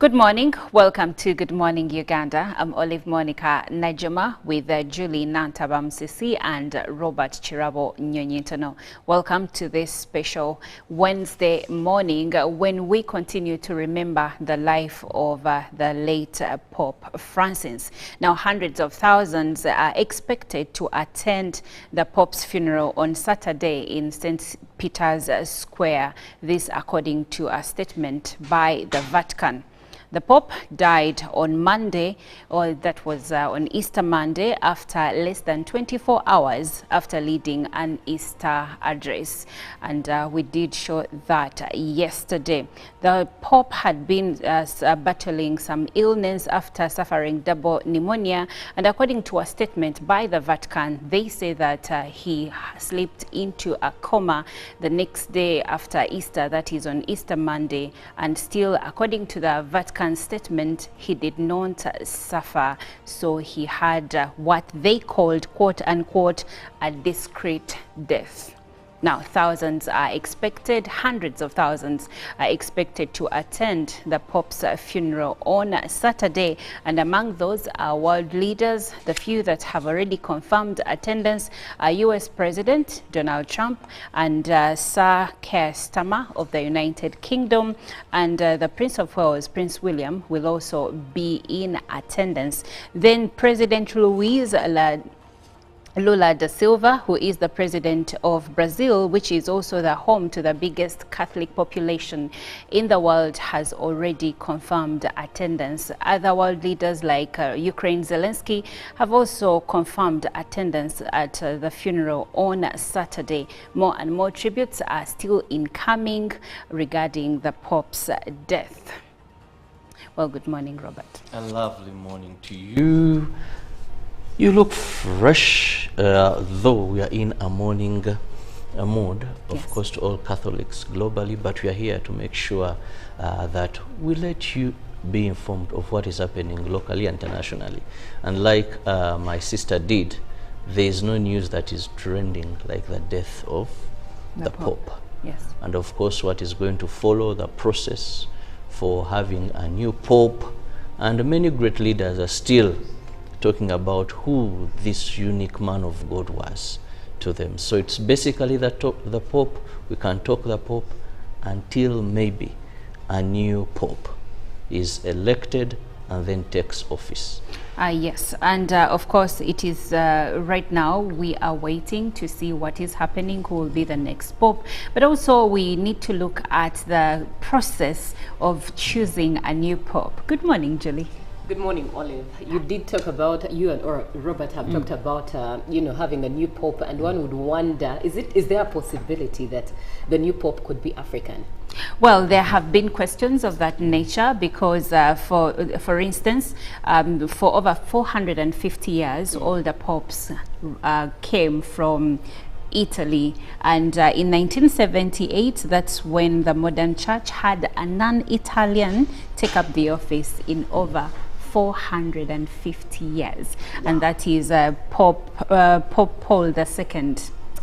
Good morning. Welcome to Good Morning Uganda. I'm Olive Monica Najuma with Julie Nantabam Sisi and Robert Chirabo Nyonyintono. Welcome to this special Wednesday morning when we continue to remember the life of the late Pope Francis. Now, hundreds of thousands are expected to attend the Pope's funeral on Saturday in St. Peter's Square. This according to a statement by the Vatican. The Pope died on Monday, or that was on Easter Monday, after less than 24 hours after leading an Easter address. And we did show that yesterday. The Pope had been battling some illness after suffering double pneumonia. And according to a statement by the Vatican, they say that he slipped into a coma the next day after Easter, that is on Easter Monday. And still, according to the Vatican statement, he did not suffer, so he had what they called, quote unquote, a discreet death. Now, thousands are expected, hundreds of thousands are expected to attend the Pope's funeral on Saturday. And among those are world leaders. The few that have already confirmed attendance are US President Donald Trump and Sir Keir Starmer of the United Kingdom. And the Prince of Wales, Prince William, will also be in attendance. Then President Lula da Silva, who is the president of Brazil, which is also the home to the biggest Catholic population in the world, has already confirmed attendance. Other world leaders like Ukraine Zelensky have also confirmed attendance at the funeral on Saturday. More and more tributes are still incoming regarding the Pope's death. Well, good morning, Robert. A lovely morning to you. You look fresh, though we are in a mourning mood, of course, to all Catholics globally, but we are here to make sure that we let you be informed of what is happening locally and internationally. And like my sister did, there is no news that is trending like the death of the Pope. Yes. And of course, what is going to follow the process for having a new Pope, and many great leaders are still talking about who this unique man of God was to them. So it's basically the Pope. We can talk the Pope until maybe a new Pope is elected and then takes office. Yes, and of course it is right now we are waiting to see what is happening, who will be the next Pope, but also we need to look at the process of choosing a new Pope. Good morning, Julie. Good morning, Olive. You did talk about, you and Robert have talked about, having a new Pope, and one would wonder, is there a possibility that the new Pope could be African? Well, there have been questions of that nature because, for instance, for over 450 years, all the popes came from Italy, and in 1978, that's when the modern church had a non-Italian take up the office in over 450 years. Wow. And that is Pope Paul II.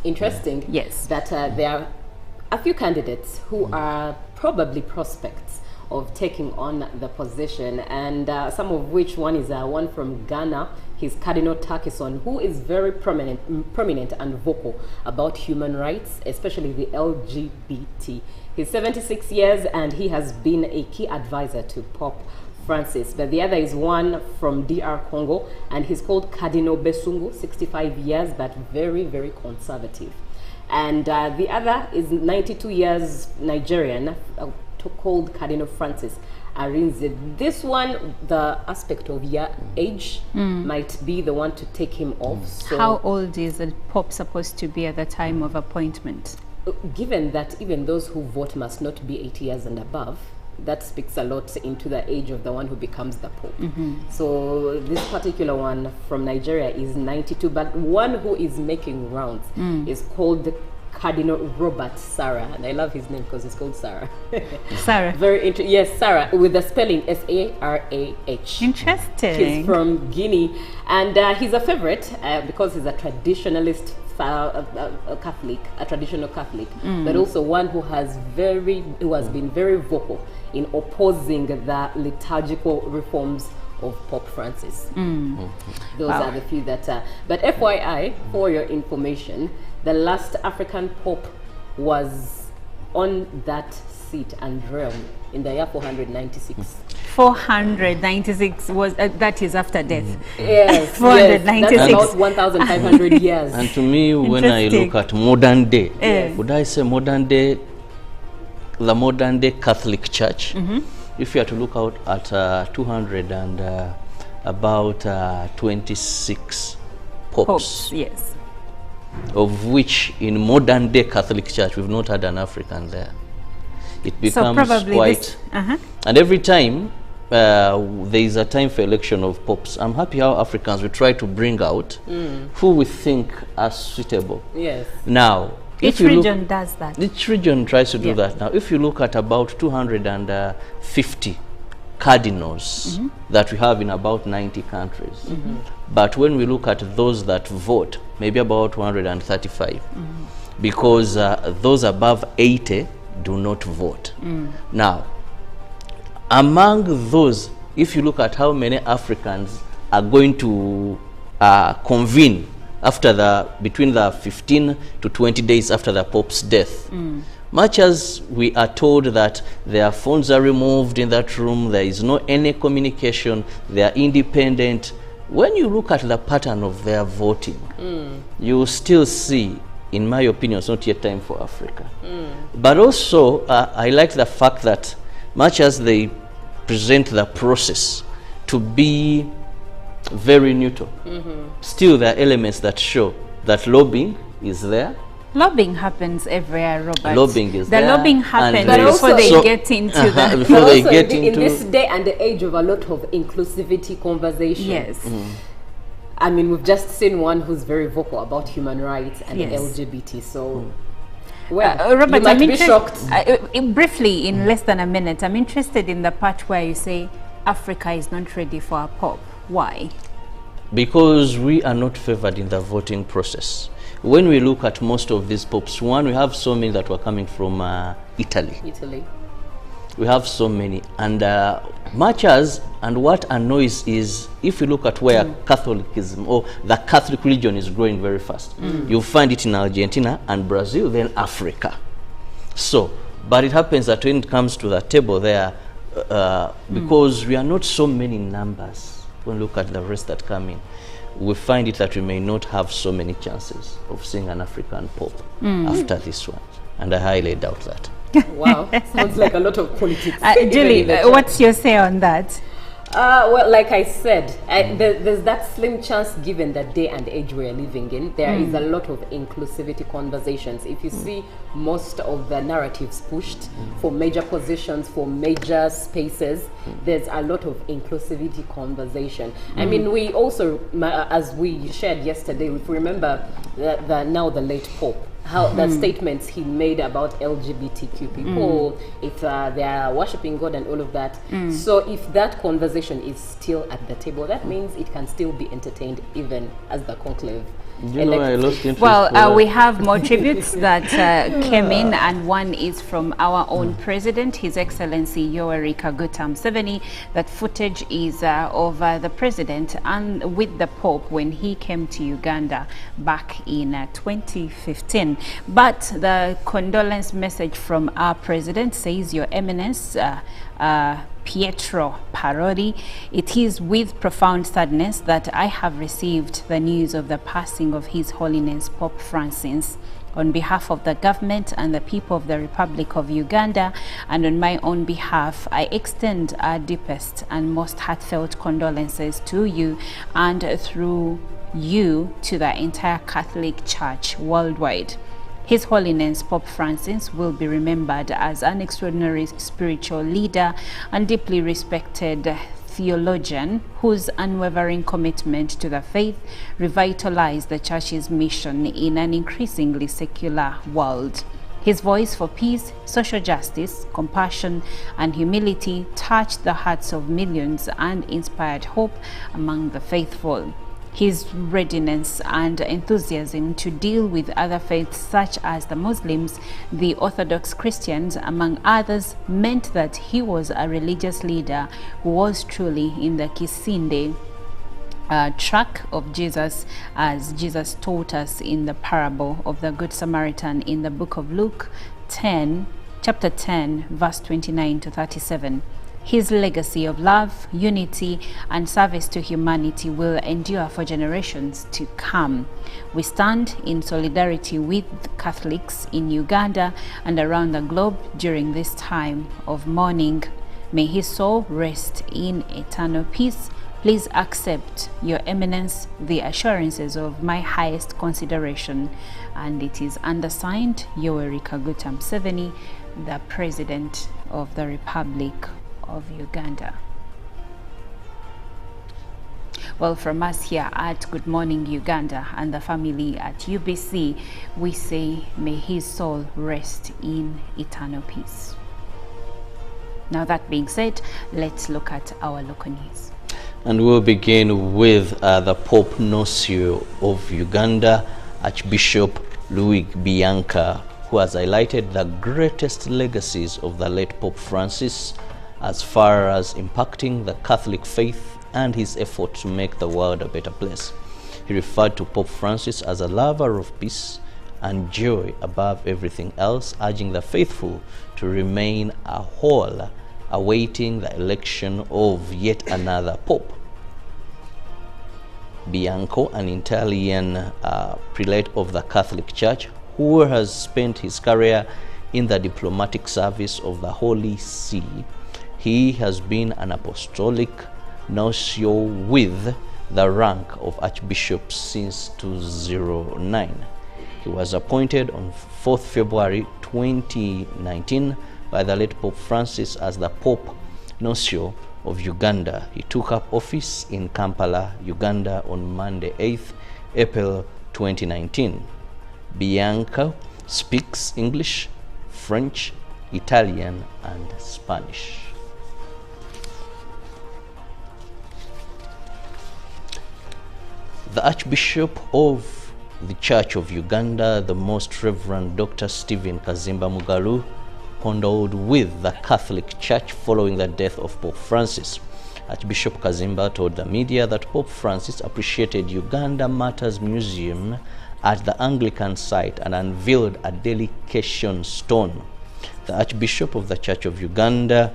Interesting. Yes. That there are a few candidates who are probably prospects of taking on the position, and some of which one is one from Ghana. He's Cardinal Turkison, who is very prominent and vocal about human rights, especially the LGBT. He's 76 years and he has been a key advisor to Pope Francis. But the other is one from DR Congo, and he's called Cardinal Besungu, 65 years, but very, very conservative. And the other is 92 years Nigerian, called Cardinal Francis Arinze. This one, the aspect of age might be the one to take him off. So how old is the Pope supposed to be at the time of appointment? Given that even those who vote must not be 80 years and above, that speaks a lot into the age of the one who becomes the Pope. So this particular one from Nigeria is 92, but one who is making rounds is called Cardinal Robert Sarah, and I love his name because it's called Sarah. Sarah. Very interesting. Yes, Sarah, with the spelling S-A-R-A-H. Interesting. He's from Guinea, and he's a favorite because he's a traditionalist Catholic, a traditional Catholic, but also one who has been very vocal in opposing the liturgical reforms of Pope Francis. Those are the few that are. But FYI, for your information, the last African Pope was on that seat and realm in the year 496. 496 was that is after death. Yes, 496. Yes, that's about 1,500 years. And to me, when I look at modern day, would I say modern day, the modern day Catholic Church? If you are to look out at 200 and about 26 popes, yes, of which in modern day Catholic Church we've not had an African there. It becomes quite, and every time there is a time for election of popes, I'm happy how Africans will try to bring out who we think are suitable. Yes. Now, each region does that. Each region tries to do that. Now, if you look at about 250 cardinals that we have in about 90 countries, but when we look at those that vote, maybe about 135, because those above 80 do not vote. Now, among those, if you look at how many Africans are going to convene after between the 15 to 20 days after the Pope's death, much as we are told that their phones are removed in that room, there is no any communication, they are independent, when you look at the pattern of their voting, you still see, in my opinion, it's not yet time for Africa. But also, I like the fact that much as they present the process to be very neutral, still there are elements that show that lobbying is there. Lobbying happens everywhere, Robert. Lobbying is there. The lobbying happens But before they get into the... Before they get in into... this day and the age of a lot of inclusivity conversation. Yes. I mean, we've just seen one who's very vocal about human rights and LGBT. So, well, Robert, you might be shocked. Briefly, in less than a minute, I'm interested in the part where you say Africa is not ready for a Pope. Why? Because we are not favored in the voting process. When we look at most of these popes, one, we have so many that were coming from Italy. We have so many, and much as, and what annoys is, if you look at where Catholicism or the Catholic religion is growing very fast, you'll find it in Argentina and Brazil, then Africa. So, but it happens that when it comes to the table there, because we are not so many numbers, when you look at the rest that come in, we find it that we may not have so many chances of seeing an African Pope after this one. And I highly doubt that. Wow, sounds like a lot of politics. Julie, what's your say on that? Well, like I said, there's that slim chance, given the day and age we're living in, there is a lot of inclusivity conversations. If you see most of the narratives pushed for major positions, for major spaces, there's a lot of inclusivity conversation. I mean, we also, as we shared yesterday, if we remember now the late Pope, how the statements he made about LGBTQ people, if they are worshiping God and all of that. So if that conversation is still at the table, that means it can still be entertained even as the conclave. You know, I lost interest. Well, we have more tributes that came in, and one is from our own president, His Excellency Yoweri Kaguta Museveni. That footage is of the president and with the Pope when he came to Uganda back in 2015. But the condolence message from our president says, Your Eminence, Pietro Parodi, it is with profound sadness that I have received the news of the passing of His Holiness Pope Francis. On behalf of the government and the people of the Republic of Uganda, and on my own behalf, I extend our deepest and most heartfelt condolences to you, and through you to the entire Catholic Church worldwide. His Holiness Pope Francis will be remembered as an extraordinary spiritual leader and deeply respected theologian whose unwavering commitment to the faith revitalized the Church's mission in an increasingly secular world. His voice for peace, social justice, compassion, and humility touched the hearts of millions and inspired hope among the faithful. his readiness and enthusiasm to deal with other faiths such as the Muslims, the Orthodox Christians, among others, meant that he was a religious leader who was truly in the Kisinde track of Jesus, as Jesus taught us in the parable of the Good Samaritan in the book of Luke chapter 10, verse 29 to 37. His legacy of love, unity, and service to humanity will endure for generations to come. We stand in solidarity with Catholics in Uganda and around the globe during this time of mourning. May his soul rest in eternal peace. Please accept, Your Eminence, the assurances of my highest consideration. And it is undersigned, Yoweri Kaguta Museveni, the President of the Republic of Uganda. Well, from us here at Good Morning Uganda and the family at UBC, we say, may his soul rest in eternal peace. Now, that being said, let's look at our local news. And we'll begin with the Pope Nuncio of Uganda, Archbishop Louis Bianca, who has highlighted the greatest legacies of the late Pope Francis as far as impacting the Catholic faith and his effort to make the world a better place. He referred to Pope Francis as a lover of peace and joy above everything else, urging the faithful to remain whole, awaiting the election of yet another Pope. Bianco, an Italian prelate of the Catholic Church, who has spent his career in the diplomatic service of the Holy See, he has been an apostolic nuncio with the rank of Archbishop since 2009. He was appointed on 4th February 2019 by the late Pope Francis as the Pope Nuncio of Uganda. He took up office in Kampala, Uganda on Monday, 8th April 2019. Bianca speaks English, French, Italian, and Spanish. The Archbishop of the Church of Uganda, the Most Reverend Dr. Stephen Kazimba Mugalu, condoled with the Catholic Church following the death of Pope Francis. Archbishop Kazimba told the media that Pope Francis appreciated Uganda Matters Museum at the Anglican site and unveiled a dedication stone. The Archbishop of the Church of Uganda,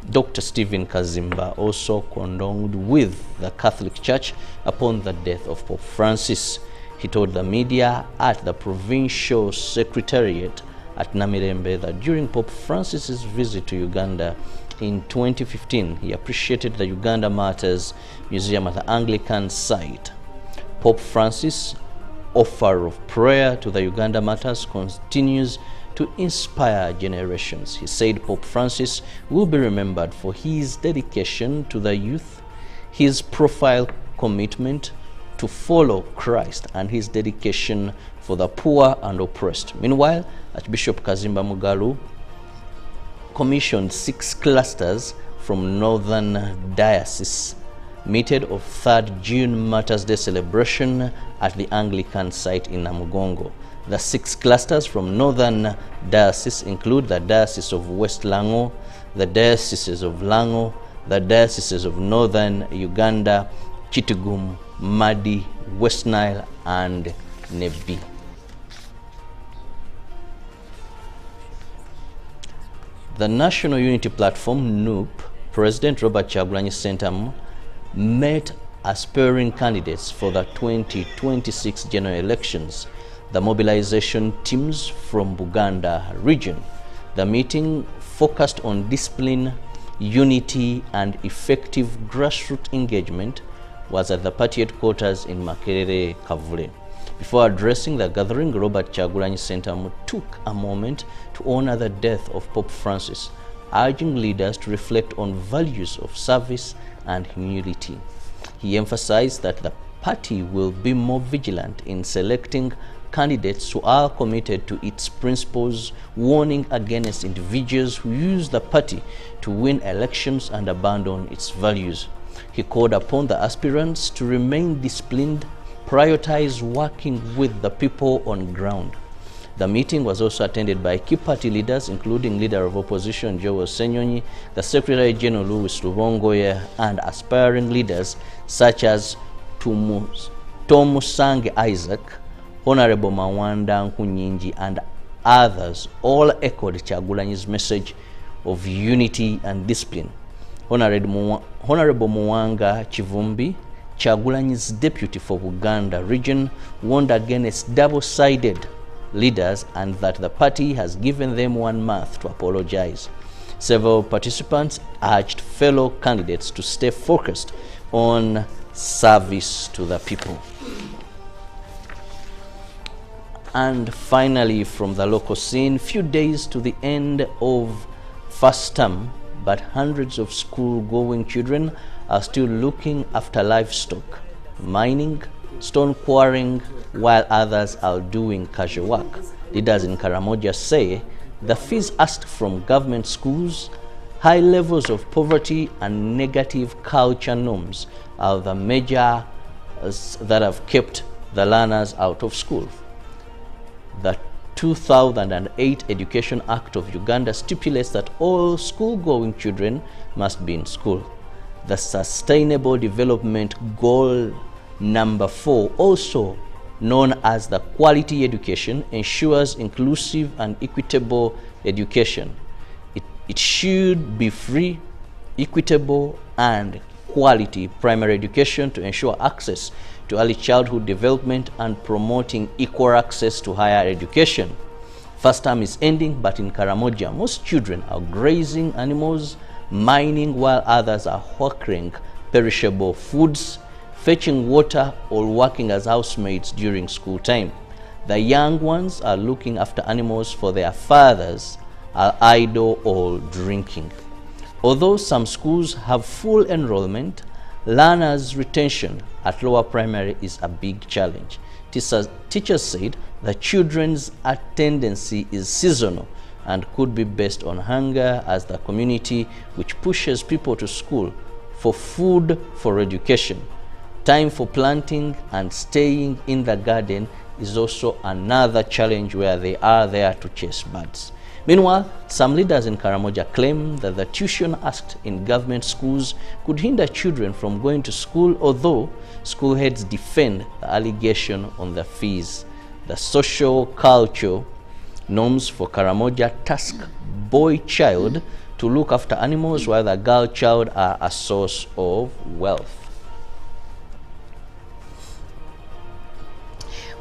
Dr. Stephen Kazimba, also condoled with the Catholic Church upon the death of Pope Francis. He told the media at the Provincial Secretariat at Namirembe that during Pope Francis's visit to Uganda in 2015, he appreciated the Uganda Matters Museum at the Anglican site. Pope Francis' offer of prayer to the Uganda Matters continues to inspire generations. He said Pope Francis will be remembered for his dedication to the youth, his profile commitment to follow Christ, and his dedication for the poor and oppressed. Meanwhile, Archbishop Kazimba Mugalu commissioned 6 clusters from Northern Diocese meted of 3rd June Martyrs' Day celebration at the Anglican site in Namugongo. The 6 clusters from Northern Diocese include the Diocese of West Lango, the Dioceses of Lango, the Dioceses of Northern Uganda, Kitgum, Madi, West Nile, and Nebi. The National Unity Platform, NUP, President Robert Kyagulanyi Ssentamu met aspiring candidates for the 2026 general elections, the mobilization teams from Buganda region. The meeting focused on discipline, unity, and effective grassroots engagement was at the party headquarters in Makerere, Kavule. Before addressing the gathering, Robert Kyagulanyi Ssentamu took a moment to honor the death of Pope Francis, urging leaders to reflect on values of service and humility. He emphasized that the party will be more vigilant in selecting candidates who are committed to its principles, warning against individuals who use the party to win elections and abandon its values. He called upon the aspirants to remain disciplined, prioritize working with the people on ground. The meeting was also attended by key party leaders, including Leader of Opposition Joel Senyonyi, the Secretary General Louis Lubongoye, and aspiring leaders such as Tomusange Isaac, Honorable Mawanda Nkunyinji, and others, all echoed Kyagulanyi's message of unity and discipline. Honorable Muwanga Chivumbi, Kyagulanyi's deputy for Uganda region, warned against double-sided leaders and that the party has given them 1 month to apologize. Several participants urged fellow candidates to stay focused on service to the people. And finally, from the local scene, few days to the end of first term, but hundreds of school-going children are still looking after livestock, mining, stone quarrying, while others are doing casual work. Leaders in Karamoja say the fees asked from government schools, high levels of poverty, and negative culture norms are the measures that have kept the learners out of school. The 2008 Education Act of Uganda stipulates that all school-going children must be in school. The Sustainable Development Goal number 4, also known as the Quality Education, ensures inclusive and equitable education. It should be free, equitable, and quality primary education to ensure access to early childhood development and promoting equal access to higher education. First term is ending, but in Karamoja, most children are grazing animals, mining, while others are hawking perishable foods, fetching water, or working as housemaids during school time. The young ones are looking after animals for their fathers, are idle or drinking. Although some schools have full enrollment, learners' retention at lower primary is a big challenge. Teachers said the children's attendance is seasonal and could be based on hunger as the community which pushes people to school for food for education. Time for planting and staying in the garden is also another challenge where they are there to chase birds. Meanwhile, some leaders in Karamoja claim that the tuition asked in government schools could hinder children from going to school, although school heads defend the allegation on the fees. The social culture norms for Karamoja task boy child to look after animals, while the girl child are a source of wealth.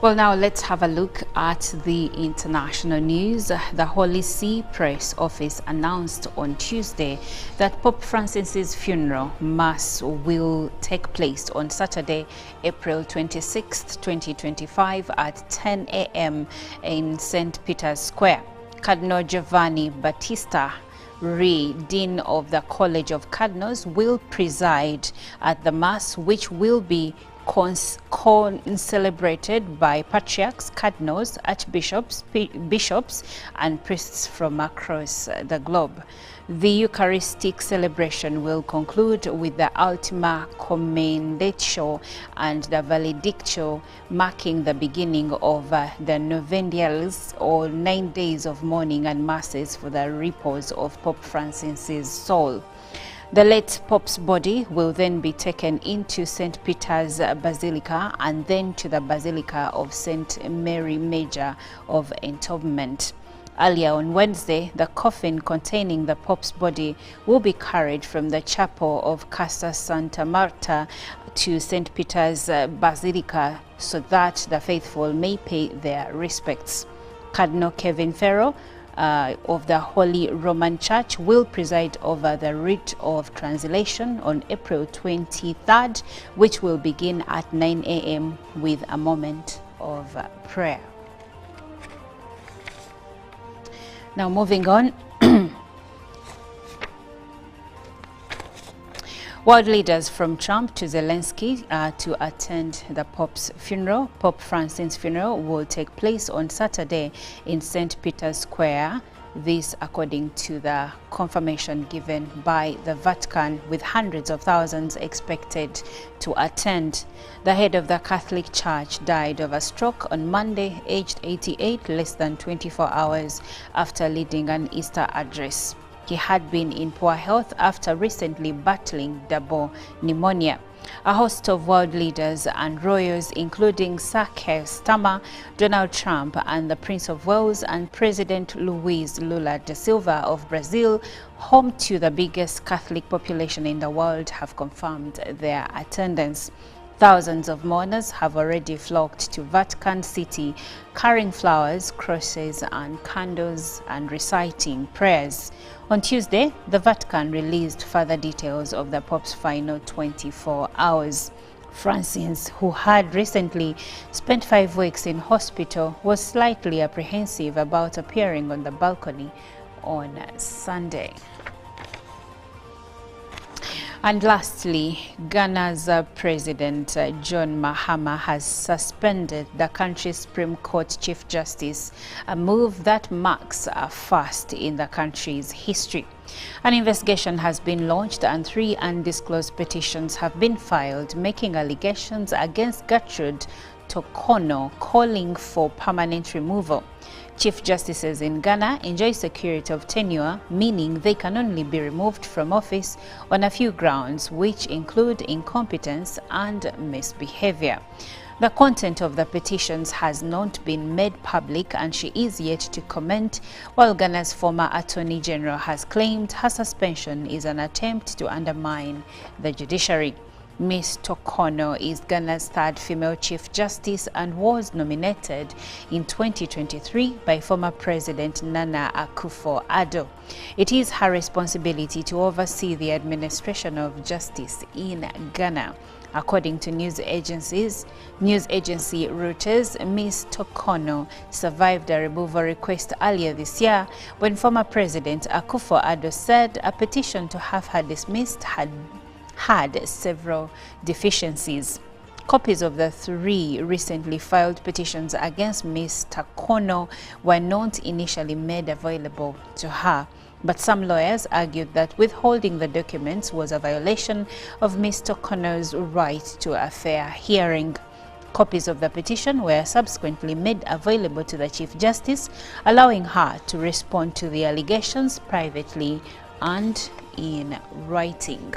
Well, now let's have a look at the international news. The Holy See Press Office announced on Tuesday that Pope Francis's funeral mass will take place on Saturday, April 26, 2025 at 10 a.m. in St. Peter's Square. Cardinal Giovanni Battista Re, Dean of the College of Cardinals, will preside at the mass, which will be celebrated by patriarchs, cardinals, archbishops, bishops, and priests from across the globe. The Eucharistic celebration will conclude with the Ultima Commendatio and the Valedictio, marking the beginning of the Novendiales, or 9 days of mourning and masses for the repose of Pope Francis's soul. The late Pope's body will then be taken into St. Peter's Basilica and then to the Basilica of St. Mary Major of Entombment. Earlier on Wednesday, the coffin containing the Pope's body will be carried from the chapel of Casa Santa Marta to St. Peter's Basilica so that the faithful may pay their respects. Cardinal Kevin Farrell of the Holy Roman Church will preside over the rite of translation on April 23rd, which will begin at 9 a.m. with a moment of prayer. Now moving on. World leaders from Trump to Zelensky to attend the Pope's funeral. Pope Francis' funeral will take place on Saturday in St. Peter's Square. This according to the confirmation given by the Vatican, with hundreds of thousands expected to attend. The head of the Catholic Church died of a stroke on Monday, aged 88, less than 24 hours after leading an Easter address. He had been in poor health after recently battling double pneumonia. A host of world leaders and royals, including Sir Keir Starmer, Donald Trump, and the Prince of Wales, and President Luiz Lula da Silva of Brazil, home to the biggest Catholic population in the world, have confirmed their attendance. Thousands of mourners have already flocked to Vatican City, carrying flowers, crosses, and candles, and reciting prayers. On Tuesday, the Vatican released further details of the Pope's final 24 hours. Francis, who had recently spent 5 weeks in hospital, was slightly apprehensive about appearing on the balcony on Sunday. And lastly, Ghana's President John Mahama has suspended the country's Supreme Court Chief Justice, a move that marks a first in the country's history. An investigation has been launched and 3 undisclosed petitions have been filed, making allegations against Gertrude Tokono, calling for permanent removal. Chief Justices in Ghana enjoy security of tenure, meaning they can only be removed from office on a few grounds, which include incompetence and misbehavior. The content of the petitions has not been made public, and she is yet to comment, while Ghana's former Attorney General has claimed her suspension is an attempt to undermine the judiciary. Ms. Tokono is Ghana's 3rd female Chief Justice and was nominated in 2023 by former President Nana Akufo-Addo. It is her responsibility to oversee the administration of justice in Ghana. According to news agency Reuters, Ms. Tokono survived a removal request earlier this year when former President Akufo-Addo said a petition to have her dismissed had several deficiencies. Copies of the 3 recently filed petitions against Ms. Tokono were not initially made available to her, but some lawyers argued that withholding the documents was a violation of Ms. Tokono's right to a fair hearing. Copies of the petition were subsequently made available to the Chief Justice, allowing her to respond to the allegations privately and in writing.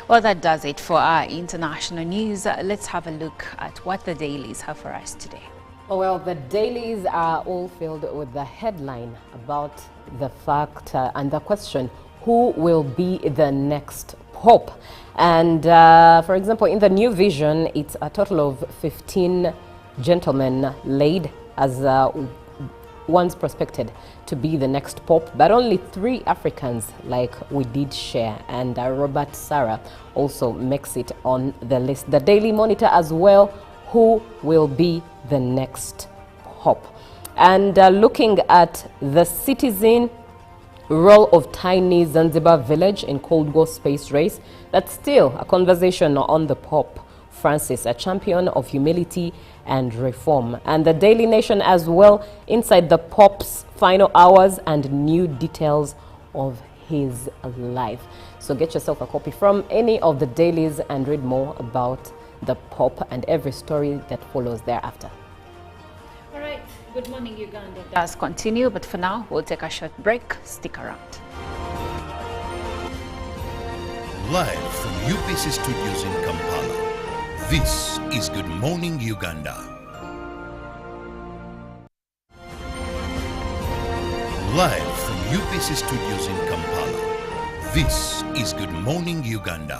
Well, that does it for our international news. Let's have a look at what the dailies have for us today. Well, the dailies are all filled with the headline about the fact and the question, who will be the next pope? And for example, in the New Vision, it's a total of 15 gentlemen laid as one's prospected to be the next pope, but only 3 Africans, like we did share, and Robert Sarah also makes it on the list. The Daily Monitor as well, who will be the next pope? And looking at the Citizen, role of tiny Zanzibar village in Cold War space race, that's still a conversation on the Pope Francis, a champion of humility and reform. And the Daily Nation as well, inside the Pope's final hours and new details of his life. So get yourself a copy from any of the dailies and read more about the Pope and every story that follows thereafter. All right, Good Morning Uganda does continue, but for now we'll take a short break. Stick around. Live from UPC Studios in Kampala, this is Good Morning Uganda. Live from UPC Studios in Kampala, this is Good Morning Uganda.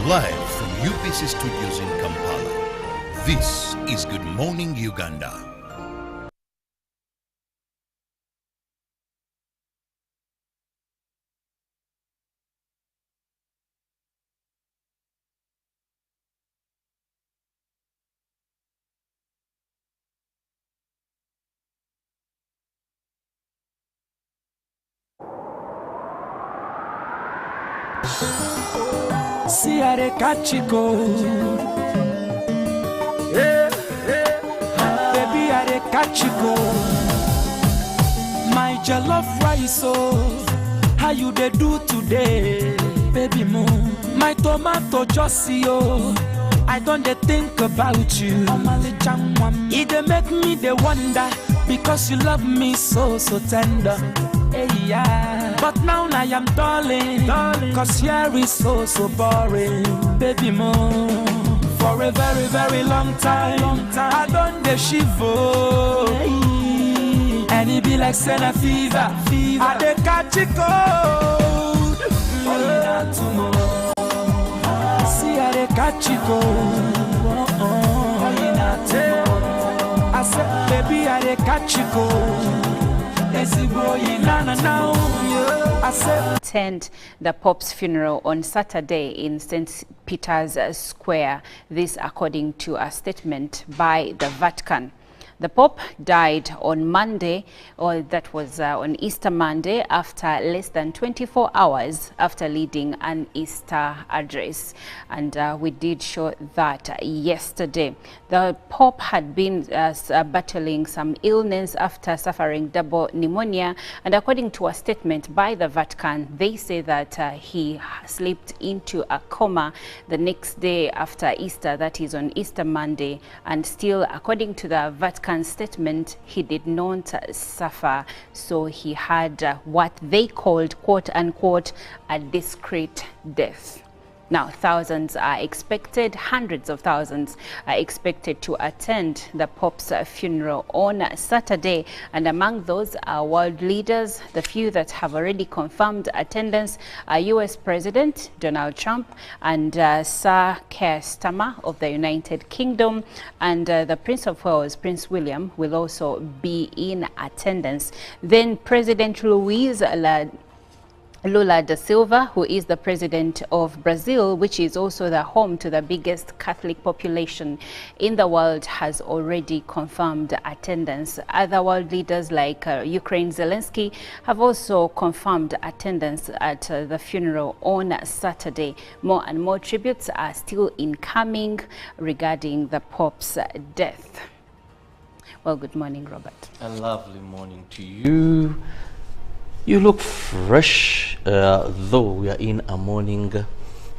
Live from UPC Studios in Kampala, this is Good Morning Uganda. Siare kachiko, yeah, yeah. catch you go. My jollof rice, oh, how you dey do today, baby mo? My tomato just see, oh, I don't dey think about you. It dey make me dey wonder, because you love me so tender. Hey, yeah. But now I am darling, cause here is so boring, baby mo. For a very long time, I don't dey shiver. And it be like Senna fever. I dey catch it cold. Tomorrow. See I dey catch it cold. I said, baby, I dey catch it cold. Attend the Pope's funeral on Saturday in St. Peter's Square. This according to a statement by the Vatican. The Pope died on Monday, or that was on Easter Monday, after less than 24 hours after leading an Easter address. And we did show that yesterday. The Pope had been battling some illness after suffering double pneumonia. And according to a statement by the Vatican, they say that he slipped into a coma the next day after Easter, that is on Easter Monday. And still, according to the Vatican statement, he did not suffer, so he had what they called, quote unquote, a discreet death. Now, thousands are expected, hundreds of thousands are expected to attend the Pope's funeral on Saturday. And among those are world leaders. The few that have already confirmed attendance are US President Donald Trump and Sir Keir Starmer of the United Kingdom. And the Prince of Wales, Prince William, will also be in attendance. Then President Lula da Silva, who is the president of Brazil, which is also the home to the biggest Catholic population in the world, has already confirmed attendance. Other world leaders like Ukraine Zelensky have also confirmed attendance at the funeral on Saturday. More and more tributes are still incoming regarding the Pope's death. Well, good morning, Robert. A lovely morning to you. You look fresh, though we are in a mourning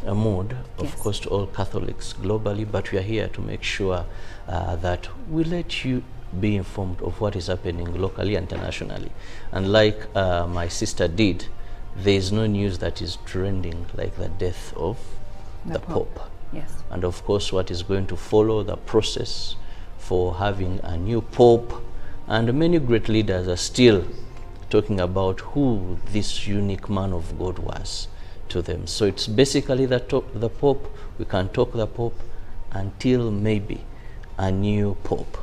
mood, of course, to all Catholics globally, but we are here to make sure that we let you be informed of what is happening locally and internationally. And like my sister did, there is no news that is trending like the death of the Pope. Yes. And of course, what is going to follow the process for having a new Pope, and many great leaders are still talking about who this unique man of God was to them. So it's basically the Pope. We can talk the Pope until maybe a new Pope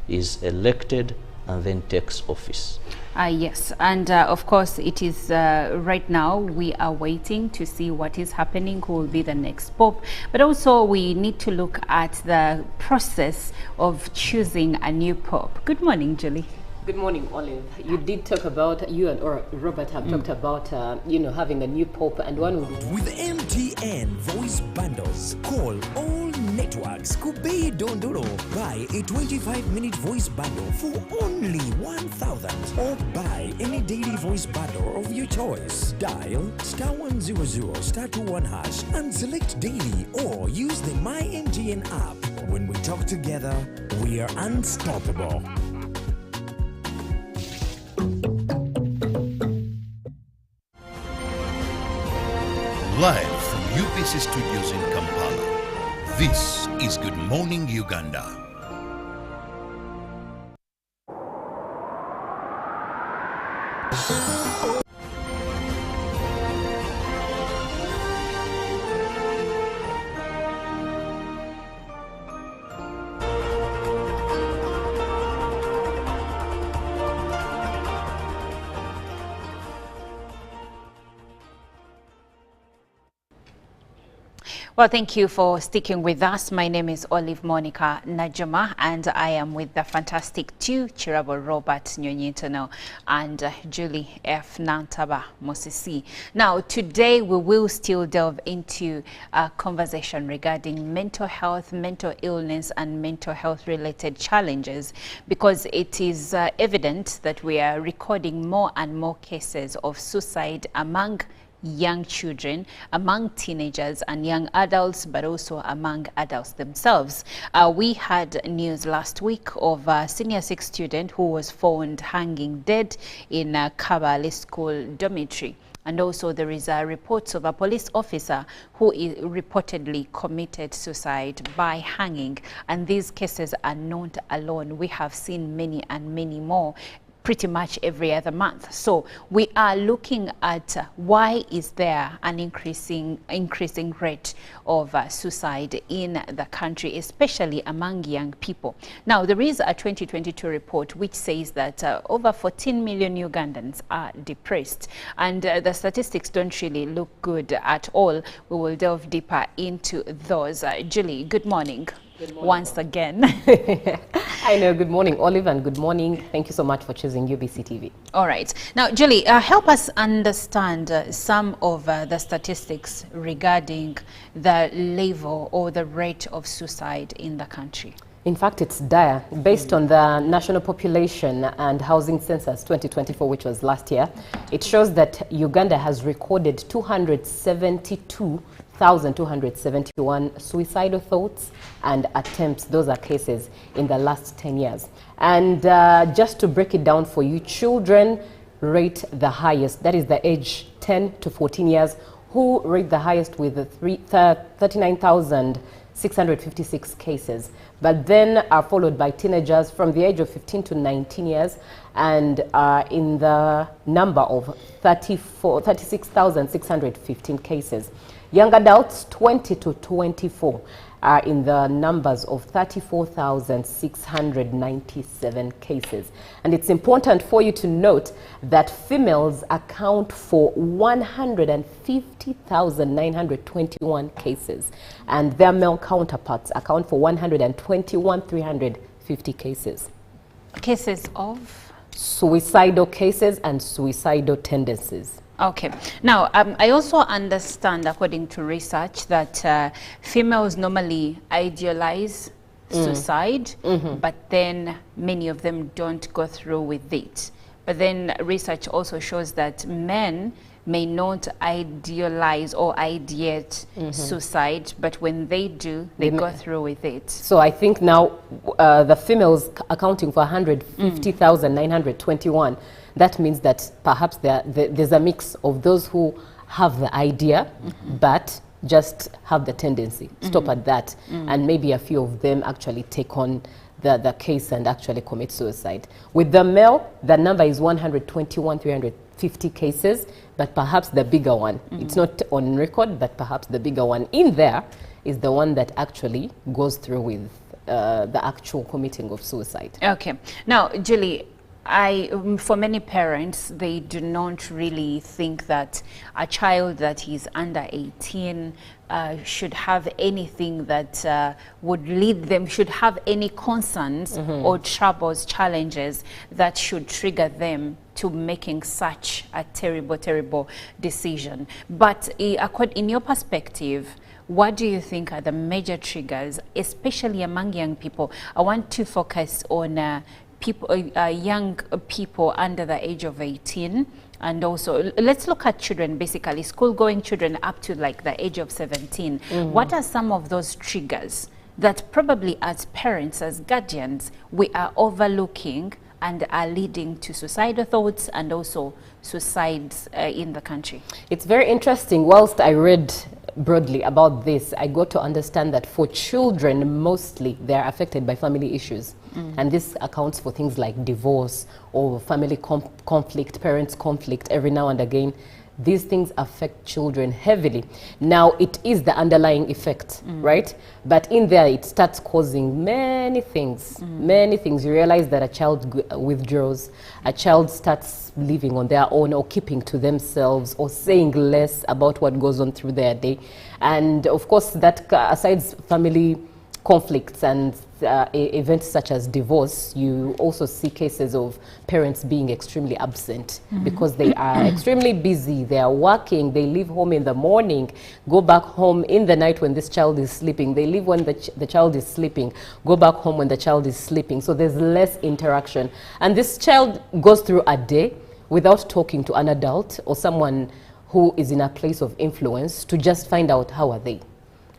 is elected and then takes office. Yes, and of course it is right now we are waiting to see what is happening, who will be the next Pope. But also we need to look at the process of choosing a new Pope. Good morning, Julie. Good morning, Olive. You did talk about, you and or Robert have talked about, having a new Pope, and one would... With MTN voice bundles, call all networks. Kubei Dondoro. Buy a 25-minute voice bundle for only 1,000. Or buy any daily voice bundle of your choice. Dial *100 *21 hash and select daily, or use the My MTN app. When we talk together, we are unstoppable. Live from UPC Studios in Kampala, this is Good Morning Uganda. Well, thank you for sticking with us. My name is Olive Monica Najuma, and I am with the fantastic two, Chirabo Robert Nyonyintono and Julie F. Nantaba Mosisi. Now, today we will still delve into a conversation regarding mental health, mental illness, and mental health related challenges, because it is evident that we are recording more and more cases of suicide among young children, among teenagers and young adults, but also among adults themselves. We had news last week of a senior 6 student who was found hanging dead in a Kabale school dormitory. And also there is reports of a police officer who reportedly committed suicide by hanging. And these cases are not alone. We have seen many and many more pretty much every other month. So we are looking at why is there an increasing rate of suicide in the country, especially among young people. Now, there is a 2022 report which says that over 14 million Ugandans are depressed, and the statistics don't really look good at all. We will delve deeper into those. Julie, good morning. Good morning. Once again. I know. Good morning, Olive, and good morning. Thank you so much for choosing UBC TV. All right. Now, Julie, help us understand some of the statistics regarding the level or the rate of suicide in the country. In fact, it's dire. Based on the National Population and Housing Census 2024, which was last year, it shows that Uganda has recorded 271 suicidal thoughts and attempts. Those are cases in the last 10 years. And just to break it down for you, children rate the highest. That is the age 10 to 14 years, who rate the highest with 39,656 cases. But then are followed by teenagers from the age of 15 to 19 years, and in the number of 36,615 cases. Young adults 20 to 24 are in the numbers of 34,697 cases. And it's important for you to note that females account for 150,921 cases, and their male counterparts account for 121,350 cases. Cases of? Suicidal cases and suicidal tendencies. Okay. Now, I also understand, according to research, that females normally idealize suicide, but then many of them don't go through with it. But then research also shows that men may not idealize or ideate suicide, but when they do, they go through with it. So I think now the females accounting for 150,921, that means that perhaps there's a mix of those who have the idea, but just have the tendency, stop at that, and maybe a few of them actually take on the case and actually commit suicide. With the male, the number is 121,350 cases, but perhaps the bigger one, it's not on record, but perhaps the bigger one in there is the one that actually goes through with the actual committing of suicide. Okay. Now, Julie, for many parents, they do not really think that a child that is under 18 should have anything that would lead them, should have any concerns or troubles, challenges that should trigger them to making such a terrible, terrible decision. But in your perspective, what do you think are the major triggers, especially among young people? I want to focus on young people under the age of 18, and also let's look at children, basically school-going children up to like the age of 17. What are some of those triggers that probably as parents, as guardians, we are overlooking and are leading to suicidal thoughts and also suicides in the country? It's very interesting. Whilst I read broadly about this, I got to understand that for children, mostly they're affected by family issues. And this accounts for things like divorce or family conflict, parents conflict every now and again. these things affect children heavily. Now, it is the underlying effect, right? But in there, it starts causing many things, many things. You realize that a child withdraws, a child starts living on their own or keeping to themselves or saying less about what goes on through their day. And of course, that aside family conflicts and events such as divorce, you also see cases of parents being extremely absent because they are extremely busy, they are working, they leave home in the morning, go back home in the night when this child is sleeping, they leave when the child is sleeping, go back home when the child is sleeping. So there's less interaction. And this child goes through a day without talking to an adult or someone who is in a place of influence to just find out how are they,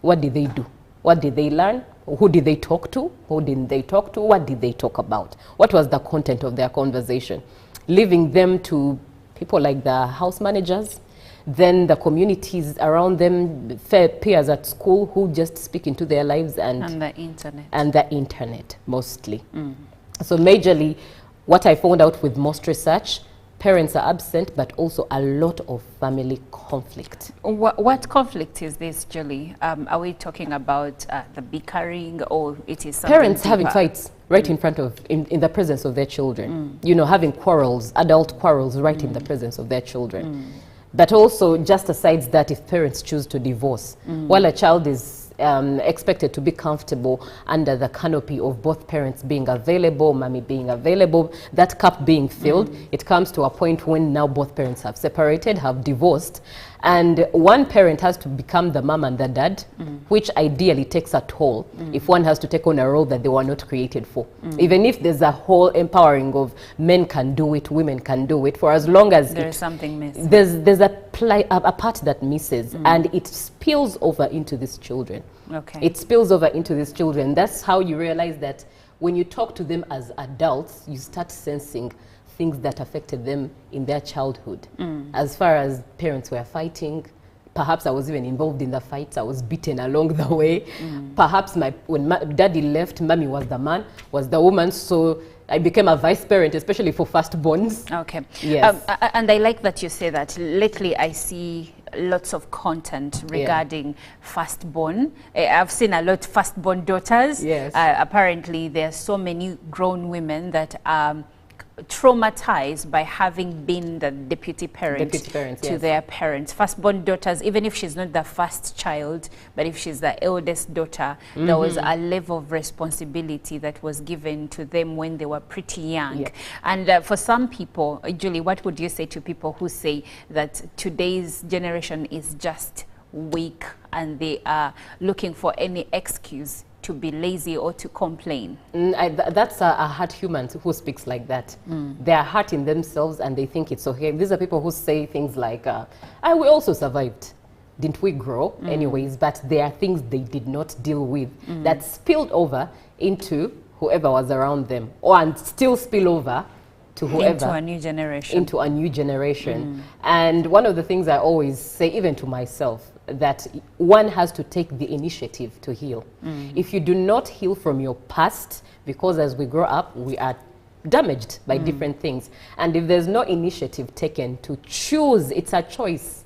what did they do, what did they learn, who did they talk to, who didn't they talk to, what did they talk about, what was the content of their conversation, leaving them to people like the house managers, then the communities around them, peers at school who just speak into their lives and the internet. And the internet mostly. So majorly what I found out with most research, parents are absent, but also a lot of family conflict. What conflict is this, Julie? Are we talking about the bickering, or it is something parents having deeper? fights right in front of, in the presence of their children. You know, having quarrels, adult quarrels right in the presence of their children. But also, just aside that, if parents choose to divorce, while a child is expected to be comfortable under the canopy of both parents being available, mommy being available, that cup being filled, it comes to a point when now both parents have separated, have divorced, and one parent has to become the mom and the dad, which ideally takes a toll if one has to take on a role that they were not created for. Even if there's a whole empowering of men can do it, women can do it, for as long as there is something missing. There's a part that misses, and it spills over into these children. Okay. It spills over into these children. That's how you realize that when you talk to them as adults, you start sensing things that affected them in their childhood. As far as parents were fighting, perhaps I was even involved in the fights, I was beaten along the way. Perhaps when daddy left, mommy was the man, was the woman, so I became a vice parent, especially for firstborns. Okay. Yes. And I like that you say that. Lately, I see lots of content regarding firstborn. I've seen a lot of firstborn daughters. Yes. Apparently, there are so many grown women that are traumatized by having been the deputy parent to their parents. Firstborn daughters, even if she's not the first child, but if she's the eldest daughter, there was a level of responsibility that was given to them when they were pretty young. And for some people, Julie, what would you say to people who say that today's generation is just weak and they are looking for any excuse to be lazy or to complain? That's a hurt human who speaks like that. They are hurt in themselves and they think it's okay. These are people who say things like, we also survived. Didn't we grow? Anyways, but there are things they did not deal with that spilled over into whoever was around them, and still spill over to whoever. Into a new generation. Into a new generation. And one of the things I always say, even to myself, that one has to take the initiative to heal. If you do not heal from your past, because as we grow up, we are damaged by different things. And if there's no initiative taken to choose, it's a choice.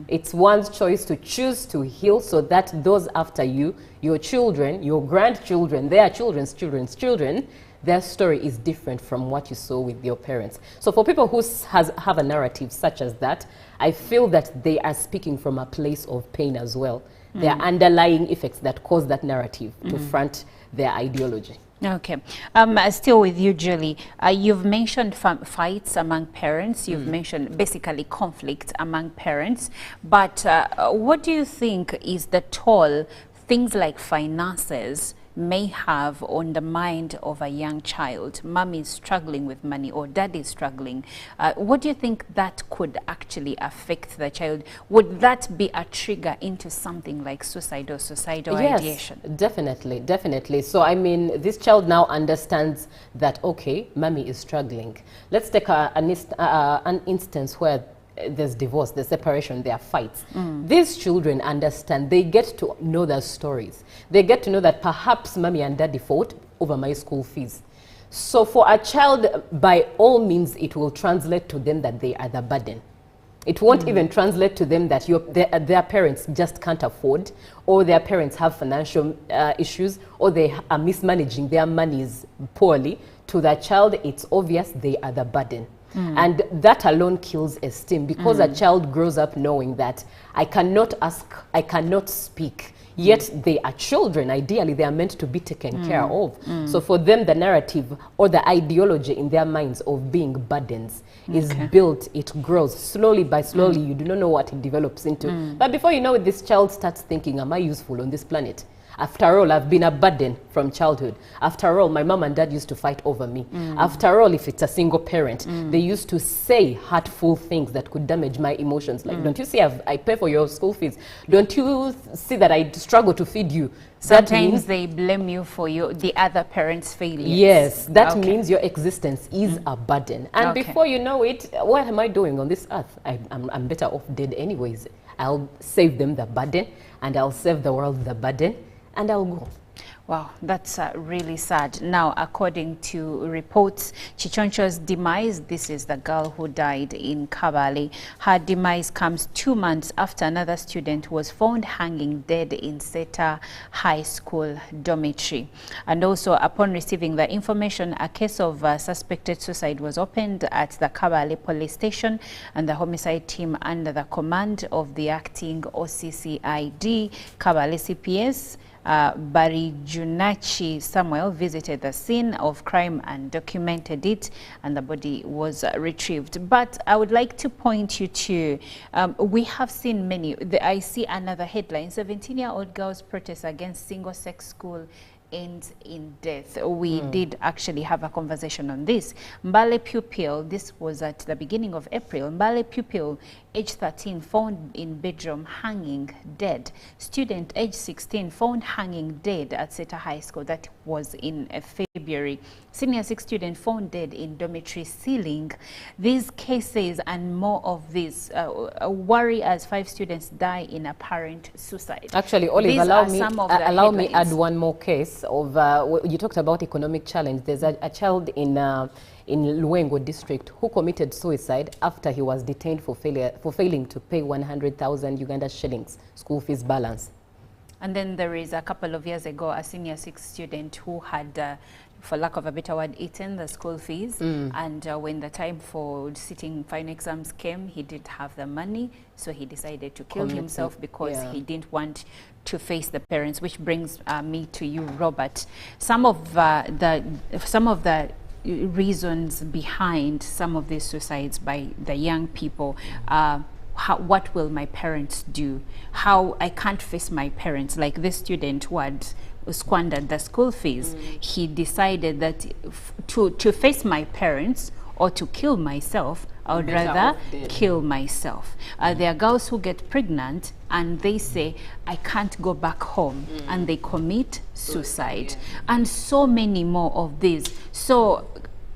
It's one's choice to choose to heal so that those after you, your children, your grandchildren, their children's children's children, their story is different from what you saw with your parents. So for people who have a narrative such as that, I feel that they are speaking from a place of pain as well. There are underlying effects that cause that narrative to front their ideology. Okay. Still with you, Julie. You've mentioned fights among parents. You've mentioned basically conflict among parents. But what do you think is the toll things like finances may have on the mind of a young child? Mommy is struggling with money or daddy is struggling. What do you think that could actually affect the child? Would that be a trigger into something like suicide or suicidal ideation? Yes, definitely, definitely. So, I mean, this child now understands that, okay, mommy is struggling. Let's take an instance where there's divorce, there's separation, there are fights. These children understand, they get to know their stories. They get to know that perhaps mommy and daddy fought over my school fees. So for a child, by all means, it will translate to them that they are the burden. It won't even translate to them that their parents just can't afford, or their parents have financial issues, or they are mismanaging their monies poorly. To the child, it's obvious they are the burden. And that alone kills esteem, because a child grows up knowing that I cannot ask, I cannot speak, yet they are children. Ideally, they are meant to be taken care of. So for them, the narrative or the ideology in their minds of being burdens is built, it grows slowly by slowly. You do not know what it develops into. But before you know it, this child starts thinking, am I useful on this planet? After all, I've been a burden from childhood. After all, my mom and dad used to fight over me. After all, if it's a single parent, they used to say hurtful things that could damage my emotions. Like, don't you see I pay for your school fees? Don't you see that I struggle to feed you? Sometimes they blame you for the other parent's failures. Yes, that means your existence is a burden. And before you know it, what am I doing on this earth? I'm better off dead anyways. I'll save them the burden, and I'll save the world the burden, and I'll go. Wow, that's really sad. Now, according to reports, Chichoncho's demise, this is the girl who died in Kabale, her demise comes 2 months after another student was found hanging dead in Seta High School dormitory. And also, upon receiving the information, a case of suspected suicide was opened at the Kabale police station, and the homicide team under the command of the acting OCCID Kabale CPS Bari Junachi Samuel visited the scene of crime and documented it, and the body was retrieved. But I would like to point you to, we have seen many, I see another headline, 17-year-old girls protest against single-sex school ends in death. We did actually have a conversation on this. Mbale pupil, this was at the beginning of April, Mbale pupil, age 13, found in bedroom hanging dead. Student age 16 found hanging dead at Seta High School. That was in February. Senior 6 student found dead in dormitory ceiling. These cases and more of these worry as 5 students die in apparent suicide. Actually, Olive, allow me add one more case of, you talked about economic challenge. There's a child in Luengo district who committed suicide after he was detained for failing to pay 100,000 Uganda shillings school fees balance. And then there is a couple of years ago, a senior 6 student who had, for lack of a better word, eaten the school fees. And when the time for sitting final exams came, he didn't have the money, so he decided to kill himself because he didn't want to face the parents. Which brings me to you, Robert. Some of the reasons behind some of these suicides by the young people. What will my parents do? How I can't face my parents. Like this student who had squandered the school fees, he decided that to face my parents or to kill myself, I would rather kill myself. There are girls who get pregnant and they say, I can't go back home, and they commit suicide. And so many more of these. So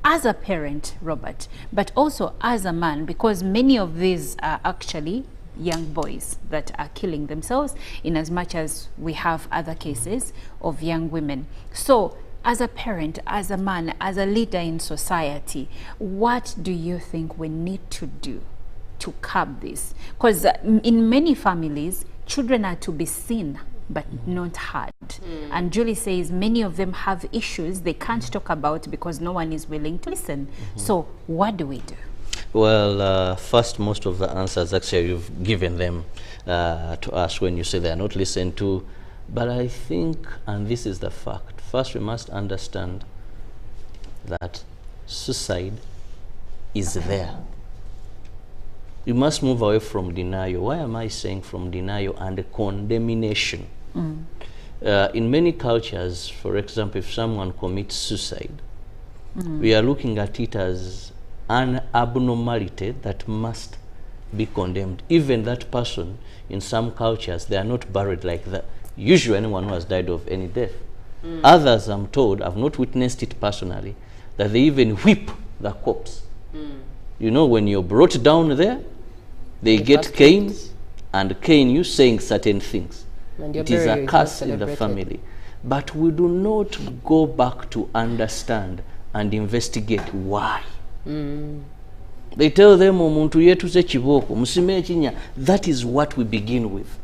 as a parent, Robert, but also as a man, because many of these are actually young boys that are killing themselves, in as much as we have other cases of young women. So as a parent, as a man, as a leader in society, what do you think we need to do to curb this? Because in many families, children are to be seen but not heard. And Julie says many of them have issues they can't talk about because no one is willing to listen. So what do we do? Well, first, most of the answers actually you've given them to us when you say they are not listened to. But I think, and this is the fact, first we must understand that suicide is there. You must move away from denial. Why am I saying from denial and condemnation? In many cultures, for example, if someone commits suicide, we are looking at it as an abnormality that must be condemned. Even that person, in some cultures, they are not buried like that. Usually anyone who has died of any death. Others, I'm told, I've not witnessed it personally, that they even whip the corpse. You know, when you're brought down there, they get canes and cane you saying certain things. It is a curse in the family. But we do not go back to understand and investigate why. They tell them, omuntu yetuze kiboko, musime ekinya. That is what we begin with.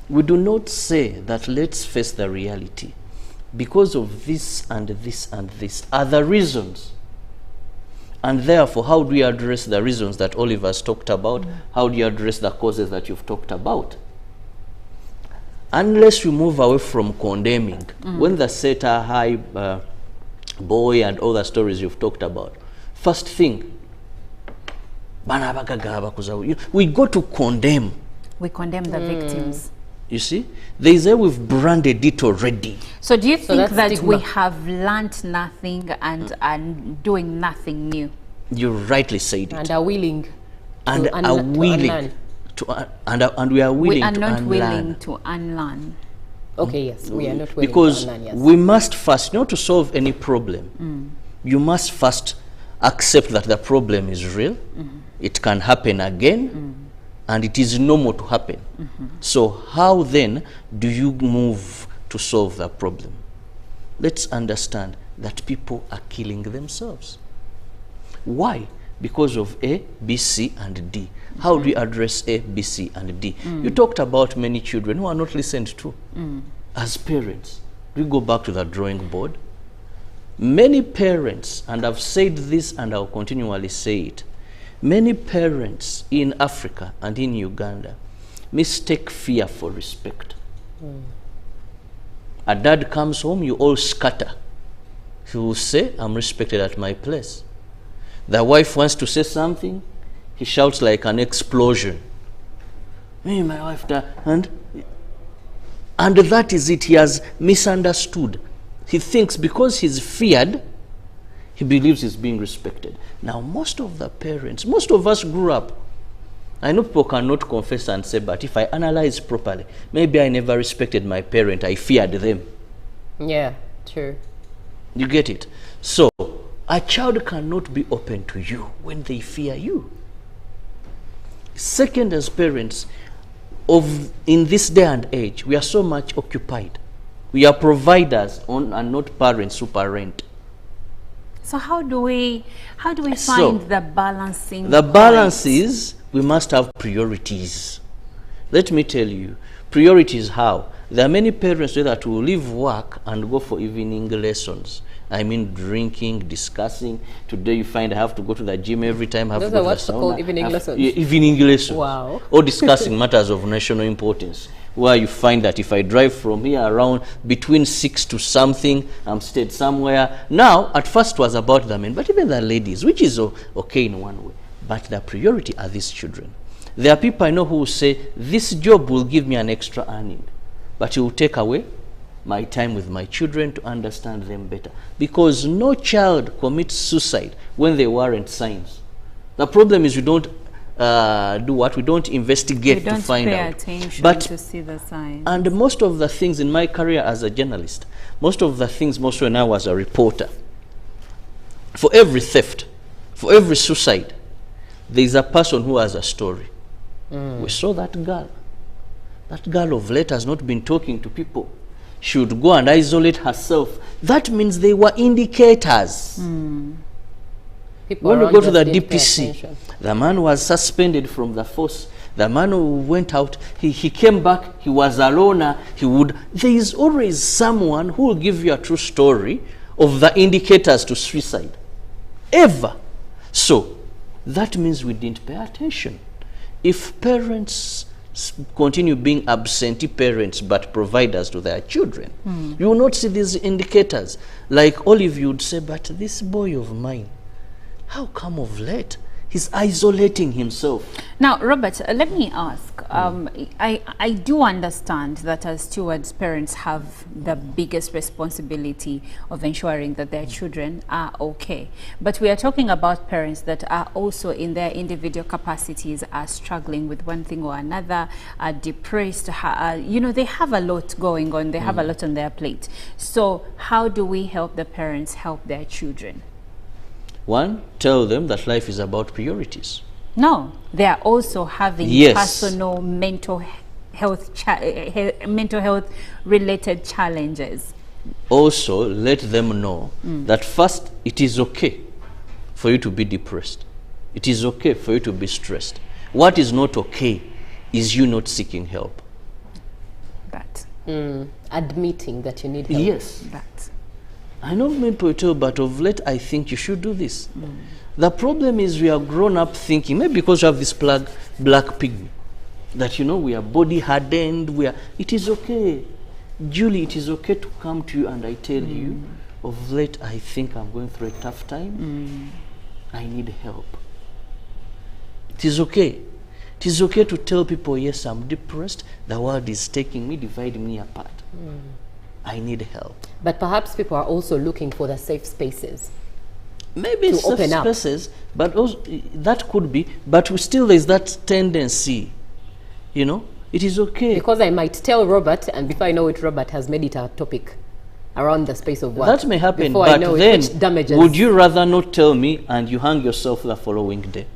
We do not say that let's face the reality. Because of this and this and this are the reasons. And therefore, how do you address the reasons that Oliver's talked about? How do you address the causes that you've talked about? Unless you move away from condemning, when the Seta High boy and all the stories you've talked about, first thing, we go to condemn. We condemn the victims. You see, there is a we've branded it already. So do you think that stigma. we have learnt nothing and doing nothing new? You rightly said it. And are willing And to are willing unlearn. and we are willing We are to not unlearn. willing to unlearn. Okay, yes, we are not willing Because to unlearn, yes. we must first, not to solve any problem, you must first accept that the problem is real, it can happen again, and it is normal to happen. So how then do you move to solve the problem? Let's understand that people are killing themselves. Why? Because of A, B, C, and D. How do you address A, B, C, and D? You talked about many children who are not listened to. As parents, we go back to the drawing board. Many parents, and I've said this and I'll continually say it, many parents in Africa and in Uganda mistake fear for respect. A dad comes home, you all scatter. He will say, I'm respected at my place. The wife wants to say something, he shouts like an explosion. Me, my wife, and that is it. He has misunderstood. He thinks because he's feared, he believes he's being respected. Now, most of the parents, most of us grew up. I know people cannot confess and say, but if I analyze properly, maybe I never respected my parent, I feared them. Yeah, true. You get it? So, a child cannot be open to you when they fear you. Second, as parents, in this day and age, we are so much occupied. We are providers and not parents who parent. So how do we find So, the balancing The point? balance is we must have priorities. Let me tell you, priorities how? There are many parents that will leave work and go for evening lessons. I mean, drinking, discussing. Today you find I have to go to the gym every time. I have Those to go are to what's the sauna. called evening lessons? Yeah, evening lessons. Wow. Or discussing matters of national importance. Where you find that if I drive from here around between 6 to something, I'm stayed somewhere. Now, at first was about the men, but even the ladies, which is okay in one way. But the priority are these children. There are people I know who will say, this job will give me an extra earning, but it will take away my time with my children to understand them better. Because no child commits suicide when they warrant signs. The problem is we don't do what? We don't investigate to find out. We don't pay attention But to see the signs. and most of the things in my career as a journalist, most of the things, most when I was a reporter, for every theft, for every suicide, there is a person who has a story. We saw that girl. That girl of late has not been talking to people. She would go and isolate herself. That means they were indicators. People When we around go to just the didn't pay DPC, attention. the man was suspended from the force. The man who went out, he came back, he was a loner. There is always someone who will give you a true story of the indicators to suicide. Ever. So, that means we didn't pay attention. If parents continue being absentee parents but providers to their children, you will not see these indicators. Like Olive, you would say, but this boy of mine, how come of late he's isolating himself? Now, Robert, let me ask. I do understand that as stewards, parents have the biggest responsibility of ensuring that their children are okay. But we are talking about parents that are also in their individual capacities are struggling with one thing or another, are depressed, you know, they have a lot going on, they have a lot on their plate. So how do we help the parents help their children? One, tell them that life is about priorities. No, they are also having Yes. personal mental health related challenges. Also, let them know that first, it is okay for you to be depressed. It is okay for you to be stressed. What is not okay is you not seeking help. That. Admitting that you need help. Yes. That. I know many people tell, but of late I think you should do this. The problem is we are grown up thinking, maybe because you have this black pig, that we are body hardened, it is okay. Julie, it is okay to come to you and I tell you, of late I think I'm going through a tough time. I need help. It is okay. It is okay to tell people, yes, I'm depressed, the world is taking me, dividing me apart. I need help. But perhaps people are also looking for the safe spaces. Maybe to safe open up. spaces, but also, that could be, but still there's that tendency, it is okay. Because I might tell Robert, and before I know it, Robert has made it a topic around the space of work. That may happen, before but I know then, it, damages. would you rather not tell me and you hang yourself the following day?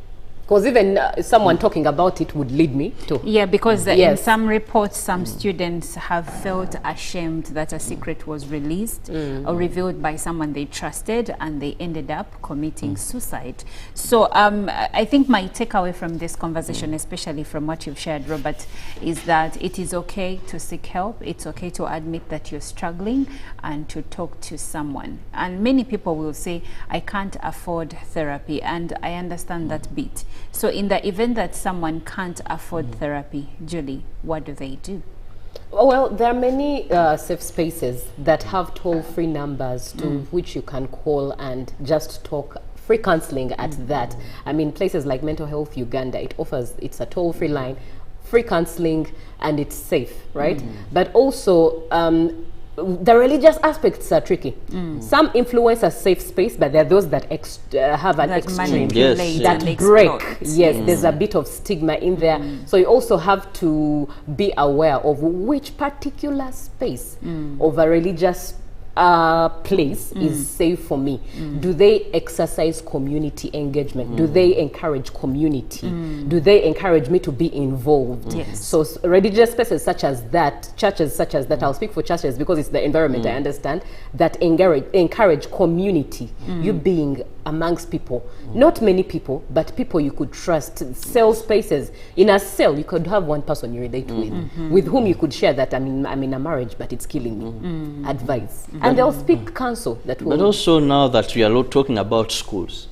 Because even someone talking about it would lead me to. Yeah, because in Yes. some reports, some students have felt ashamed that a secret was released or revealed by someone they trusted, and they ended up committing suicide. So I think my takeaway from this conversation, especially from what you've shared, Robert, is that it is okay to seek help. It's okay to admit that you're struggling and to talk to someone. And many people will say, I can't afford therapy, and I understand that bit. So in the event that someone can't afford therapy, Julie, what do they do? Well, there are many safe spaces that have toll-free numbers to which you can call and just talk. Free counseling at that. I mean, places like Mental Health Uganda, it's a toll-free line, free counseling, and it's safe, right? But also, the religious aspects are tricky. Some influence a safe space, but there are those that have an extreme, that break. Yes, there's a bit of stigma in there. So you also have to be aware of which particular space of a religious place is safe for me. Do they exercise community engagement? Do they encourage community? Do they encourage me to be involved? Yes. So religious spaces such as that, churches such as that, I'll speak for churches because it's the environment, I understand, that encourage community, you being amongst people, not many people, but people you could trust. Cell spaces. In a cell, you could have one person you relate with whom you could share that I'm in a marriage, but it's killing me. Advice. And they'll speak counsel that will. But also now that we are talking about schools,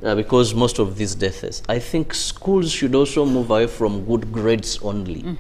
because most of these deaths, I think schools should also move away from good grades only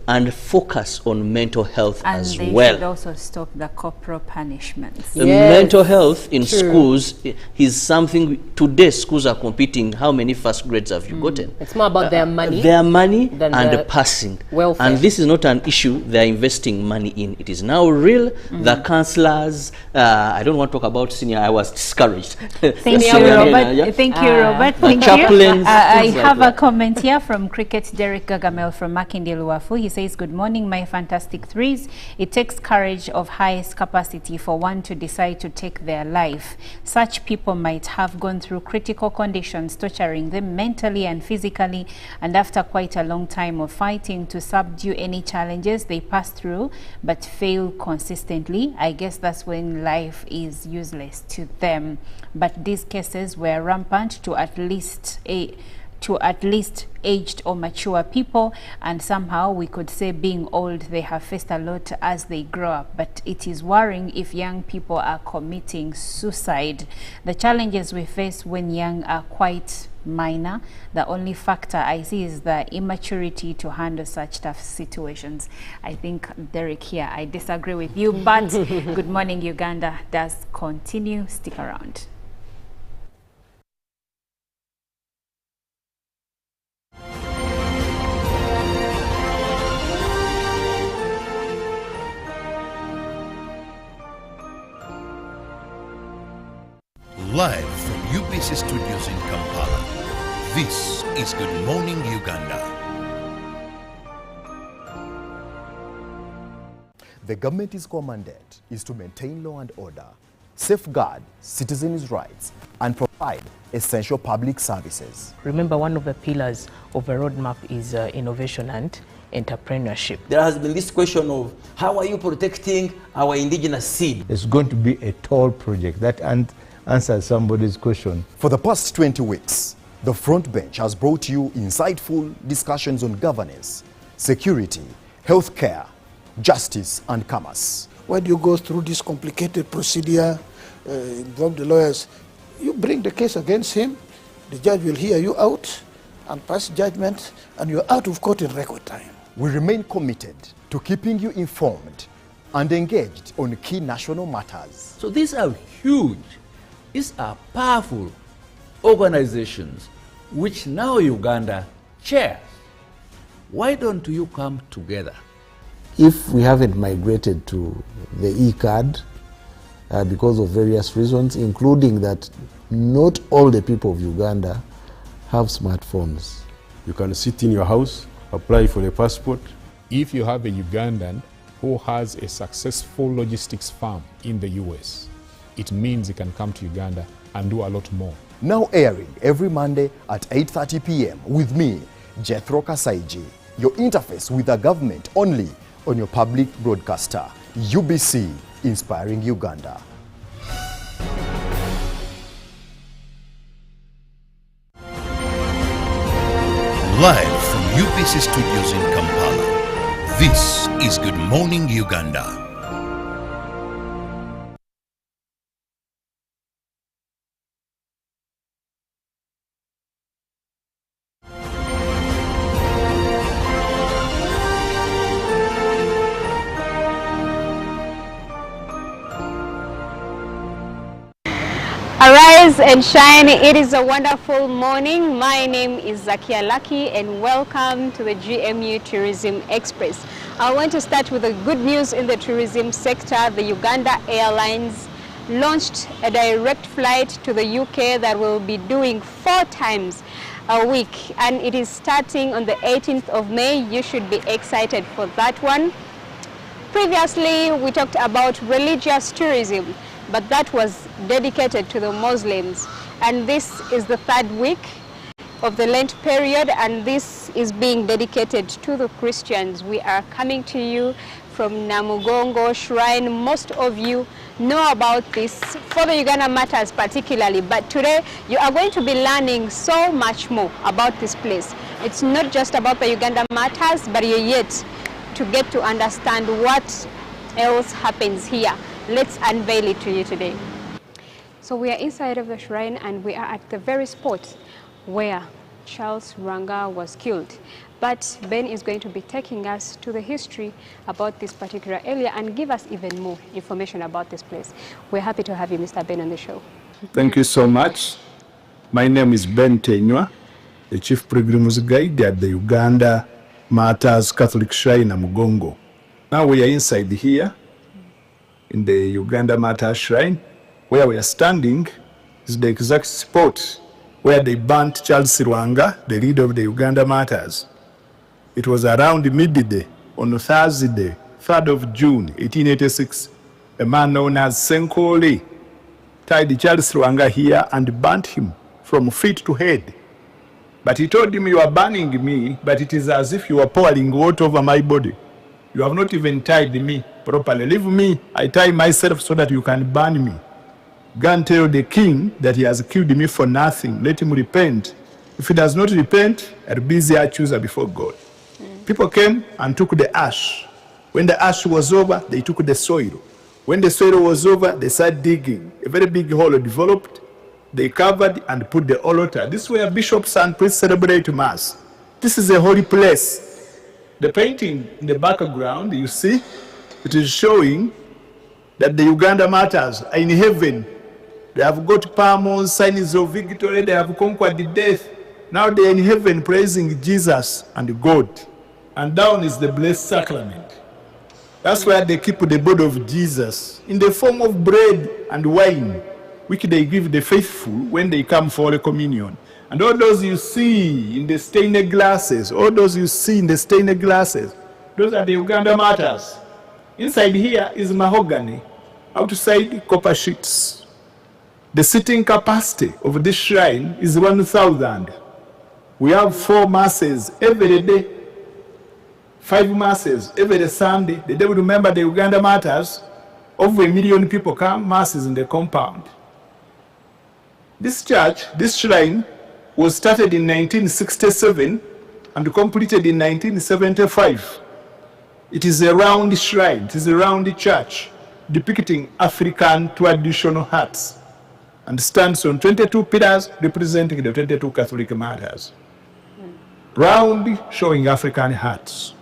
and focus on mental health as well. And they should also stop the corporal punishments. Mental health in schools is something, today schools are competing, how many first grades have you gotten? It's more about their money. Their money than and the passing. welfare. And this is not an issue they're investing money in. It is now real. The counselors, I don't want to talk about senior, I was discouraged. Thank you, Robert. Thank you, Robert. Thank chaplains, you. I things like have a that. comment here from Cricket Derek Gagamel from Makindi Luafu. He says, good morning, my fantastic threes. It takes courage of highest capacity for one to decide to take their life. Such people might have gone through critical conditions, torturing them mentally and physically, and after quite a long time of fighting to subdue any challenges they pass through, but fail consistently, I guess that's when life is useless to them. But these cases were rampant to at least aged or mature people, and somehow we could say being old, they have faced a lot as they grow up. But it is worrying if young people are committing suicide. The challenges we face when young are quite minor. The only factor I see is the immaturity to handle such tough situations. I think, Derek, here I disagree with you, but Good Morning Uganda does continue. Stick around. Live from UBC Studios in Kampala, this is Good Morning Uganda. The government's core mandate is to maintain law and order, safeguard citizens' rights, and provide essential public services. Remember, one of the pillars of a roadmap is innovation and entrepreneurship. There has been this question of how are you protecting our indigenous seed? It's going to be a tall project that answers somebody's question. For the past 20 weeks, The Front Bench has brought you insightful discussions on governance, security, healthcare, justice, and commerce. When you go through this complicated procedure, involve the lawyers, you bring the case against him, the judge will hear you out and pass judgment, and you're out of court in record time. We remain committed to keeping you informed and engaged on key national matters. So these are huge, these are powerful organizations which now Uganda chairs. Why don't you come together? If we haven't migrated to the e-card because of various reasons, including that not all the people of Uganda have smartphones. You can sit in your house, apply for a passport. If you have a Ugandan who has a successful logistics firm in the US, it means he can come to Uganda and do a lot more. Now airing every Monday at 8:30 p.m. with me, Jethro Kasaiji, your interface with the government only on your public broadcaster, UBC, Inspiring Uganda. Live from UBC Studios in Kampala, this is Good Morning Uganda. Arise and shine. It is a wonderful morning. My name is Zakia Lucky and welcome to the GMU Tourism Express. I want to start with the good news in the tourism sector. The Uganda Airlines launched a direct flight to the UK that will be doing 4 times a week, and it is starting on the 18th of May. You should be excited for that one. Previously, we talked about religious tourism, but that was dedicated to the Muslims. And this is the 3rd week of the Lent period, and this is being dedicated to the Christians. We are coming to you from Namugongo Shrine. Most of you know about this for the Uganda Matters particularly, but today you are going to be learning so much more about this place. It's not just about the Uganda Matters, but you're yet to get to understand what else happens here. Let's unveil it to you today. So we are inside of the shrine and we are at the very spot where Charles Rwanga was killed. But Ben is going to be taking us to the history about this particular area and give us even more information about this place. We're happy to have you, Mr. Ben, on the show. Thank you so much. My name is Ben Tenywa, the Chief Pilgrim's Guide at the Uganda Matters Catholic Shrine Namugongo. Now we are inside here in the Uganda Matters Shrine. Where we are standing is the exact spot where they burnt Charles Rwanga, the leader of the Uganda Matters. It was around midday on Thursday, 3rd of June, 1886. A man known as Senkoli tied Charles Rwanga here and burnt him from feet to head. But he told him, "You are burning me, but it is as if you are pouring water over my body. You have not even tied me properly. Leave me, I tie myself so that you can burn me. Go and tell the king that he has killed me for nothing. Let him repent. If he does not repent, I'll be the accuser before God." People came and took the ash. When the ash was over, they took the soil. When the soil was over, they started digging. A very big hole developed. They covered and put the altar. This is where bishops and priests celebrate Mass. This is a holy place. The painting in the background, you see, it is showing that the Uganda Matters are in heaven. They have got palms, signs of victory, they have conquered the death. Now they are in heaven praising Jesus and God. And down is the Blessed Sacrament. That's where they keep the body of Jesus in the form of bread and wine, which they give the faithful when they come for Holy Communion. And all those you see in the stained glasses, those are the Uganda Matters. Inside here is mahogany, outside copper sheets. The seating capacity of this shrine is 1,000. We have 4 masses every day, 5 masses every Sunday. The day we remember the Uganda Matters, over 1 million people come, masses in the compound. This church, this shrine, was started in 1967 and completed in 1975. It is a round shrine, it is a round church depicting African traditional hearts and stands on 22 pillars representing the 22 Catholic martyrs. Round showing African hearts.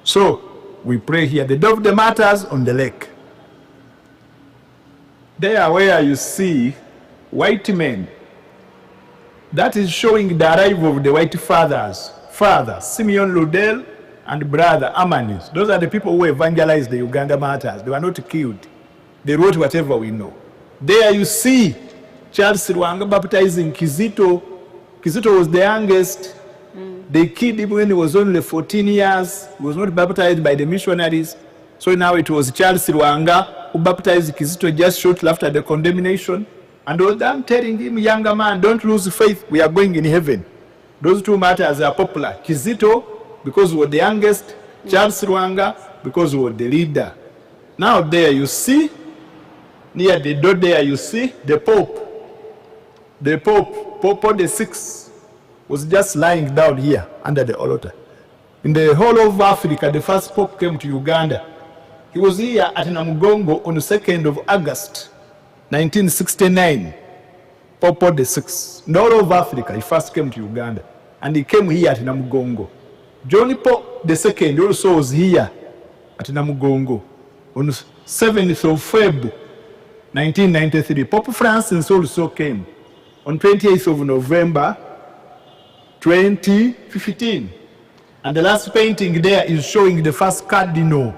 So we pray here, the Day of the Martyrs on the lake. There where you see white men, that is showing the arrival of the white fathers. Father Simeon Ludel and brother Amanis. Those are the people who evangelized the Uganda martyrs. They were not killed. They wrote whatever we know. There you see Charles Rwanga baptizing Kizito. Kizito was the youngest. They killed him when he was only 14 years. He was not baptized by the missionaries. So now it was Charles Rwanga who baptized Kizito just shortly after the condemnation. And all them telling him, younger man, don't lose faith. We are going in heaven. Those two martyrs are popular. Kizito, because he was the youngest. Charles Rwanga, because he was the leader. Now there you see, near the door there you see the Pope. The Pope, Pope VI, was just lying down here under the altar. In the whole of Africa, the first Pope came to Uganda. He was here at Namugongo on the 2nd of August, 1969. Pope VI. In the whole of Africa, he first came to Uganda. And he came here at Namugongo. John Paul II also was here at Namugongo on the 7th of February, 1993. Pope Francis also came on 28th of November, 2015. And the last painting there is showing the first cardinal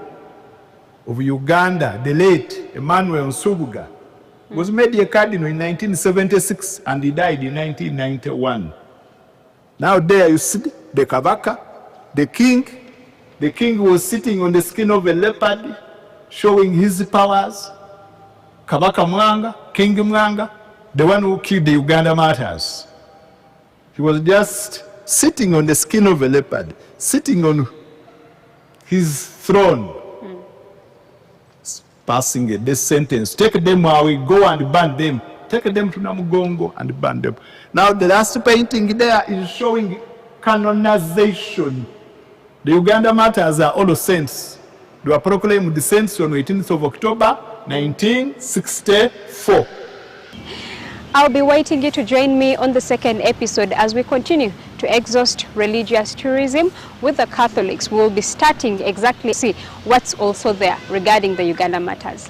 of Uganda, the late Emmanuel Nsubuga. Was made a cardinal in 1976 and he died in 1991. Now there you see the Kabaka, the king. The king was sitting on the skin of a leopard, showing his powers. Kabaka Mwanga, King Mwanga, the one who killed the Uganda martyrs. He was just sitting on the skin of a leopard, sitting on his throne, passing a death sentence. Take them away, go and burn them. Take them to Namugongo and burn them. Now the last painting there is showing canonization. The Uganda martyrs are all saints. They were proclaimed the saints on 18th of October, 1964. I'll be waiting you to join me on the second episode as we continue to exhaust religious tourism with the Catholics. We'll be starting exactly see what's also there regarding the Uganda matters.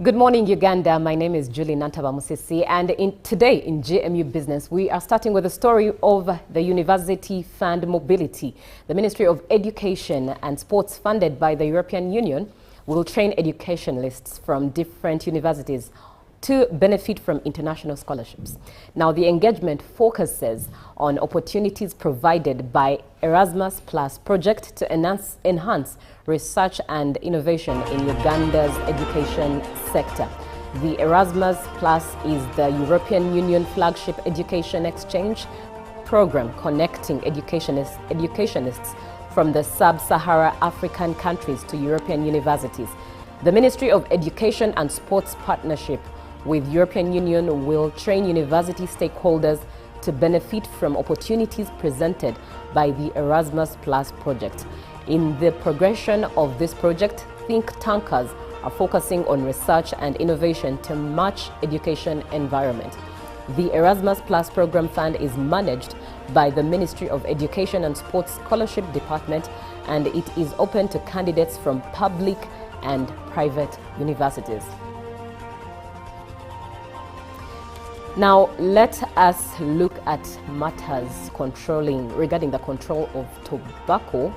Good morning, Uganda. My name is Julie Nantabamusisi, and today in GMU Business, we are starting with the story of the University Fund Mobility. The Ministry of Education and Sports, funded by the European Union, will train educationalists from different universities to benefit from international scholarships. Now, the engagement focuses on opportunities provided by Erasmus Plus project to enhance research and innovation in Uganda's education sector. The Erasmus Plus is the European Union flagship education exchange program connecting educationists from the sub-Sahara African countries to European universities. The Ministry of Education and Sports partnership with European Union will train university stakeholders to benefit from opportunities presented by the Erasmus Plus project. In the progression of this project, think tankers are focusing on research and innovation to match education environment. The Erasmus Plus program fund is managed by the Ministry of Education and Sports Scholarship Department, and it is open to candidates from public and private universities. Now, let us look at matters regarding the control of tobacco.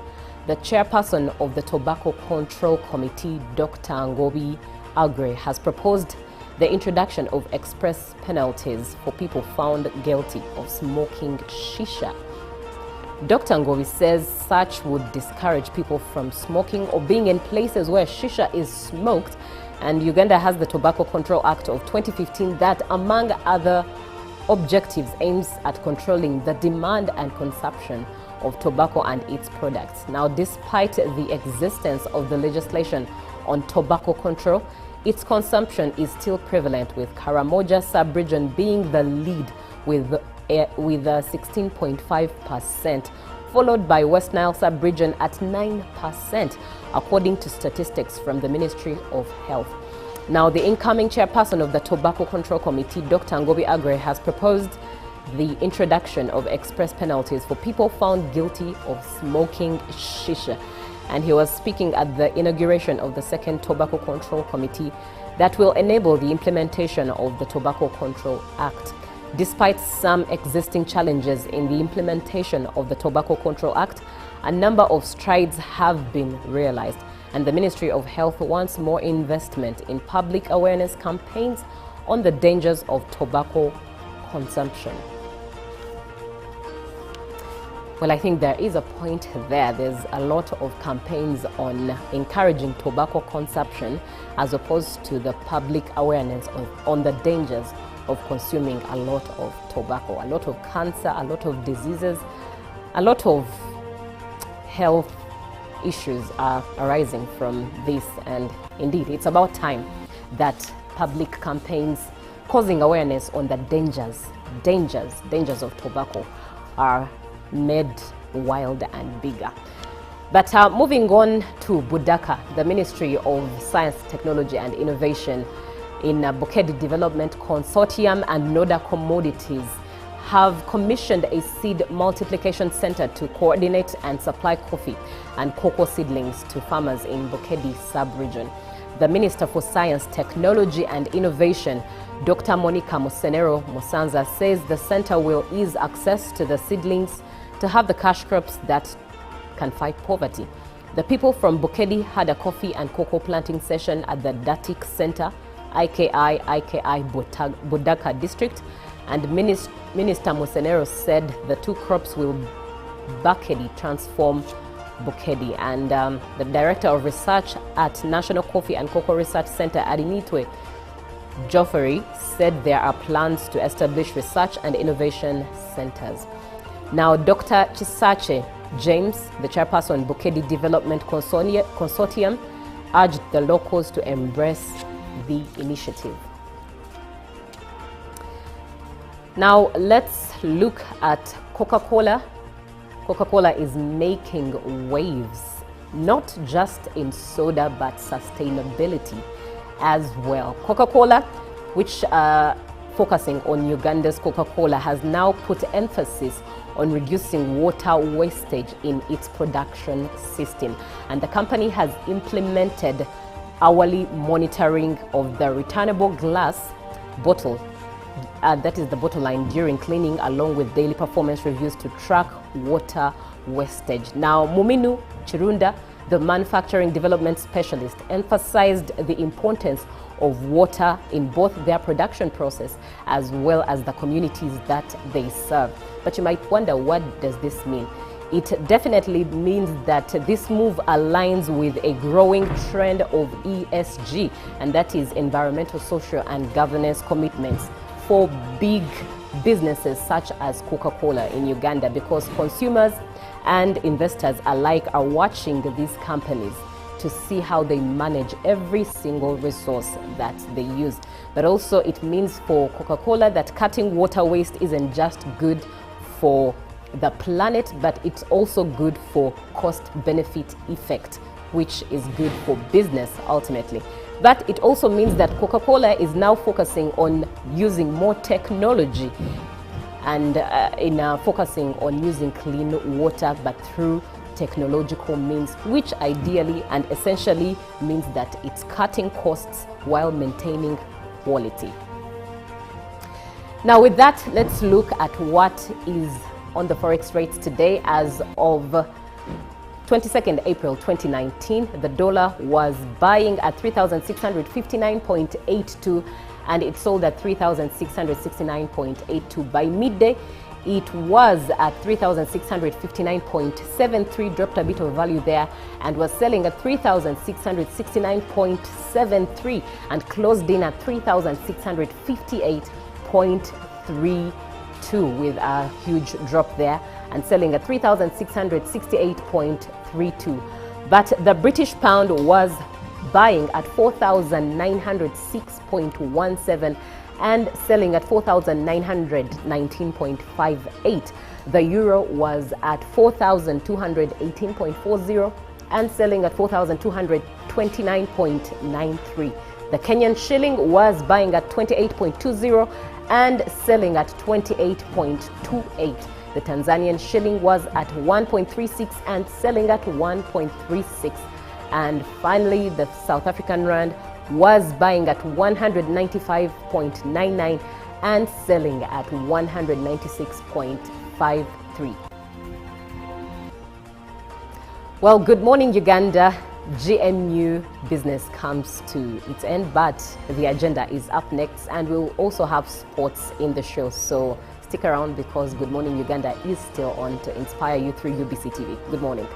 The chairperson of the Tobacco Control Committee, Dr. Ngobi Agre, has proposed the introduction of express penalties for people found guilty of smoking shisha. Dr. Ngobi says such would discourage people from smoking or being in places where shisha is smoked. And Uganda has the Tobacco Control Act of 2015 that, among other objectives, aims at controlling the demand and consumption of tobacco and its products. Now, despite the existence of the legislation on tobacco control, its consumption is still prevalent, with Karamoja sub-region being the lead with 16.5%, followed by West Nile sub-region at 9%, according to statistics from the Ministry of Health. Now, the incoming chairperson of the Tobacco Control Committee, Dr. Ngobi Agre, has proposed the introduction of express penalties for people found guilty of smoking shisha. And he was speaking at the inauguration of the second Tobacco Control Committee that will enable the implementation of the Tobacco Control Act. Despite some existing challenges in the implementation of the Tobacco Control Act, a number of strides have been realized, and the Ministry of Health wants more investment in public awareness campaigns on the dangers of tobacco consumption. Well, I think there is a point there. There's a lot of campaigns on encouraging tobacco consumption as opposed to the public awareness on the dangers of consuming a lot of tobacco. A lot of cancer, a lot of diseases, a lot of health issues are arising from this, and indeed it's about time that public campaigns causing awareness on the dangers of tobacco are made wild and bigger. But moving on to Budaka, the Ministry of Science, Technology and Innovation in Bukedi Development Consortium and Noda Commodities have commissioned a seed multiplication center to coordinate and supply coffee and cocoa seedlings to farmers in Bukedi sub-region. The Minister for Science, Technology and Innovation, Dr. Monica Musenero Musanza, says the center will ease access to the seedlings to have the cash crops that can fight poverty. The people from Bukedi had a coffee and cocoa planting session at the Datik Center, IKI Budaka district, and Minister Musenero said the two crops will Bukedi transform Bukedi. And the Director of Research at National Coffee and Cocoa Research Center, Adinitwe Joffrey, said there are plans to establish research and innovation centers. Now, Dr. Chisache James, the chairperson Bukedi Development Consortium, urged the locals to embrace the initiative. Now, let's look at Coca-Cola. Coca-Cola is making waves, not just in soda, but sustainability as well. Coca-Cola, which focusing on Uganda's Coca-Cola, has now put emphasis on reducing water wastage in its production system. And the company has implemented hourly monitoring of the returnable glass bottle, that is the bottle line, during cleaning, along with daily performance reviews to track water wastage. Now, Muminu Chirunda, the manufacturing development specialist, emphasized the importance of water in both their production process as well as the communities that they serve. But you might wonder, what does this mean? It definitely means that this move aligns with a growing trend of ESG, and that is environmental, social, and governance commitments for big businesses such as Coca-Cola in Uganda, because consumers and investors alike are watching these companies to see how they manage every single resource that they use. But also it means for Coca-Cola that cutting water waste isn't just good for the planet, but it's also good for cost-benefit effect, which is good for business ultimately. But it also means that Coca-Cola is now focusing on using more technology and focusing on using clean water, but through technological means, which ideally and essentially means that it's cutting costs while maintaining quality. Now with that, let's look at what is on the forex rates today. As of 22nd April 2019, the dollar was buying at 3,659.82 and it sold at 3,669.82. By midday, it was at 3,659.73, dropped a bit of value there, and was selling at 3,669.73 and closed in at 3,658.32 with a huge drop there, and selling at 3,668.32. But the British pound was buying at 4,906.17 and selling at 4,919.58. The euro was at 4,218.40 and selling at 4,229.93. The Kenyan shilling was buying at 28.20 and selling at 28.28. The Tanzanian shilling was at 1.36 and selling at 1.36. And finally, the South African rand was buying at 195.99 and selling at 196.53. Well, good morning, Uganda. GMU business comes to its end, but the agenda is up next, and we'll also have sports in the show. So stick around, because Good Morning Uganda is still on to inspire you through UBC TV. Good morning.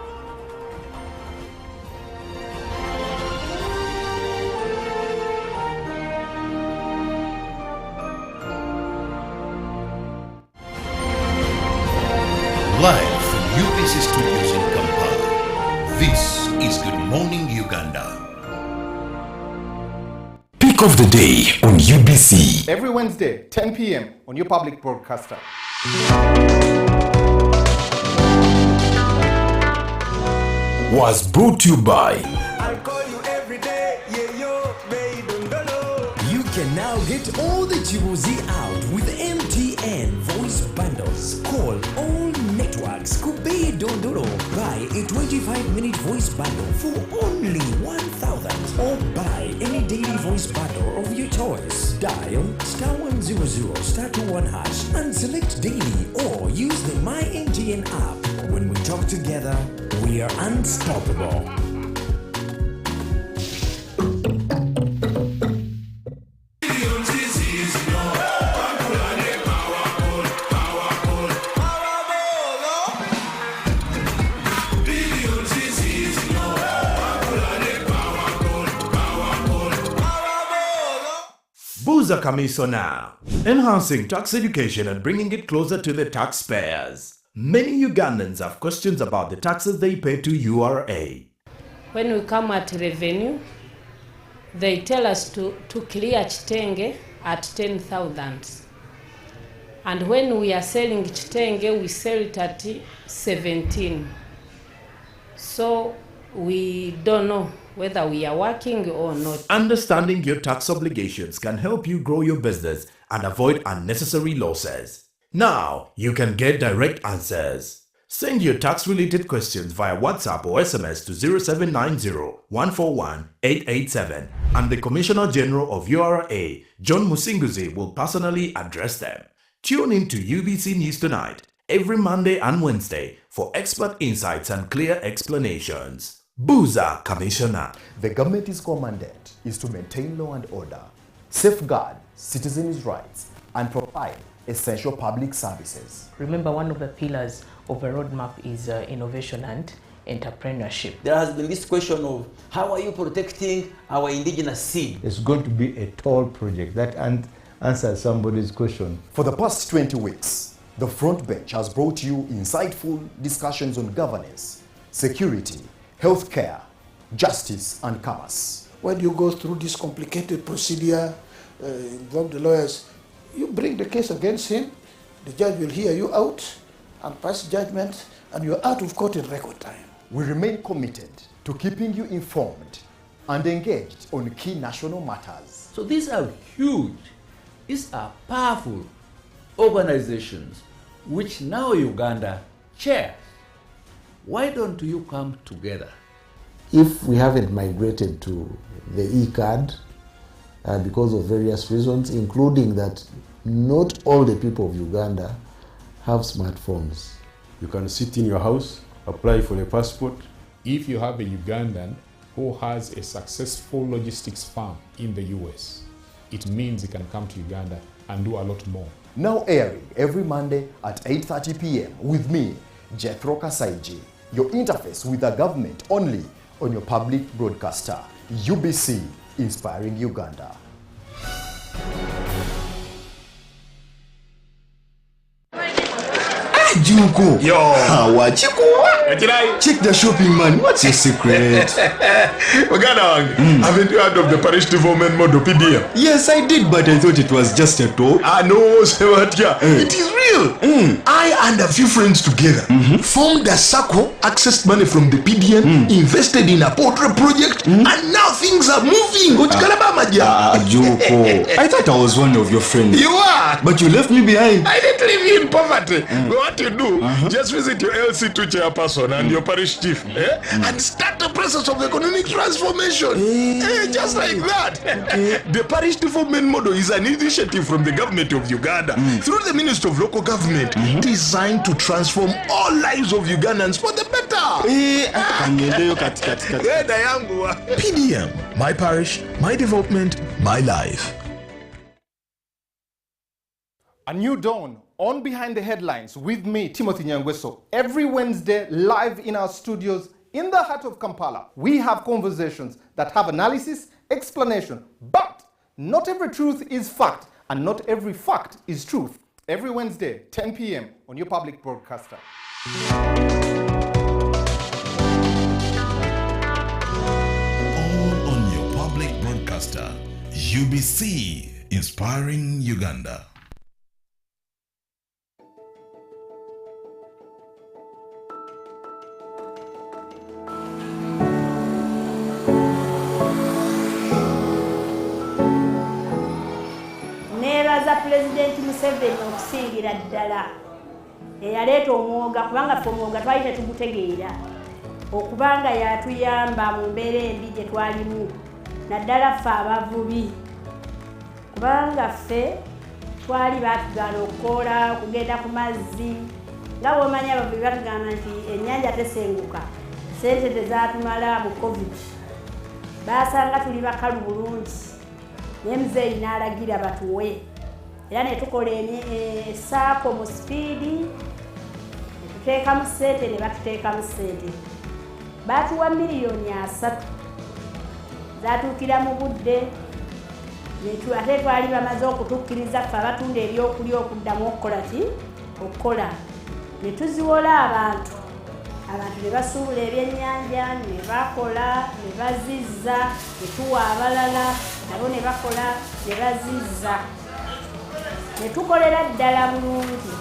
Live from UBC Studios in Kampala, this is Good Morning Uganda. Pick of the day on UBC. Every Wednesday, 10 p.m. on your public broadcaster. Was brought to you by You can now get all the Chibuzi out with MTN voice bundles. Call all networks Kubei Dondoro. Buy a 25-minute voice bundle for only 1,000, or buy any daily voice bundle of your choice. Dial *100 *21# and select daily, or use the My MTN app. When we talk together, we are unstoppable. Buza Commissioner, enhancing tax education and bringing it closer to the taxpayers. Many Ugandans have questions about the taxes they pay to URA. When we come at revenue, they tell us to clear Chitenge at 10,000. And when we are selling Chitenge, we sell it at 17. So we don't know whether we are working or not. Understanding your tax obligations can help you grow your business and avoid unnecessary losses. Now you can get direct answers. Send your tax-related questions via WhatsApp or SMS to 0790-141-887 and the Commissioner General of URA, John Musinguzi, will personally address them. Tune in to UBC News Tonight every Monday and Wednesday for expert insights and clear explanations. Buza Commissioner. The government's commandate is to maintain law and order, safeguard citizens' rights, and provide essential public services. Remember, one of the pillars of a roadmap is innovation and entrepreneurship. There has been this question of how are you protecting our indigenous seed? It's going to be a tall project that answers somebody's question. For the past 20 weeks, the front bench has brought you insightful discussions on governance, security, healthcare, justice, and commerce. When you go through this complicated procedure, involve the lawyers, you bring the case against him, the judge will hear you out and pass judgment, and you're out of court in record time. We remain committed to keeping you informed and engaged on key national matters. So these are huge, these are powerful organizations which now Uganda chairs. Why don't you come together? If we haven't migrated to the e-card because of various reasons, including that not all the people of Uganda have smartphones. You can sit in your house, apply for a passport. If you have a Ugandan who has a successful logistics firm in the US, it means he can come to Uganda and do a lot more. Now airing every Monday at 8:30 p.m. with me, Jethro Kasaiji, your interface with the government only on your public broadcaster, UBC, Inspiring Uganda. Juko. Yo. Check the shopping, man. What's your secret? Uganda, haven't you heard of the parish development model PDM? Yes, I did, but I thought it was just a talk. No, Sewatia. It is real. I and a few friends together formed a circle, accessed money from the PDM, invested in a portrait project, and now things are moving. Juko. I thought I was one of your friends. You are. But you left me behind. I didn't leave you in poverty. What you do, just visit your LC2 chairperson and your parish chief and start the process of economic transformation. Just like that. The parish development model is an initiative from the government of Uganda through the Ministry of Local Government designed to transform all lives of Ugandans for the better. PDM, my parish, my development, my life. A new dawn on Behind the Headlines with me, Timothy Nyangweso. Every Wednesday, live in our studios in the heart of Kampala, we have conversations that have analysis, explanation, but not every truth is fact, and not every fact is truth. Every Wednesday, 10 p.m. on your public broadcaster. All on your public broadcaster, UBC, Inspiring Uganda. Nebaza President Museveni okusingira ddala eyaleeta omwoga kubanga ffe omwoga twali tetugutegeera okubanga yatuyamba mu mbeera embi gye twalimu naddala ffe abavubi kubanga ffe twali baatugaana okukoola okugenda ku mazzi nga bw'omanyi abavubi batugamba nti ennyanja tesenguka sente tezatumala mu covid baasanga tuli bakalu bulungi naye muzeeyi n'alagira batuwe era ne tukola essaako mu sipiidi ne tuteekamu ssente ne batuteekamu ssente baatuwa miliyoni 3 zaatuukira mu budde ate twali bamaze okutukkiriza ffe abatunda ebyokulya okuddamu okukola ne tuziwola abantu ne basuubula ebyennyanja ne bakola ne bazizza ne tuwa abalala nabo ne bakola ne bazizza ne tukolera ddala bulungi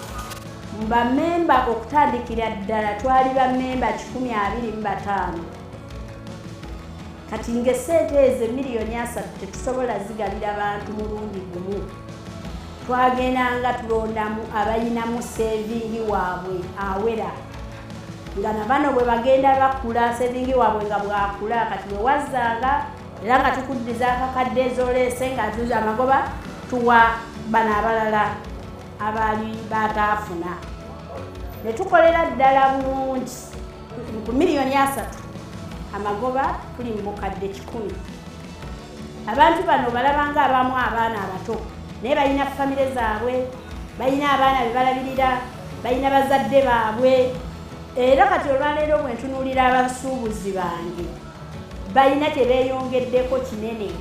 mu bammemba okutandikira ddala twali bammemba 125 kati ng'essente ezo miliyoni 3 tetusobola zigalira bantu mulundi gumu twagendanga tulondamu abayinamu sevingi waabwe awera nga nabano bwe bagenda bakula sevingi waabwe nga bwakula kati bwe wazzanga era nga tukuddiza akakadde ezoleese nga tuza amagoba tuwa bano abalala abaali bataafuna ne tukolera ddala bulungi ku miliyoni 3 amagoba tuli mu bukadde 100. Abantu bano balabanga abamu abaana abato naye balina famire zaabwe, balina abaana be balabirira, balina bazadde baabwe. Era kati olwaleero bwe ntunuulira abasuubuzi bange balina tebeeyongeddeko kinene.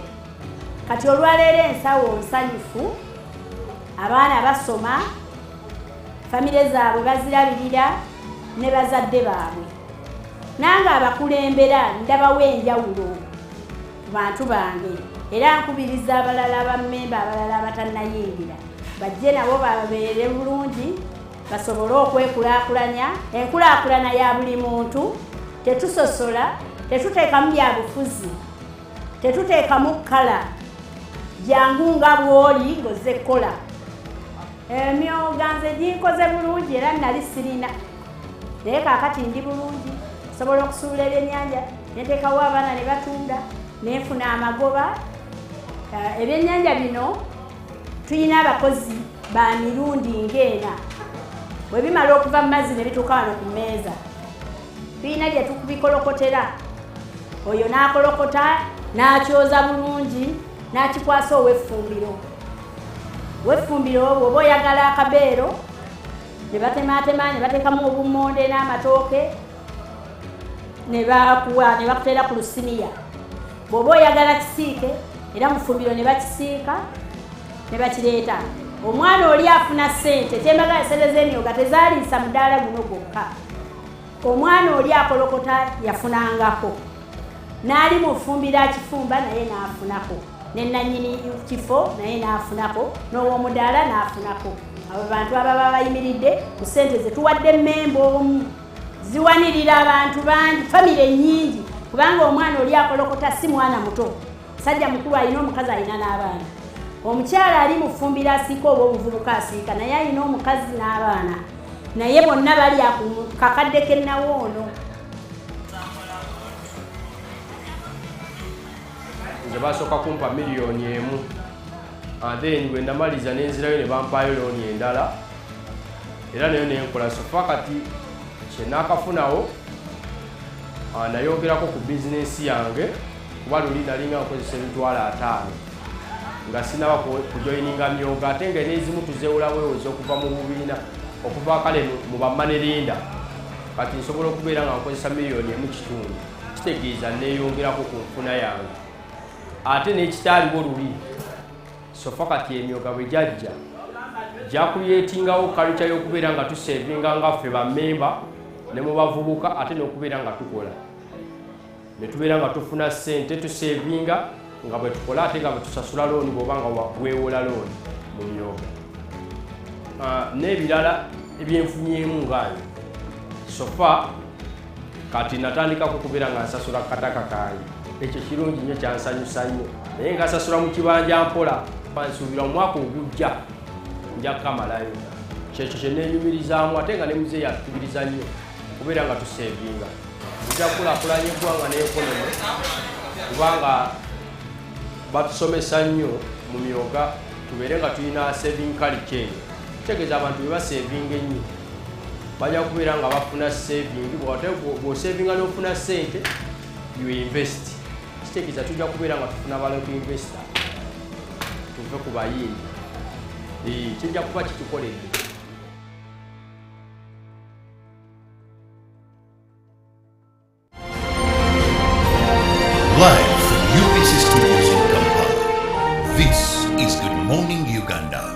Kati olwaleero ensawo nsanyufu, abaana basoma, famire zaabwe bazirabirira ne bazadde baabwe. Nange abakulembera ndabawo enjawulo ku bantu bange era nkubiriza abalala bammemba abalala abatannayingira bajje nabo babeere bulungi basobole okwekulaakulanya. Enkulaakulana ya buli muntu, tetusosola, tetuteekamu byabufuzi, tetuteekamu kkala, jangu nga bw'oli ng'ozze kkola. Emyoga nze ginkoze bulungi era nali sirina, naye kaakati ndi bulungi, sobola okusuula ebyennyanja neteekawo abaana ne batunda nenfuna amagoba. Ebyennyanja bino tulina abakozi ba mirundi ng'ena. Bwe bimala okuva mu mazzi ne bituuka wano ku mmeeza tulina gye tukubikolokotera. Oyo n'akolokota n'akyoza bulungi n'akikwasa ow'effumbiro. W'effumbiro bw'oba oyagala akabeero ne batemaatema ne bateekamu obummonde n'amatooke ne bakuwa ne bakuteera ku lusiniya. Bw'oba oyagala kisiike era mu ffumbiro ne bakisiika ne bakireeta. Omwana oli afuna ssente, kyembaga esente z'emyoga tezaaliisa mudaala guno gwokka. Omwana oli akolokota yafunangako, n'ali mu ffumbiro akifumba naye n'afunako, ne nannyini kifo naye n'afunako, n'ow'omudaala n'afunako. Abo bantu ababa bayimiridde ku ssente ze tuwadde mmemba omu ziwanirira abantu bangi, famire nnyingi, kubanga omwana oli akolokota si mwana muto, musajja mukulu alina omukazi alina n'abaana. Omukyala ali mu ffumbiro asiika oba omuvubuka asiika naye alina omukazi n'abaana, naye bonna bali ku kakadde k'ennawoono. Nze basooka kumpa miliyoni 1 then bwe ndamaliza nenzirayo ne bampaayo looni endala era nayo nenkola sofa kati kyenaakafunawo nayogerako ku bizinensi yange kuba luli nalinga nkozesa emitwalo 5 nga sinaba kujoyininga myoga ate nga n'ezimu tuzeewolawewoza okuva mu bubiina okuva kale mu bamanelinda kati nsobola okubeera nga nkozesa miliyoni 1.5 kitegeeza neeyongerako ku nfuna yange ate n'ekitaaliwo luli sofa kati emyoga bwe jajja jakuyetingawo kalita y'okubeera nga tusevinga nga ffe bammemba ne mu bavubuka ate n'okubeera nga tukola ne tubeera nga tufuna ssente tusevinga nga bwe tukola ate nga bwe tusasula looni bw'oba nga weewola looni mu myoga. N'ebirala ebyenfunyemu ngaanyi sofa kati natandikako okubeera nga nsasula kataka kange, ekyo kirungi nnyo kyansanyusa nnyo naye nga nsasula mu kibanja mpola nsuubira mu mwaka ogujja nja kukamalayo. Kyekyo kye neenyumirizaamu ate nga ne muzeeyi atukubiriza nnyo okubeera nga tusevinga. Tujja kukulaakulanya eggwanga n'ekonomi kubanga batusomesa nnyo mu myoga tubeere nga tulina saving culture eyo. Kitegeeza abantu bwe basevinga ennyo bajja kubeera nga bafuna saving, bw'osevinga n'ofuna ssente you invest. Kitegeeza tujja kubeera nga tufuna baloku investor tuve ku bayindi kijja kuba kitukoledde. Live from UBC Studios in Kampala, this is Good Morning Uganda.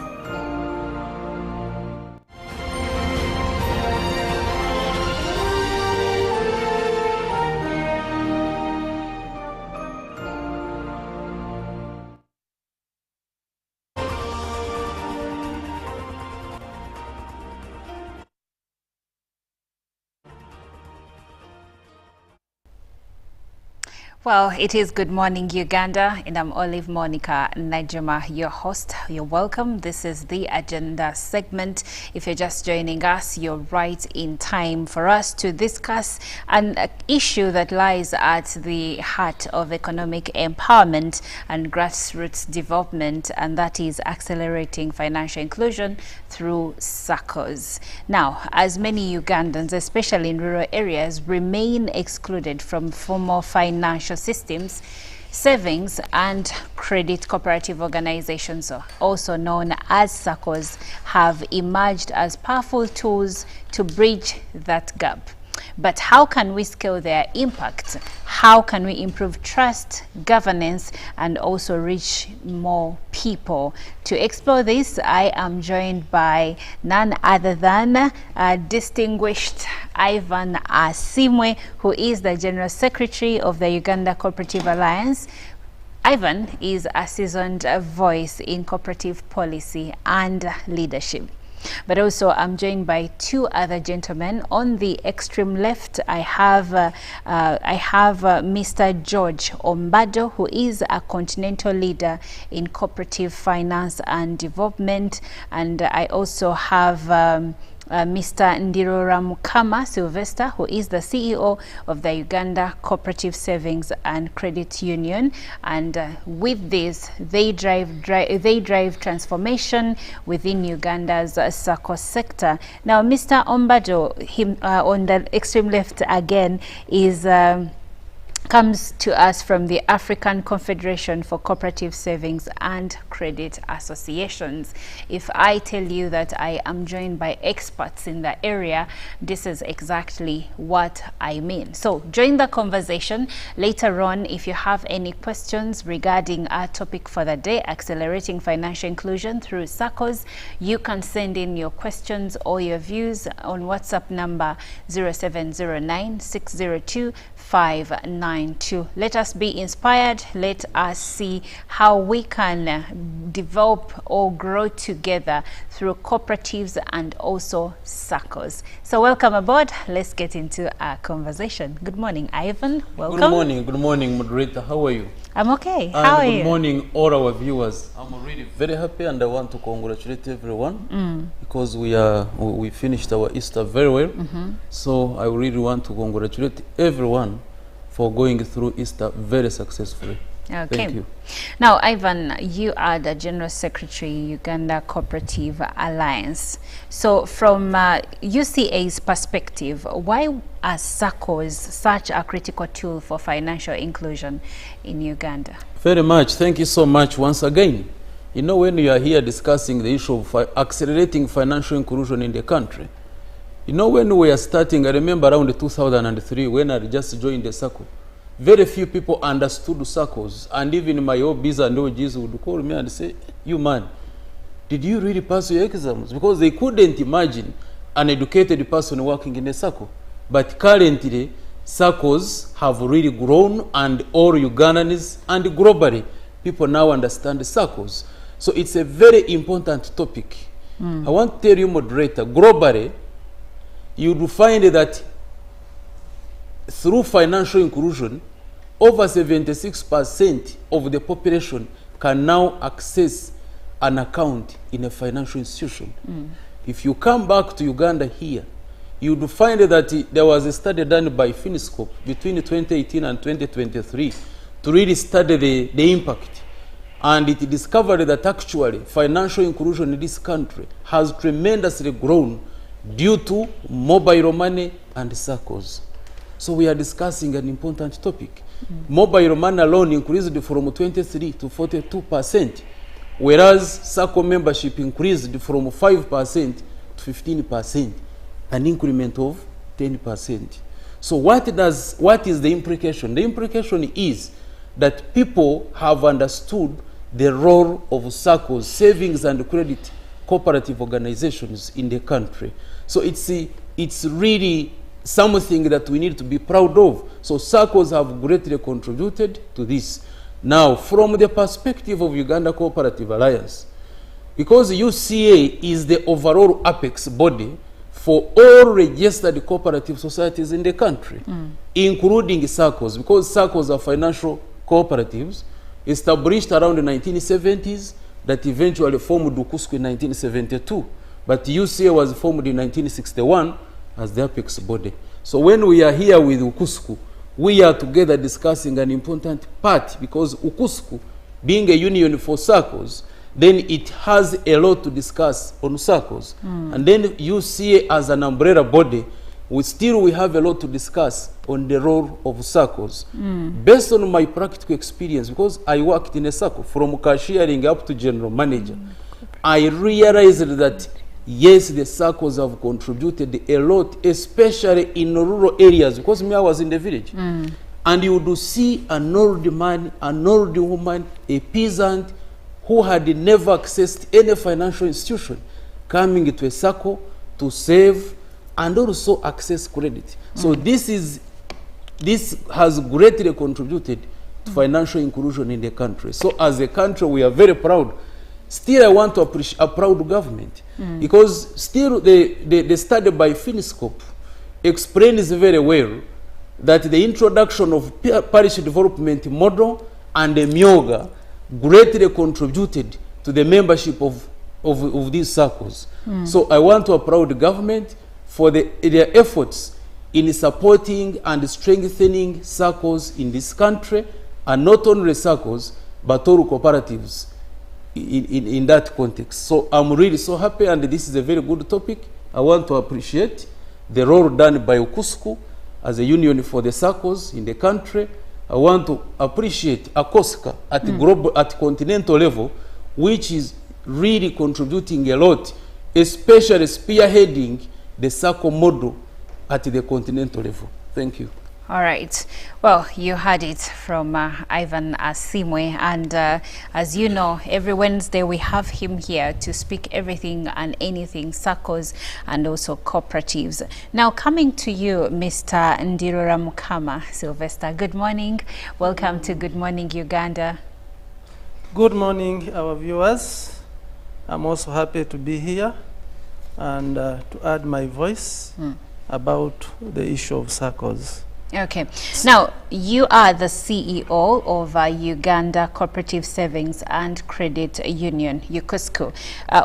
Well, it is Good Morning Uganda, and I'm Olive Monica Najima, your host. You're welcome. This is the agenda segment. If you're just joining us, you're right in time for us to discuss an issue that lies at the heart of economic empowerment and grassroots development, and that is accelerating financial inclusion through SACCOs. Now, as many Ugandans, especially in rural areas, remain excluded from formal financial systems, savings and credit cooperative organizations, also known as SACCOs, have emerged as powerful tools to bridge that gap. But how can we scale their impact? How can we improve trust, governance, and also reach more people? To explore this, I am joined by none other than distinguished Ivan Asimwe, who is the General Secretary of the Uganda Cooperative Alliance. Ivan is a seasoned voice in cooperative policy and leadership. But also I'm joined by two other gentlemen. On the extreme left, I have Mr. George Ombado, who is a continental leader in cooperative finance and development. And I also have Mr. Ndirora Mukama Sylvester, who is the CEO of the Uganda Cooperative Savings and Credit Union, and with this, they drive transformation within Uganda's SACCO sector. Now, Mr. Ombado, on the extreme left again, is comes to us from the African Confederation for Cooperative Savings and Credit Associations. If I tell you that I am joined by experts in the area, this is exactly what I mean. So join the conversation later on. If you have any questions regarding our topic for the day, accelerating financial inclusion through SACCOs, you can send in your questions or your views on WhatsApp number 0709 602 592. Let us be inspired. Let us see how we can develop or grow together through cooperatives and also SACCOs. So welcome aboard. Let's get into our conversation. Good morning, Ivan. Welcome. Good morning, moderator. How are you? I'm okay. How are you? Good morning, all our viewers. I'm really very happy, and I want to congratulate everyone because we finished our Easter very well. So I really want to congratulate everyone for going through Easter very successfully. Okay. Thank you. Now, Ivan, you are the General Secretary, Uganda Cooperative Alliance. So from UCA's perspective, why are SACCOs such a critical tool for financial inclusion in Uganda? Very much. Thank you so much once again. You know, when you are here discussing the issue of accelerating financial inclusion in the country, you know, when we are starting, I remember around 2003 when I just joined the SACCO, very few people understood SACCOs, and even my OBs and OGs would call me and say, "You man, did you really pass your exams?" Because they couldn't imagine an educated person working in a SACCO. But currently, SACCOs have really grown, and all Ugandans and globally, people now understand SACCOs. So it's a very important topic. I want to tell you, moderator, globally, you will find that through financial inclusion, over 76% of the population can now access an account in a financial institution. If you come back to Uganda here, you will find that there was a study done by Finiscope between 2018 and 2023 to really study the impact. And it discovered that actually financial inclusion in this country has tremendously grown due to mobile money and SACCOs. So we are discussing an important topic. Mobile money alone increased from 23 to 42%, whereas SACCO membership increased from 5% to 15%, an increment of 10%. So what is the implication? The implication is that people have understood the role of SACCOs, savings and credit cooperative organizations in the country. So it's really something that we need to be proud of. So SACCOs have greatly contributed to this. Now, from the perspective of Uganda Cooperative Alliance, because UCA is the overall apex body for all registered cooperative societies in the country, including SACCOs, because SACCOs are financial cooperatives established around the 1970s that eventually formed UCUSCO in 1972. But UCA was formed in 1961 as the apex body. So when we are here with UCUSCO, we are together discussing an important part, because UCUSCO, being a union for SACCOs, then it has a lot to discuss on SACCOs. And then UCA as an umbrella body, we have a lot to discuss on the role of SACCOs. Based on my practical experience, because I worked in a SACCO from cashiering up to general manager, I realized that yes, the SACCOs have contributed a lot, especially in rural areas, because me, I was in the village. And you would see an old man, an old woman, a peasant who had never accessed any financial institution, coming to a SACCO to save and also access credit. So this has greatly contributed to financial inclusion in the country. So as a country, we are very proud. Still, I want to appreciate a proud government, because still the study by Finiscope explains very well that the introduction of parish development model and the MIOGA greatly contributed to the membership of these SACCOs. So I want to applaud the government for their efforts in supporting and strengthening SACCOs in this country, and not only SACCOs, but all cooperatives in that context. So I'm really so happy, and this is a very good topic. I want to appreciate the role done by UCUSCO as a union for the SACCOs in the country. I want to appreciate ACOSCA at global, at continental level, which is really contributing a lot, especially spearheading the SACCO model at the continental level. Thank you. All right. Well, you heard it from Ivan Asimwe, and as you know, every Wednesday we have him here to speak everything and anything SACCOs and also cooperatives. Now, coming to you, Mr. Ndirora Mukama Sylvester. Good morning. Welcome to Good Morning Uganda. Good morning, our viewers. I'm also happy to be here and to add my voice about the issue of SACCOs. Okay. Now, you are the CEO of Uganda Cooperative Savings and Credit Union, UCUSCO.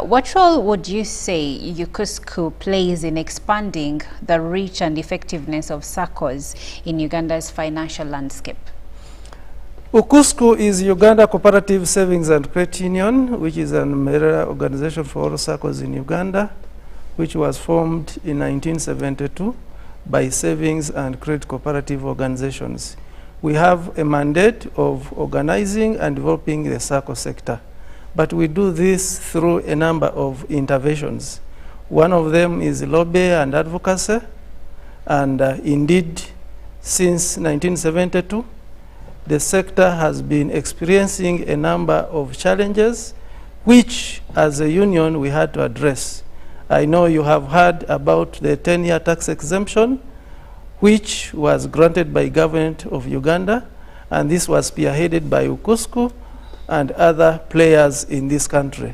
What role would you say UCUSCO plays in expanding the reach and effectiveness of SACCOs in Uganda's financial landscape? UCUSCO is Uganda Cooperative Savings and Credit Union, which is an umbrella organization for all SACCOs in Uganda, which was formed in 1972 by savings and credit cooperative organizations. We have a mandate of organizing and developing the SACCO sector, but we do this through a number of interventions. One of them is lobby and advocacy, and indeed, since 1972, the sector has been experiencing a number of challenges, which as a union we had to address. I know you have heard about the 10-year tax exemption, which was granted by government of Uganda, and this was spearheaded by UCUSCO and other players in this country.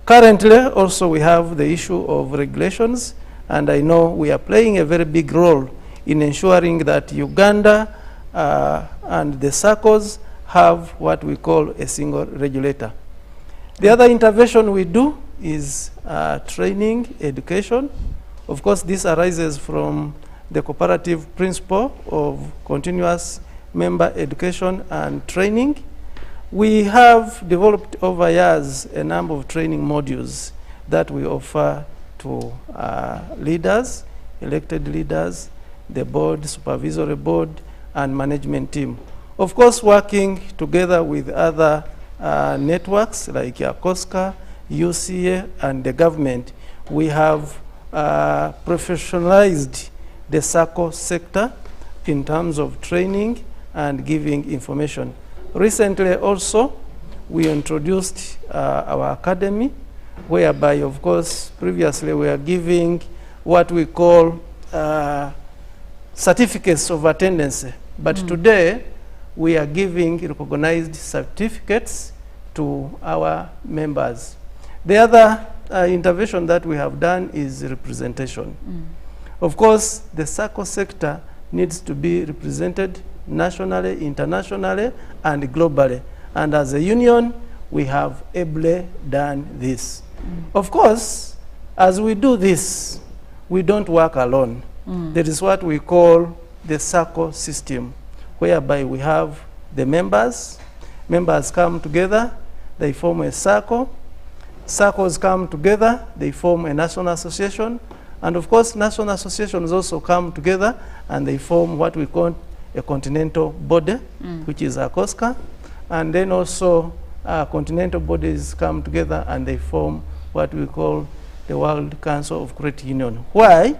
Currently, also we have the issue of regulations, and I know we are playing a very big role in ensuring that Uganda and the SACCOs have what we call a single regulator. The other intervention we do is training, education. Of course, this arises from the cooperative principle of continuous member education and training. We have developed over years a number of training modules that we offer to leaders, elected leaders, the board, supervisory board, and management team. Of course, working together with other networks like ACOSCA, UCA, and the government, we have professionalized the SACCO sector in terms of training and giving information. Recently also, we introduced our academy, whereby, of course, previously we are giving what we call certificates of attendance, but today we are giving recognized certificates to our members. The other intervention that we have done is representation. Of course, the SACCO sector needs to be represented nationally, internationally, and globally. And as a union, we have ably done this. Of course, as we do this, we don't work alone. There is what we call the SACCO system, whereby we have the members. Members come together, they form a SACCO. SACCOs come together, they form a national association. And of course, national associations also come together and they form what we call a continental body, which is a COSCA. And then also continental bodies come together and they form what we call the World Council of Credit Union. Why?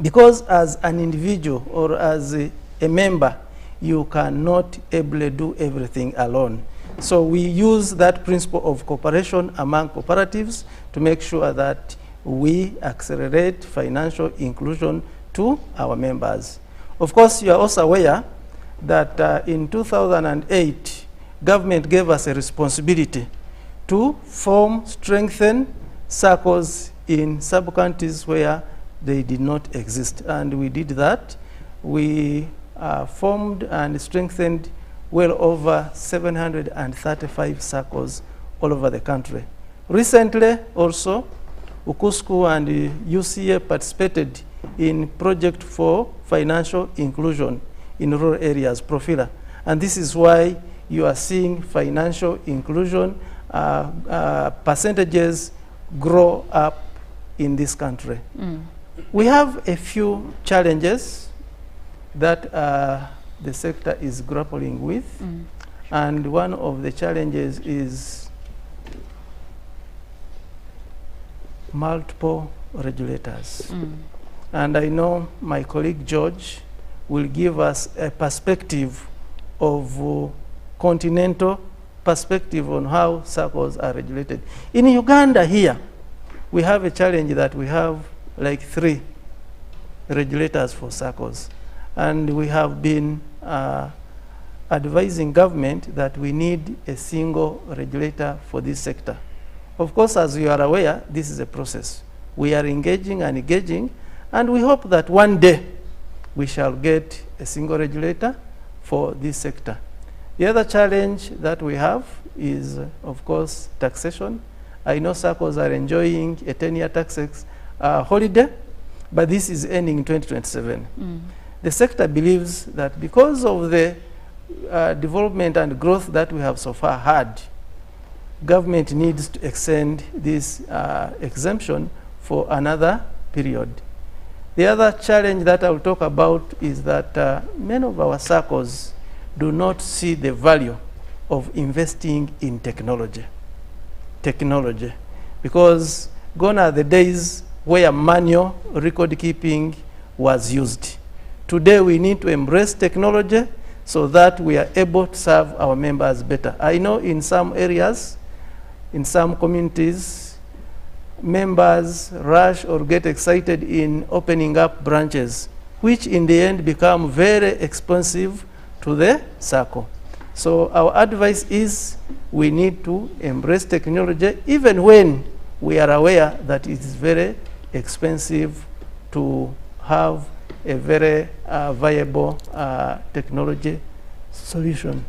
Because as an individual or as a member, you cannot ably do everything alone. So we use that principle of cooperation among cooperatives to make sure that we accelerate financial inclusion to our members. Of course, you are also aware that in 2008, government gave us a responsibility to form, strengthen SACCOs in sub-counties where they did not exist. And we did that. We formed and strengthened well over 735 SACCOs all over the country. Recently, also, Ukusku and UCA participated in project for financial inclusion in rural areas, Profila. And this is why you are seeing financial inclusion percentages grow up in this country. We have a few challenges that the sector is grappling with. And one of the challenges is multiple regulators. And I know my colleague George will give us a perspective of continental perspective on how SACCOs are regulated. In Uganda here, we have a challenge that we have like 3 regulators for SACCOs. And we have been advising government that we need a single regulator for this sector. Of course, as you are aware, this is a process. We are engaging and engaging, and we hope that one day we shall get a single regulator for this sector. The other challenge that we have is, of course, taxation. I know SACCOs are enjoying a 10-year tax holiday, but this is ending in 2027. The sector believes that because of the development and growth that we have so far had, government needs to extend this exemption for another period. The other challenge that I will talk about is that many of our SACCOs do not see the value of investing in technology. Because gone are the days where manual record keeping was used. Today we need to embrace technology so that we are able to serve our members better. I know in some areas, in some communities, members rush or get excited in opening up branches, which in the end become very expensive to the SACCO. So our advice is we need to embrace technology even when we are aware that it is very expensive to have a very viable technology solution.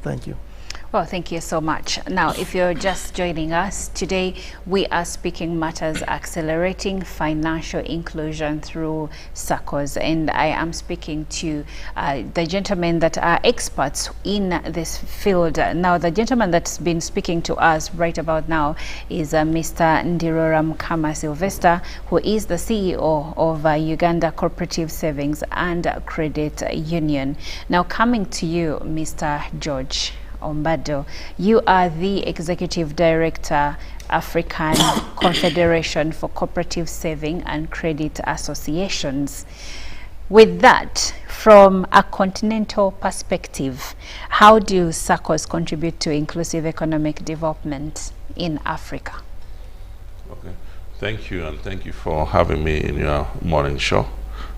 Thank you. Well, thank you so much. Now, if you're just joining us, today we are speaking matters accelerating financial inclusion through SACCOs. And I am speaking to the gentlemen that are experts in this field. Now, the gentleman that's been speaking to us right about now is Mr. Ndirora Mukama Sylvester, who is the CEO of Uganda Cooperative Savings and Credit Union. Now, coming to you, Mr. George Ombado, you are the Executive Director, African Confederation for Cooperative Saving and Credit Associations. With that, from a continental perspective, how do SACCOs contribute to inclusive economic development in Africa? Okay, thank you, and thank you for having me in your morning show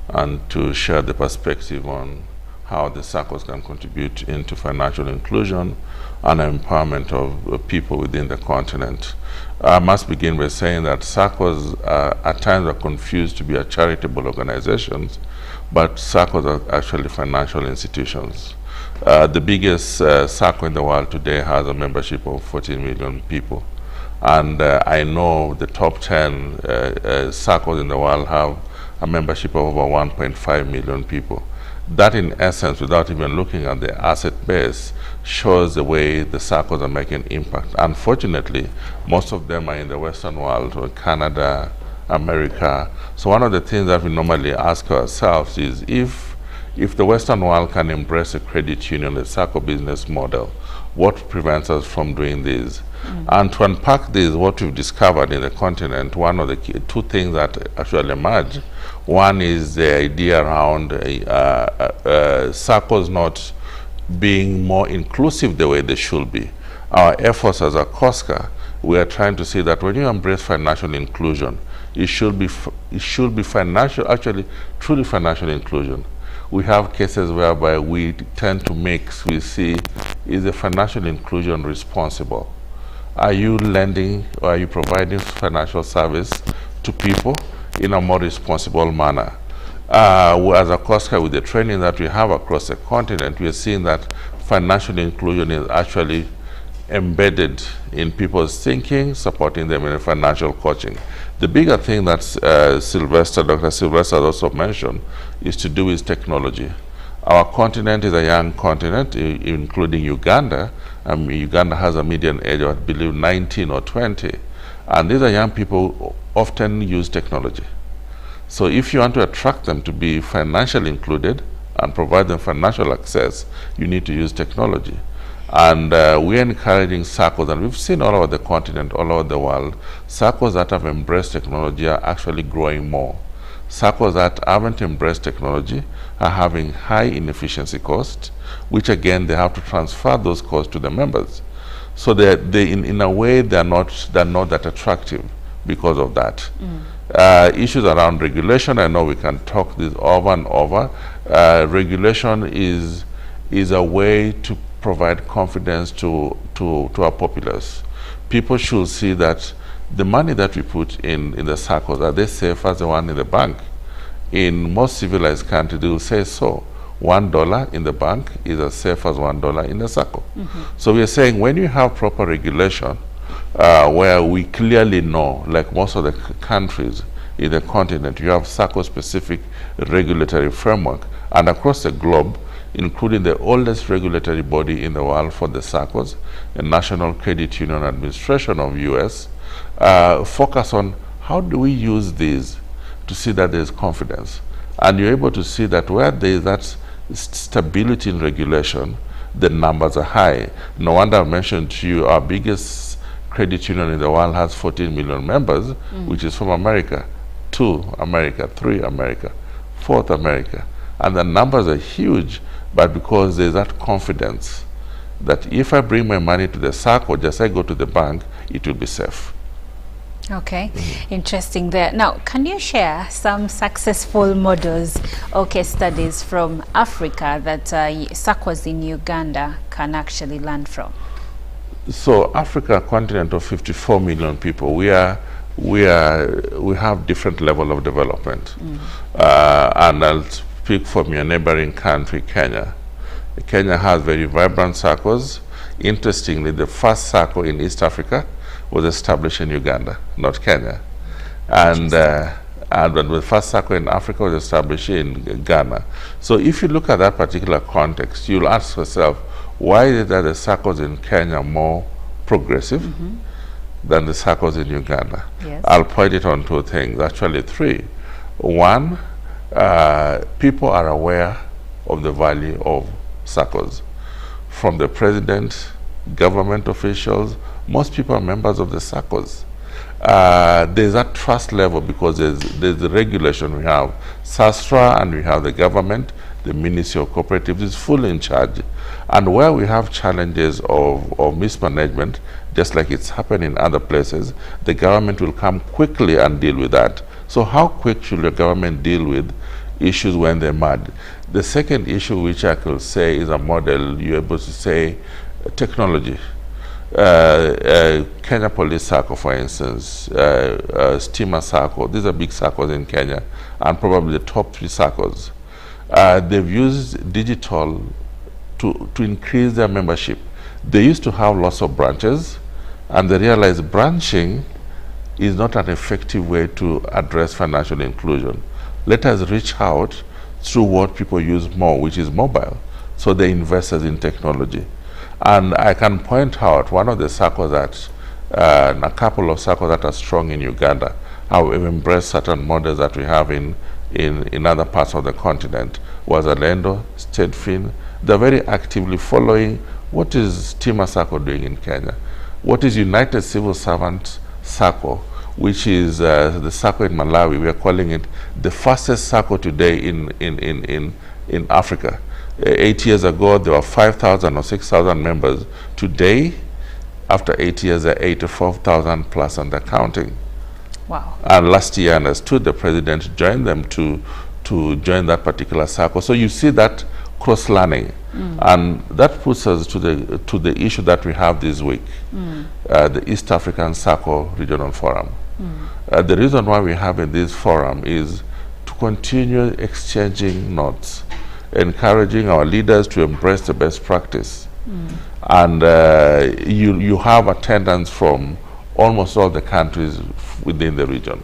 and to share the perspective on how the SACCOs can contribute into financial inclusion and empowerment of people within the continent. I must begin by saying that SACCOs at times are confused to be a charitable organizations, but SACCOs are actually financial institutions. The biggest SACCO in the world today has a membership of 14 million people. And I know the top 10 SACCOs in the world have a membership of over 1.5 million people. That, in essence, without even looking at the asset base, shows the way the SACCOs are making impact. Unfortunately, most of them are in the Western world, or Canada, America. So one of the things that we normally ask ourselves is, if the Western world can embrace a credit union, a SACCO business model, what prevents us from doing this? And to unpack this, what we've discovered in the continent, one of the two things that actually emerge, one is the idea around SACCOs not being more inclusive the way they should be. Our efforts as a COSCA, we are trying to see that when you embrace financial inclusion, it should be financial, actually truly financial inclusion. We have cases whereby we tend to mix. We see, is the financial inclusion responsible? Are you lending or are you providing financial service to people in a more responsible manner? As a COSCA, with the training that we have across the continent, we are seeing that financial inclusion is actually embedded in people's thinking, supporting them in financial coaching. The bigger thing that Dr. Sylvester has also mentioned is to do with technology. Our continent is a young continent, including Uganda. Uganda has a median age of, I believe, 19 or 20. And these are young people who often use technology. So if you want to attract them to be financially included and provide them financial access, you need to use technology. And we're encouraging SACCOs, and we've seen all over the continent, all over the world, SACCOs that have embraced technology are actually growing more. SACCOs that haven't embraced technology are having high inefficiency costs, which again, they have to transfer those costs to the members. So in a way, they're not that attractive because of that. Issues around regulation, I know we can talk this over and over. Regulation is a way to provide confidence to our populace. People should see that the money that we put in the SACCOs, are they safe as the one in the bank? In most civilized countries, they will say so. $1 in the bank is as safe as $1 in the SACCO. So we are saying, when you have proper regulation, where we clearly know, like most of the countries in the continent, you have SACCO-specific regulatory framework, and across the globe, including the oldest regulatory body in the world for the SACCOs, the National Credit Union Administration of US, focus on how do we use these to see that there's confidence. And you're able to see that where there is that stability in regulation, the numbers are high. No wonder I mentioned to you our biggest credit union in the world has 14 million members, which is from America, 2 America, 3 America, 4th America. And the numbers are huge, but because there's that confidence that if I bring my money to the SACCO, just I go to the bank, it will be safe. Okay, interesting there. Now, can you share some successful models or case studies from Africa that SACCOs in Uganda can actually learn from? So, Africa, a continent of 54 million people, we have different level of development. And I'll speak from your neighboring country, Kenya. Kenya has very vibrant SACCOs. Interestingly, the first SACCO in East Africa was established in Uganda, not Kenya. And the first SACCO in Africa was established in Ghana. So if you look at that particular context, you'll ask yourself, why is it that the SACCOs in Kenya are more progressive than the SACCOs in Uganda? Yes. I'll point it on 2 things, actually 3. One, people are aware of the value of SACCOs. From the president, government officials, most people are members of the SACCOs. There's that trust level because there's the regulation. We have SASTRA and we have the government, the Ministry of Cooperatives is fully in charge. And where we have challenges of mismanagement, just like it's happened in other places, the government will come quickly and deal with that. So how quick should the government deal with issues when they mud. The second issue which I could say is a model, you're able to say technology. Kenya Police Sacco, for instance, Steamer Sacco, these are big SACCOs in Kenya, and probably the top 3 SACCOs. They've used digital to increase their membership. They used to have lots of branches, and they realized branching is not an effective way to address financial inclusion. Let us reach out through what people use more, which is mobile. So they invested in technology. And I can point out one of the SACCOs that, a couple of SACCOs that are strong in Uganda, have embraced certain models that we have in other parts of the continent, was Alendo, Stedfin. They're very actively following what is Steamer Sacco doing in Kenya, what is United Civil Servant Sacco, which is the Sacco in Malawi. We are calling it the fastest Sacco today in Africa. 8 years ago, there were 5,000 or 6,000 members. Today, after 8 years, there are 84,000 plus, and they're counting. Wow. And last year, I understood the president joined them to join that particular Sacco. So you see that cross-learning. And that puts us to the issue that we have this week, the East African Sacco Regional Forum. The reason why we have this forum is to continue exchanging notes, encouraging our leaders to embrace the best practice. And you have attendance from almost all the countries within the region.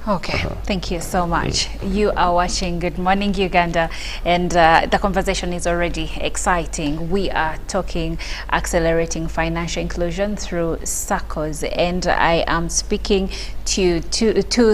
Okay, thank you so much. You are watching Good Morning Uganda, and the conversation is already exciting. We are talking accelerating financial inclusion through SACCOs, and I am speaking to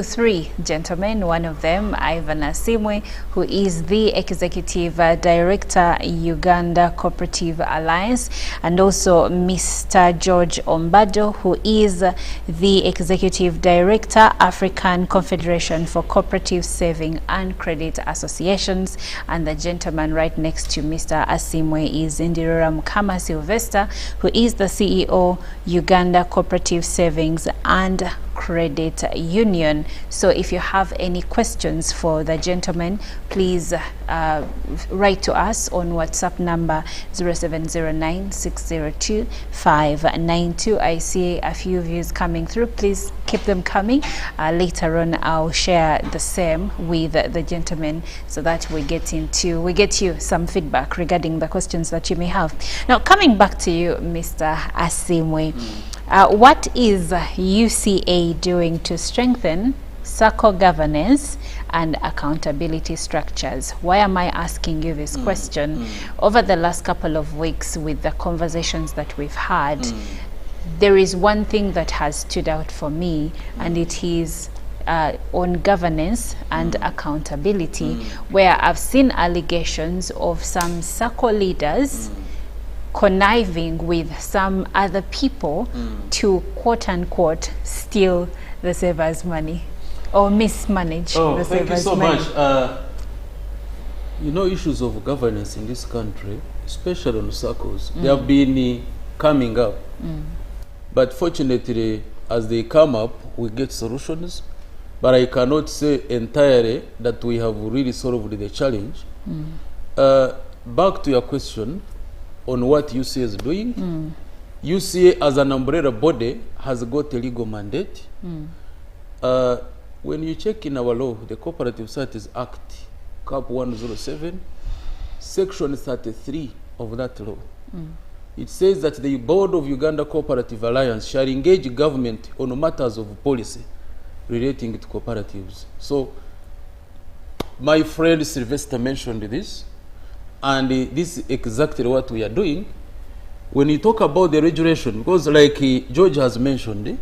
three gentlemen. One of them, Ivan Asimwe, who is the Executive Director, Uganda Cooperative Alliance, and also Mr. George Ombado, who is the Executive Director, African Confederation for Cooperative Saving and Credit Associations. And the gentleman right next to Mr. Asimwe is Ndirora Mukama Sylvester, who is the CEO, Uganda Cooperative Savings and Credit Union. So if you have any questions for the gentlemen, please write to us on WhatsApp number 0709-602-592. I see a few views coming through. Please keep them coming. Later on, I'll share the same with the gentlemen so that we get you some feedback regarding the questions that you may have. Now, coming back to you, Mr. Asimwe, what is UCA doing to strengthen SACCO governance and accountability structures? Why am I asking you this question? Over the last couple of weeks, with the conversations that we've had, there is one thing that has stood out for me, and it is on governance and accountability, where I've seen allegations of some SACCO leaders conniving with some other people to quote-unquote steal the savers' money or mismanage the savers' money. Thank you so much. Issues of governance in this country, especially on SACCOs, they have been coming up. But fortunately, as they come up, we get solutions. But I cannot say entirely that we have really solved the challenge. Back to your question on what UCA is doing. UCA as an umbrella body has got a legal mandate. When you check in our law, the Cooperative Societies Act, Cap 107, Section 33 of that law, it says that the Board of Uganda Cooperative Alliance shall engage government on matters of policy relating to cooperatives. So, my friend Sylvester mentioned this, and this is exactly what we are doing. When you talk about the regulation, because like George has mentioned,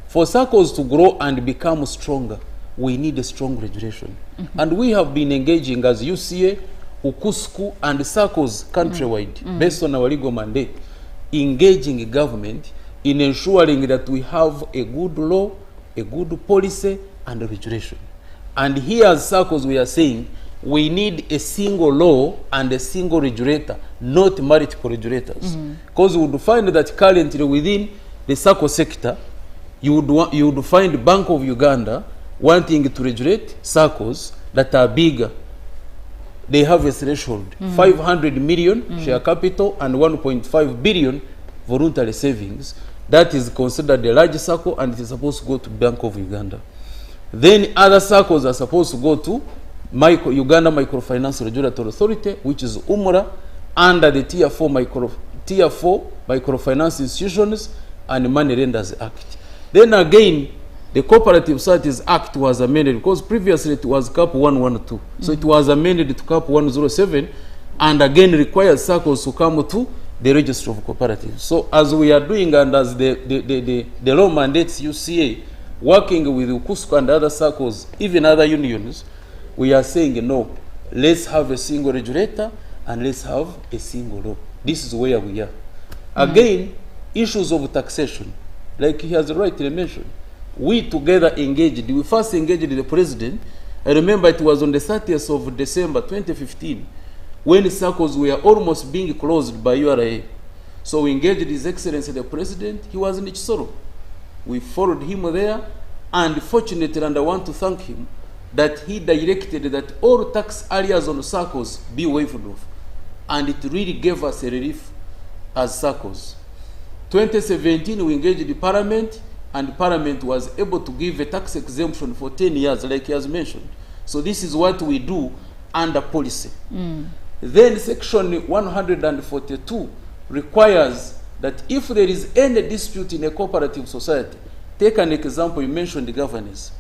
for SACCOs to grow and become stronger, we need a strong regulation. And we have been engaging as UCA, UKUSKU, and SACCOs countrywide, based on our legal mandate, engaging government in ensuring that we have a good law, a good policy, and a regulation. And here as SACCOs, we are saying, we need a single law and a single regulator, not multiple regulators. Because we would find that currently within the SACCO sector, you would find Bank of Uganda wanting to regulate SACCOs that are bigger they have a threshold, 500 million share capital and 1.5 billion voluntary savings. That is considered a large circle and it is supposed to go to Bank of Uganda. Then other circles are supposed to go to Uganda Microfinance Regulatory Authority, which is UMRA, under the Tier 4 Microfinance Institutions and Money Lenders Act. Then again, the Cooperative Societies Act was amended because previously it was CAP 112. So it was amended to CAP 107 and again required circles to come to the Register of Cooperatives. So as we are doing and as the law mandates UCA, working with UKUSCO and other circles, even other unions, we are saying no, let's have a single regulator and let's have a single law. This is where we are. Again, issues of taxation, like he has rightly mentioned. We together engaged, we first engaged the president. I remember it was on the 30th of December 2015 when circles were almost being closed by URA. So we engaged His Excellency the President. He was in Chisoro. We followed him there, and fortunately, and I want to thank him, that he directed that all tax areas on circles be waived off. And it really gave us a relief as circles. 2017, we engaged the Parliament, and Parliament was able to give a tax exemption for 10 years, like he has mentioned. So this is what we do under policy. Then Section 142 requires that if there is any dispute in a cooperative society, take an example, you mentioned the governance.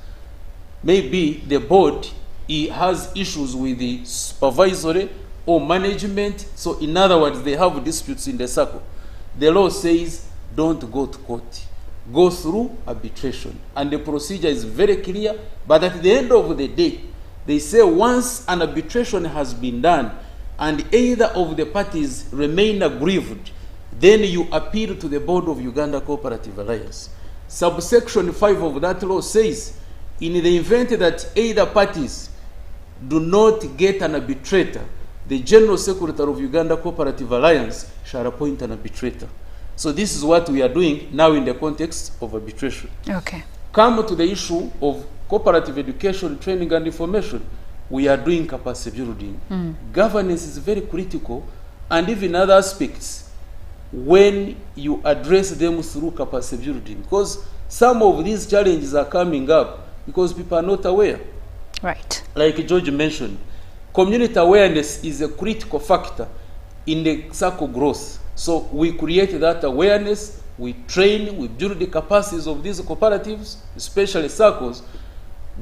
Maybe the board has issues with the supervisory or management. So in other words, they have disputes in the circle. The law says don't go to court. Go through arbitration. And the procedure is very clear. But at the end of the day, they say once an arbitration has been done and either of the parties remain aggrieved, then you appeal to the board of Uganda Cooperative Alliance. Subsection 5 of that law says, in the event that either parties do not get an arbitrator, the General Secretary of Uganda Cooperative Alliance shall appoint an arbitrator. So this is what we are doing now in the context of arbitration. Okay. Come to the issue of cooperative education, training and information. We are doing capacity building. Governance is very critical, and even other aspects when you address them through capacity building, because some of these challenges are coming up because people are not aware. Right. Like George mentioned, community awareness is a critical factor in the circle growth. So we create that awareness, we train, we build the capacities of these cooperatives, especially circles,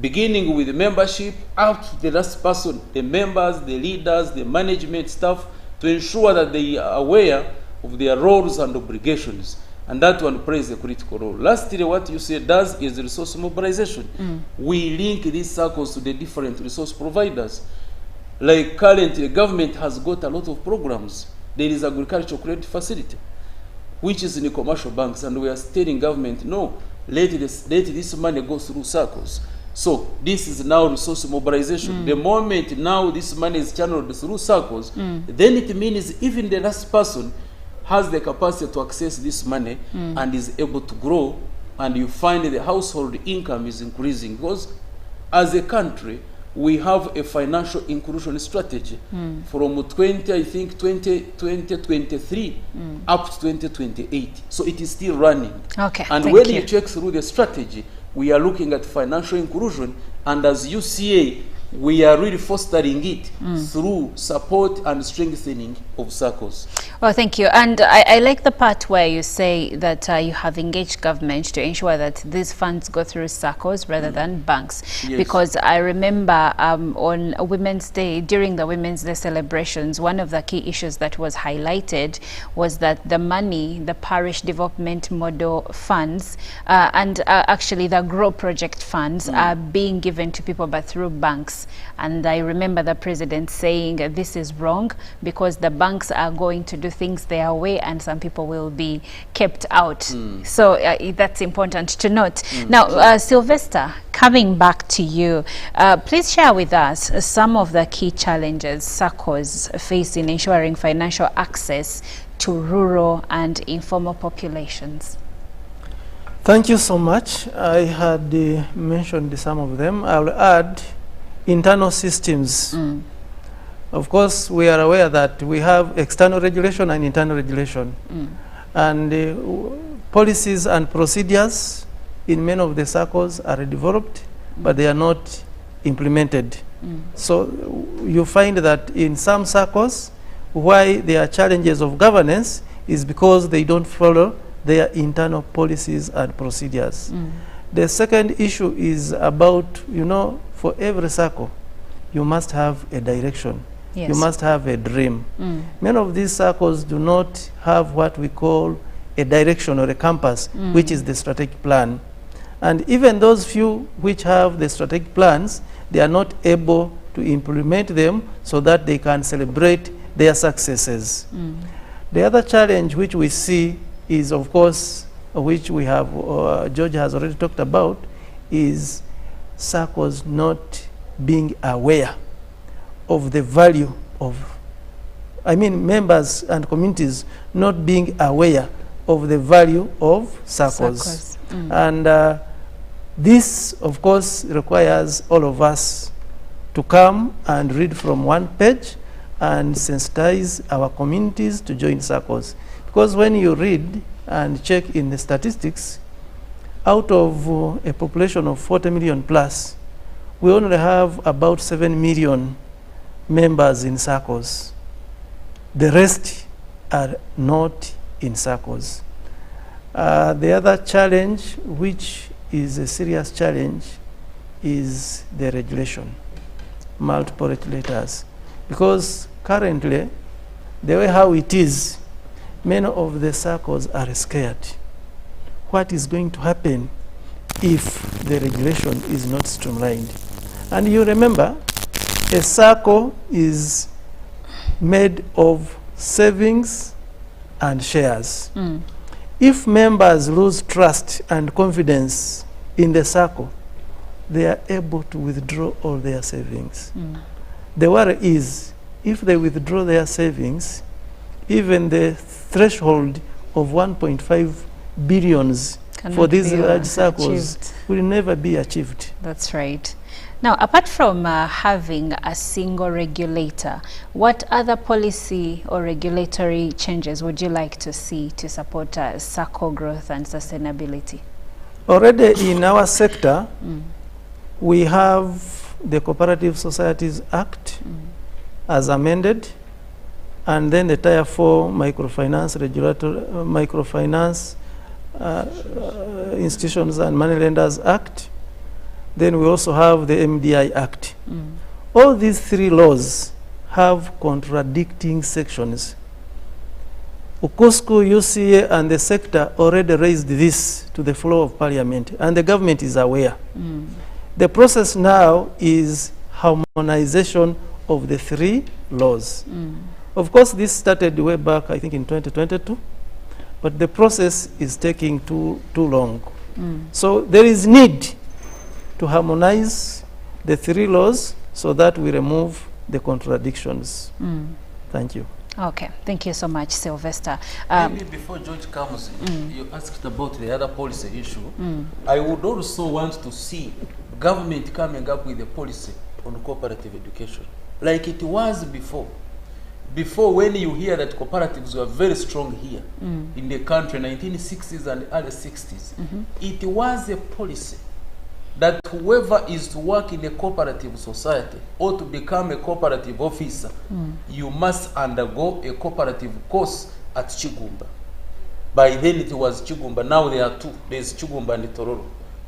beginning with the membership up to the last person, the members, the leaders, the management staff, to ensure that they are aware of their roles and obligations. And that one plays a critical role. Lastly, what you say does is resource mobilization. We link these circles to the different resource providers. Like currently, the government has got a lot of programs. There is agricultural credit facility, which is in the commercial banks, and we are telling government, no, let this money go through circles. So this is now resource mobilization. The moment now this money is channeled through circles, then it means even the last person has the capacity to access this money and is able to grow, and you find the household income is increasing, because as a country we have a financial inclusion strategy from 2023 up to 2028. So it is still running. Okay, and when you check through the strategy, we are looking at financial inclusion, and as UCA, we are really fostering it through support and strengthening of circles. Well, thank you. And I like the part where you say that you have engaged government to ensure that these funds go through circles rather than banks. Yes. Because I remember on Women's Day, during the Women's Day celebrations, one of the key issues that was highlighted was that the money, the parish development model funds, and actually the Grow Project funds are being given to people but through banks. And I remember the president saying this is wrong because the banks are going to do things their way and some people will be kept out. So that's important to note. Now, Sylvester, coming back to you, please share with us some of the key challenges SACCOs face in ensuring financial access to rural and informal populations. Thank you so much. I had mentioned some of them. I'll add internal systems Of course, we are aware that we have external regulation and internal regulation. And policies and procedures in many of the SACCOs are developed, but they are not implemented. So you find that in some SACCOs, why there are challenges of governance is because they don't follow their internal policies and procedures. The second issue is about, you know, for every SACCO, you must have a direction. Yes. You must have a dream. Many of these SACCOs do not have what we call a direction or a compass, which is the strategic plan. And even those few which have the strategic plans, they are not able to implement them so that they can celebrate their successes. The other challenge which we see is, of course, which we have, George has already talked about, is SACCOs not being aware of the value of, members and communities not being aware of the value of SACCOs. And this, of course, requires all of us to come and read from one page and sensitize our communities to join SACCOs. Because when you read and check in the statistics, out of a population of 40 million plus, we only have about 7 million members in SACCOs. The rest are not in SACCOs. The other challenge, which is a serious challenge, is the regulation, multiple regulators. Because currently, the way how it is, many of the SACCOs are scared. What is going to happen if the regulation is not streamlined? And you remember, a SACCO is made of savings and shares. If members lose trust and confidence in the SACCO, they are able to withdraw all their savings. The worry is, if they withdraw their savings, even the threshold of 1.5 billions for these large SACCOs will never be achieved. That's right. Now, apart from having a single regulator, what other policy or regulatory changes would you like to see to support SACCO growth and sustainability? Already in our sector, we have the Cooperative Societies Act as amended, and then the Tier 4 Microfinance Regulatory Microfinance Institutions and Money Lenders Act. Then we also have the MDI Act. All these three laws have contradicting sections. UCUSCU, UCA, and the sector already raised this to the floor of Parliament, and the government is aware. The process now is harmonization of the three laws. Of course, this started way back, I think, in 2022, but the process is taking too long. So there is need to harmonize the three laws so that we remove the contradictions. Thank you. Okay, thank you so much, Sylvester. Maybe before George comes, you asked about the other policy issue. I would also want to see government coming up with a policy on cooperative education, like it was before. Before, when you hear that cooperatives were very strong here in the country, 1960s and early 60s, it was a policy that whoever is to work in a cooperative society or to become a cooperative officer, you must undergo a cooperative course at Chigumba. By then it was Chigumba, now there are two, there's Chigumba and Tororo.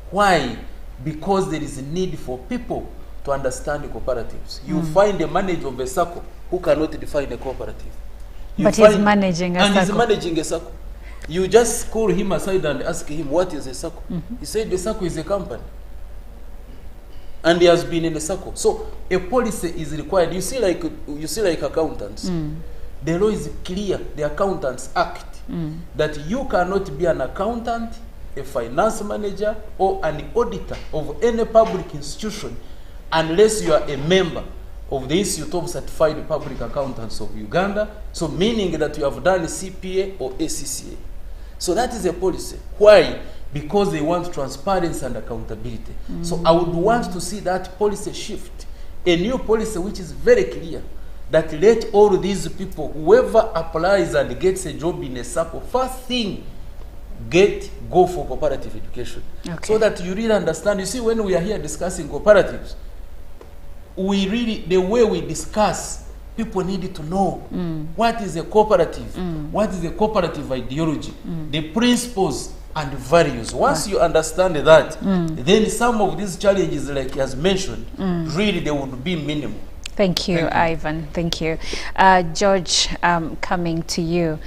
Why? Because there is a need for people to understand the cooperatives. You find a manager of a SACCO who cannot define a cooperative. But he's managing a SACCO. And he's managing a SACCO. You just call him aside and ask him, what is a SACCO? He said the SACCO is a company. And he has been in the SACCO. So a policy is required. You see like accountants. The law is clear, the Accountants Act, that you cannot be an accountant, a finance manager, or an auditor of any public institution unless you are a member of the Institute of Certified Public Accountants of Uganda, so meaning that you have done CPA or ACCA. So that is a policy. Why? Because they want transparency and accountability. So I would want to see that policy shift, a new policy which is very clear, that let all these people, whoever applies and gets a job in a SACCO, first thing, go for cooperative education. Okay. So that you really understand. You see, when we are here discussing cooperatives, we really, the way we discuss, people need to know what is a cooperative, what is the cooperative ideology, the principles and values. Once you understand that, then some of these challenges, like he has mentioned, really they would be minimal. Thank you, Ivan. Thank you. George, coming to you.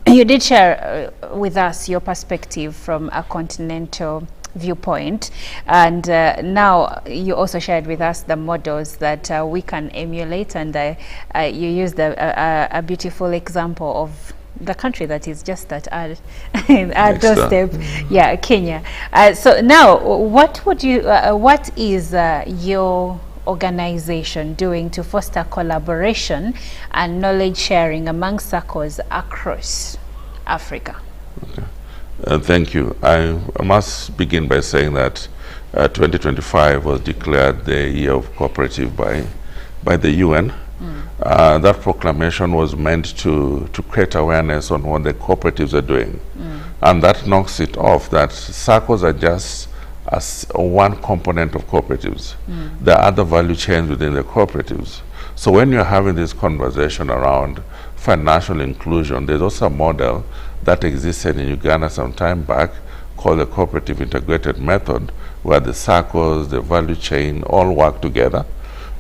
You did share with us your perspective from a continental viewpoint, and now you also shared with us the models that we can emulate, and you used a beautiful example of the country that is just at our doorstep, yeah, Kenya. So now, what would you? What is your organization doing to foster collaboration and knowledge sharing among SACCOs across Africa? Okay. Thank you. I must begin by saying that 2025 was declared the year of cooperative by the UN. That proclamation was meant to create awareness on what the cooperatives are doing. And that knocks it off that SACCOs are just as one component of cooperatives. There are other value chains within the cooperatives. So when you're having this conversation around financial inclusion, there's also a model that existed in Uganda some time back called the Cooperative Integrated Method, where the SACCOs, the value chain, all work together.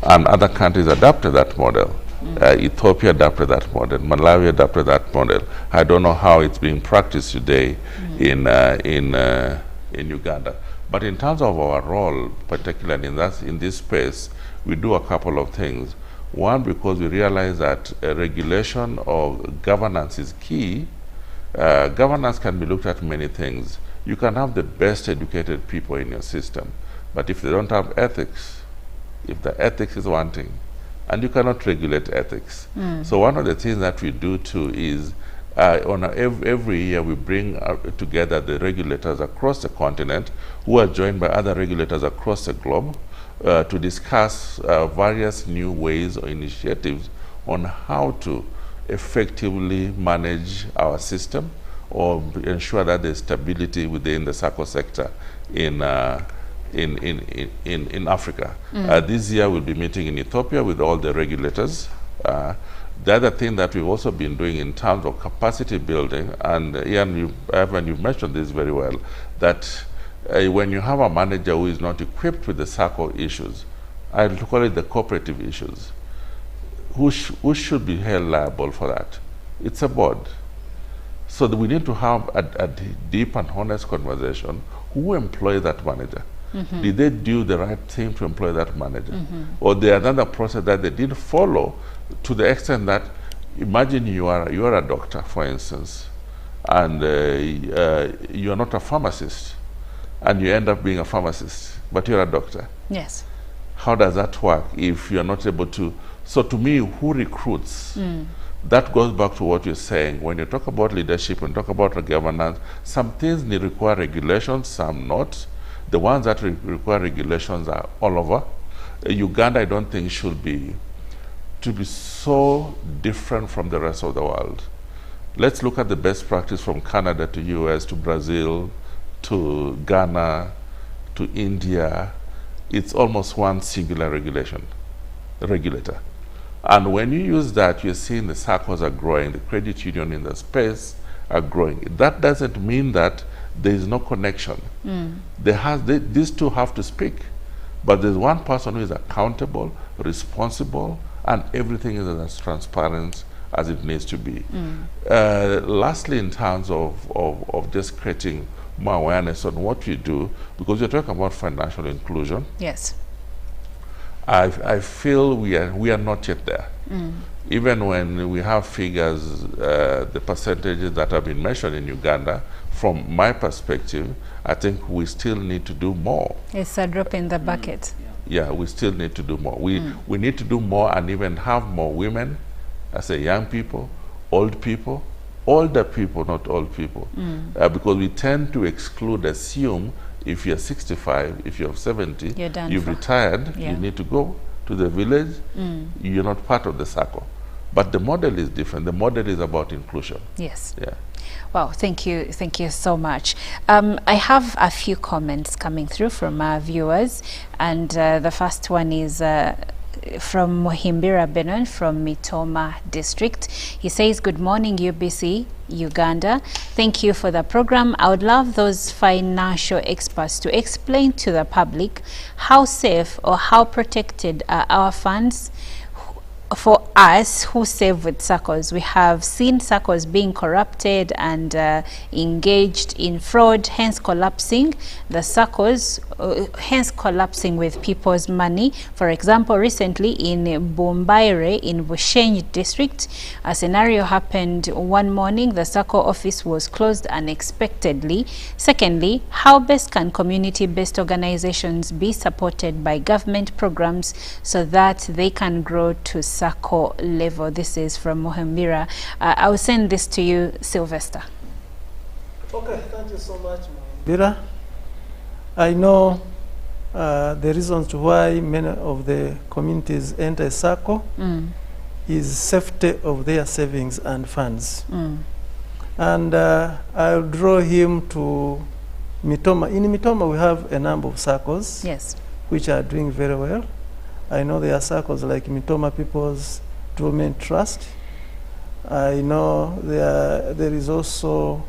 And other countries adapted that model. Ethiopia adapted that model. Malawi adapted that model. I don't know how it's being practiced today in Uganda. But in terms of our role, particularly in this space, we do a couple of things. One, because we realize that regulation or governance is key. Governance can be looked at many things. You can have the best educated people in your system, but if they don't have ethics, if the ethics is wanting, and you cannot regulate ethics. So one of the things that we do too is every year we bring together the regulators across the continent who are joined by other regulators across the globe to discuss various new ways or initiatives on how to effectively manage our system or ensure that there's stability within the SACCO sector in Africa. This year we'll be meeting in Ethiopia with all the regulators. The other thing that we've also been doing in terms of capacity building, and Ian, you've mentioned this very well, that when you have a manager who is not equipped with the SACCO issues, I call it the cooperative issues, who should be held liable for that? It's a board. So we need to have a deep and honest conversation. Who employed that manager? Did they do the right thing to employ that manager? Or there's another process that they did follow, to the extent that, imagine you are a doctor, for instance, and you are not a pharmacist, and you end up being a pharmacist, but you're a doctor. Yes. How does that work if you're not able to? So to me, who recruits? That goes back to what you're saying. When you talk about leadership and talk about governance, some things require regulations, some not. The ones that require regulations are all over. Uganda, I don't think should be so different from the rest of the world. Let's look at the best practice from Canada to US to Brazil to Ghana to India. It's almost one singular regulator. And when you use that, you're seeing the SACCOs are growing, the credit union in the space are growing. That doesn't mean that there is no connection. These two have to speak, but there's one person who is accountable, responsible, and everything is as transparent as it needs to be. Lastly, in terms of just creating more awareness on what we do, because you're talking about financial inclusion. Yes. I feel we are not yet there. Even when we have figures, the percentages that have been measured in Uganda, from my perspective, I think we still need to do more. It's a drop in the bucket. Yeah, we still need to do more. We need to do more and even have more women, I say young people, old people, older people, not old people. Because we tend to assume if you're 65, if you're 70, you've retired, you need to go to the village, you're not part of the circle. But the model is different. The model is about inclusion. Yes. Yeah. Wow, thank you so much. I have a few comments coming through from our viewers, and the first one is from Muhimbira Benon from Mitoma district. He says, good morning UBC Uganda. Thank you for the program. I would love those financial experts to explain to the public how safe or how protected are our funds for us who save with SACCOs. We have seen SACCOs being corrupted and engaged in fraud, hence collapsing the SACCOs, hence collapsing with people's money. For example, recently in Bombaire in Bushenyi district, a scenario happened one morning. The SACCO office was closed unexpectedly. Secondly, how best can community-based organizations be supported by government programs so that they can grow to SACCO level? This is from Muhimbira. I will send this to you, Sylvester. Okay, thank you so much, Muhimbira. I know the reasons why many of the communities enter SACCO is safety of their savings and funds. And I'll draw him to Mitoma. In Mitoma, we have a number of SACCOs, yes, which are doing very well. I know there are SACCOs like Mitoma People's Development Trust. I know there is also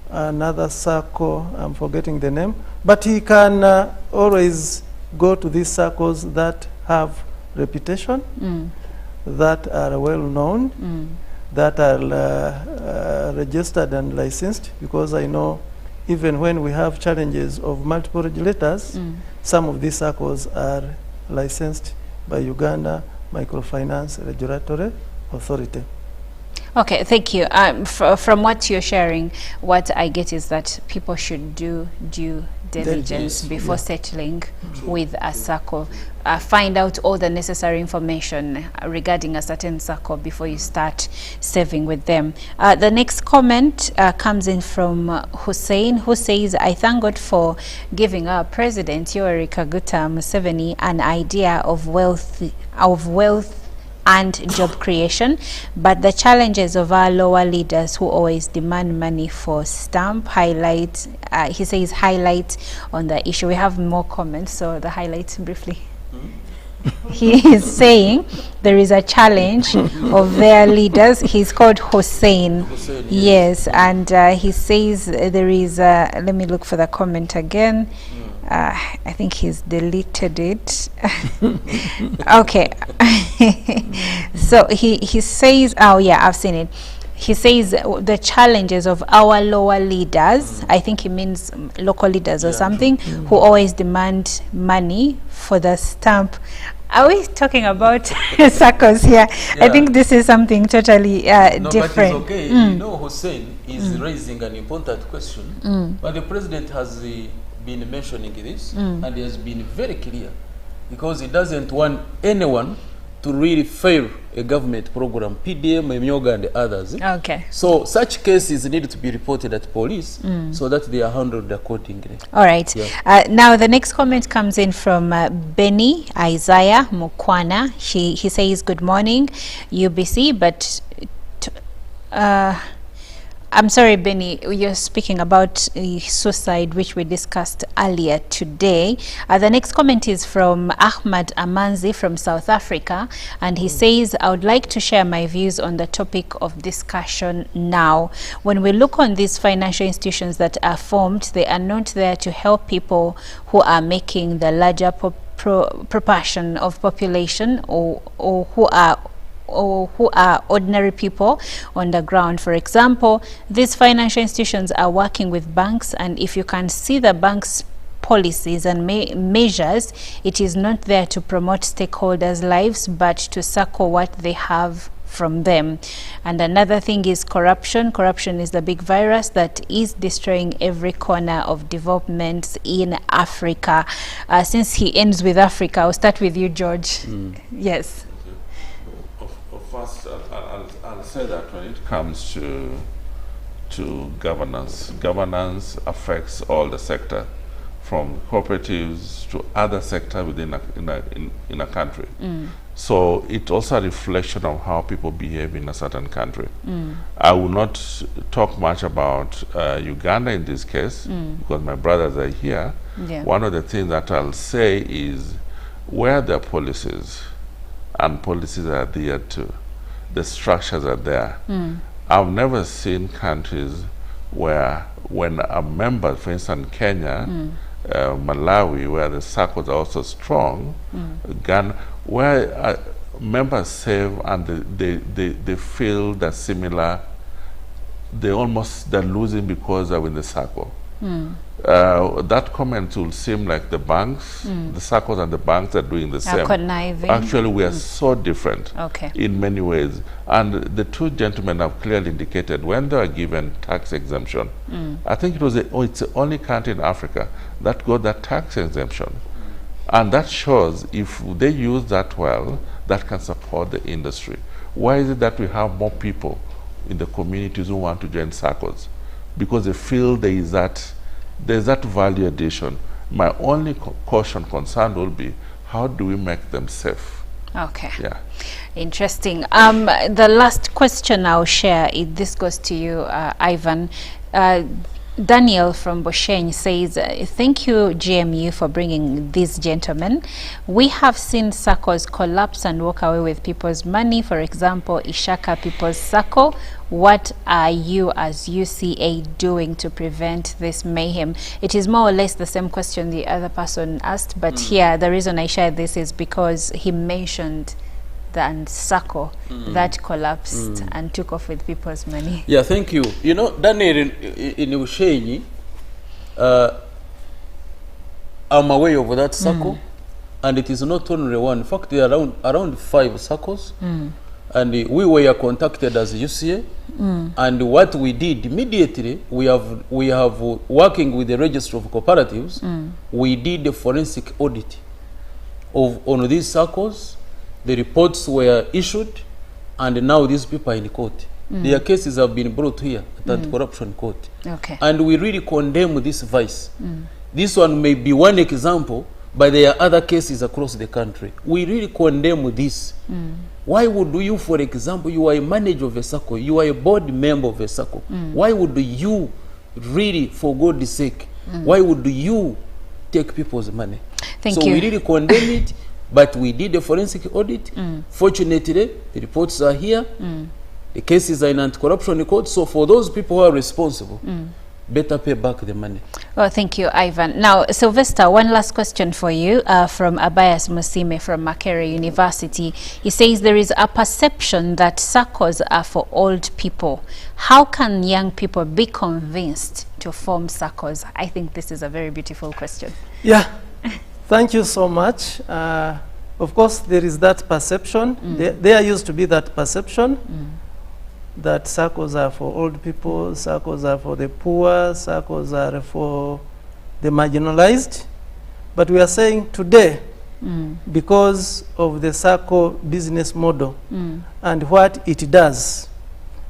another SACCO, I'm forgetting the name, but he can always go to these SACCOs that have reputation, that are well known, that are registered and licensed, because I know even when we have challenges of multiple regulators, some of these SACCOs are licensed by Uganda Microfinance Regulatory Authority. Okay, thank you. From what you're sharing, what I get is that people should do due diligence before settling with a SACCO. Find out all the necessary information regarding a certain SACCO before you start saving with them. The next comment comes in from Hussein, who says, I thank God for giving our President Yoweri Kaguta Museveni an idea of wealth and job creation, but the challenges of our lower leaders who always demand money for stamp highlight, he says highlight on the issue. We have more comments, so the highlights briefly. He is saying there is a challenge of their leaders. He's called Hussein. Yes, and he says there is let me look for the comment again. I think he's deleted it. Okay. So he says, oh yeah, I've seen it. He says the challenges of our lower leaders, I think he means local leaders or something, who always demand money for the stamp. Are we talking about SACCOs here? I think this is something totally different. But it's okay. You know, Hussein is raising an important question, but the president has been mentioning this, and he has been very clear, because he doesn't want anyone to really fail a government program, PDM, Myoga, and others. Okay. So such cases need to be reported at police so that they are handled accordingly. All right. Yeah. Now the next comment comes in from Benny Isaiah Mukwana. He says, good morning, UBC, but I'm sorry, Benny, you're speaking about suicide, which we discussed earlier today. The next comment is from Ahmad Amanzi from South Africa, and he says, I would like to share my views on the topic of discussion now. When we look on these financial institutions that are formed, they are not there to help people who are making the larger proportion of population or who are ordinary people on the ground. For example, these financial institutions are working with banks, and if you can see the bank's policies and measures, it is not there to promote stakeholders' lives, but to suckle what they have from them. And another thing is corruption. Corruption is the big virus that is destroying every corner of development in Africa. Since he ends with Africa, I'll start with you, George. Yes. First, I'll say that when it comes to governance, governance affects all the sector from cooperatives to other sectors within in a country. So it's also a reflection of how people behave in a certain country. I will not talk much about Uganda in this case because my brothers are here. Yeah. One of the things that I'll say is where the policies and policies are adhered to, the structures are there. I've never seen countries where when a member, for instance, Kenya, Malawi, where the circles are also strong, Ghana, where members save and they feel that similar, they're losing because they're in the circle. That comment will seem like the banks, the circles and the banks are doing the same. Conniving. Actually, we are so different in many ways. And the two gentlemen have clearly indicated when they are given tax exemption, I think it was it's the only country in Africa that got that tax exemption. And that shows if they use that well, that can support the industry. Why is it that we have more people in the communities who want to join circles? Because they feel there's that value addition. My only concern will be how do we make them safe? Okay. Yeah. Interesting. The last question I'll share, this goes to you, Ivan. Daniel from Bosheng says, thank you, GMU, for bringing these gentlemen. We have seen SACCOs collapse and walk away with people's money. For example, Ishaka People's SACCO. What are you as UCA doing to prevent this mayhem? It is more or less the same question the other person asked, but here the reason I shared this is because he mentioned the SACCO that collapsed and took off with people's money. Yeah, thank you. You know, Daniel in Ushenyi, I'm aware of that SACCO, and it is not only one. In fact, there are around 5 SACCOs, and we were contacted as UCA, and what we did immediately, we have working with the Register of Cooperatives, we did a forensic audit on these SACCOs. The reports were issued, and now these people are in court. Their cases have been brought here at the anti-corruption court. Okay. And we really condemn this vice. This one may be one example, but there are other cases across the country. We really condemn this. Why would you, for example, you are a manager of a SACCO, you are a board member of a SACCO. Why would you really, for God's sake, why would you take people's money? Thank you. So we really condemn it. But we did a forensic audit. Fortunately, the reports are here. The cases are in anti-corruption court. So for those people who are responsible, better pay back the money. Well, thank you, Ivan. Now, Sylvester, one last question for you from Abayas Musime from Makerere University. He says there is a perception that SACCOs are for old people. How can young people be convinced to form SACCOs? I think this is a very beautiful question. Yeah. Thank you so much. Of course, there is that perception. There used to be that perception that SACCOs are for old people, SACCOs are for the poor, SACCOs are for the marginalized. But we are saying today, because of the SACCO business model and what it does,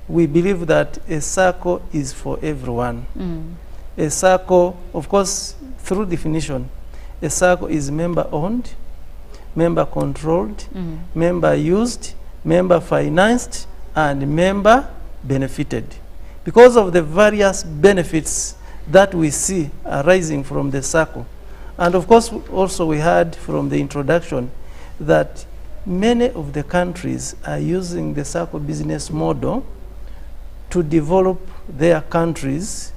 we believe that a SACCO is for everyone. A SACCO, of course, through definition, a SACCO is member-owned, member-controlled, member-used, member-financed, and member-benefited. Because of the various benefits that we see arising from the SACCO. And of course, also we heard from the introduction that many of the countries are using the SACCO business model to develop their countries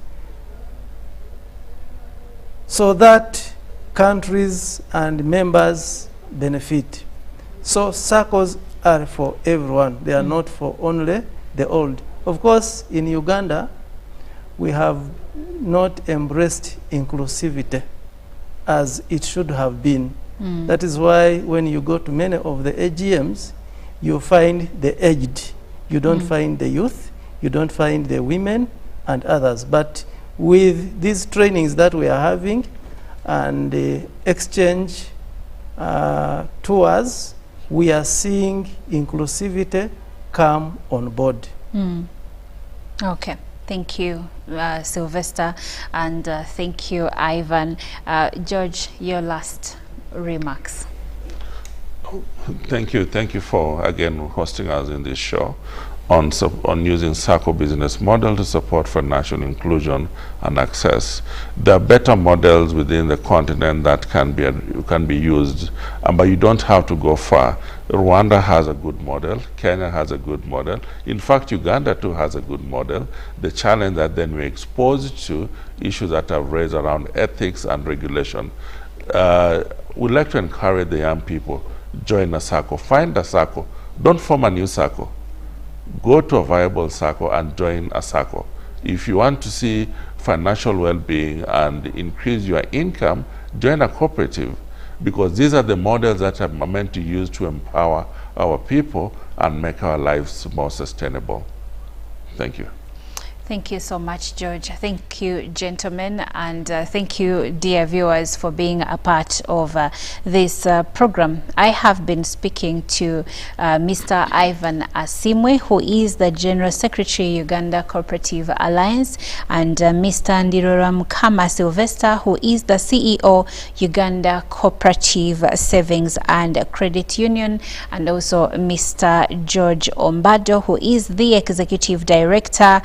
so that countries and members benefit. So SACCOs are for everyone. They are not for only the old. Of course, in Uganda, we have not embraced inclusivity as it should have been. That is why when you go to many of the AGMs, you find the aged. You don't find the youth, you don't find the women and others. But with these trainings that we are having, and the exchange tours, we are seeing inclusivity come on board. Okay. Thank you, Sylvester, and thank you, Ivan. George, your last remarks. Thank you for again hosting us in this show on using SACCO business model to support financial inclusion and access. There are better models within the continent that can be used, but you don't have to go far. Rwanda has a good model, Kenya has a good model. In fact, Uganda too has a good model. The challenge that then we're exposed to issues that are raised around ethics and regulation. We'd like to encourage the young people, join a SACCO, find a SACCO, don't form a new SACCO. Go to a viable SACCO and join a SACCO. If you want to see financial well-being and increase your income, join a cooperative, because these are the models that are meant to use to empower our people and make our lives more sustainable. Thank you. Thank you so much, George. Thank you, gentlemen, and thank you, dear viewers, for being a part of this program. I have been speaking to Mr. Ivan Asimwe, who is the General Secretary, Uganda Cooperative Alliance, and Mr. Ndiroram Kama Sylvester, who is the CEO, Uganda Cooperative Savings and Credit Union, and also Mr. George Ombado, who is the Executive Director,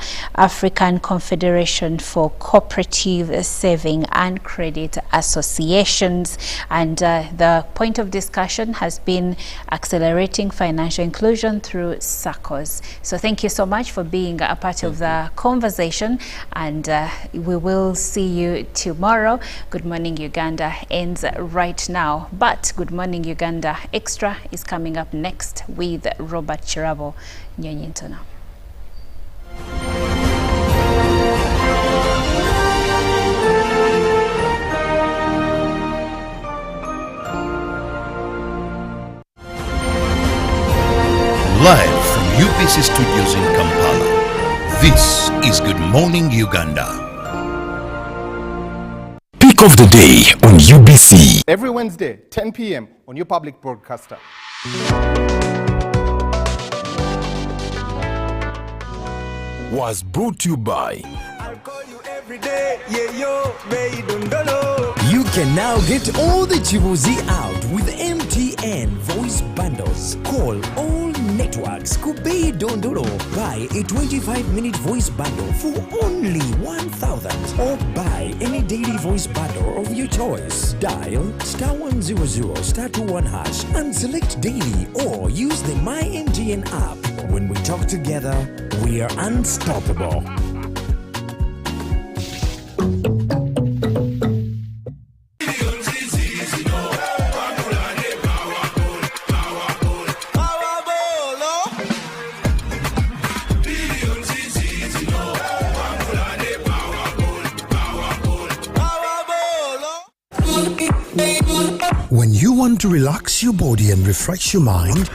African Confederation for Cooperative Saving and Credit Associations. And the point of discussion has been accelerating financial inclusion through SACCOs. So thank you so much for being a part of the conversation, and we will see you tomorrow. Good Morning Uganda ends right now, but Good Morning Uganda Extra is coming up next with Robert Chirabo. Nyonyintona. Live from UBC Studios in Kampala, this is Good Morning Uganda. Peak of the day on UBC. Every Wednesday, 10 p.m. on your public broadcaster. Was brought to you by I'll call you every day, yeah yo, Dondolo. You can now get all the Chibuzi out with MTN voice bundles. Call all networks, Kubei Dondolo. Buy a 25-minute voice bundle for only 1,000, or buy any daily voice bundle of your choice. Dial *100 *21# and select daily, or use the My MTN app. When we talk together, we are unstoppable. When you want to relax your body and refresh your mind,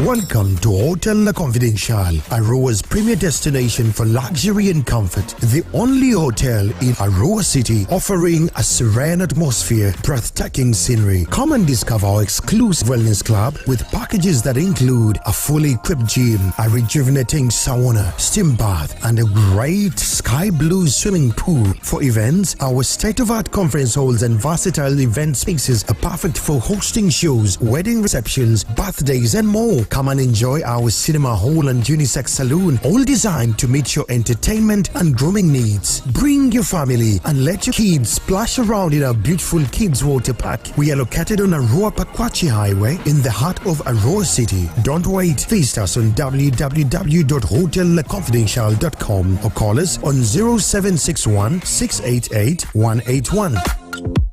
welcome to Hotel La Confidential, Aroa's premier destination for luxury and comfort. The only hotel in Aroa City offering a serene atmosphere, breathtaking scenery. Come and discover our exclusive wellness club with packages that include a fully equipped gym, a rejuvenating sauna, steam bath, and a great sky blue swimming pool. For events, our state-of-art conference halls and versatile event spaces are perfect for hosting shows, wedding receptions, birthdays, and more. Come and enjoy our cinema hall and unisex saloon, all designed to meet your entertainment and grooming needs. Bring your family and let your kids splash around in our beautiful kids water park. We are located on Aroa Pakwachi Highway in the heart of Aroa City. Don't wait. Visit us on www.hotelconfidential.com or call us on 0761 688 181.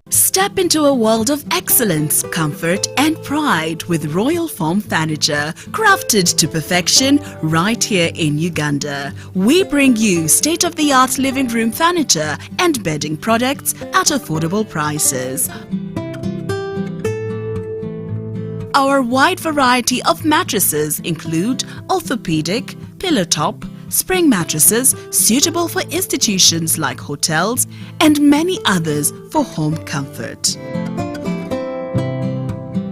Step into a world of excellence, comfort, and pride with Royal Foam Furniture, crafted to perfection right here in Uganda. We bring you state-of-the-art living room furniture and bedding products at affordable prices. Our wide variety of mattresses include orthopedic, pillow top, spring mattresses suitable for institutions like hotels, and many others for home comfort.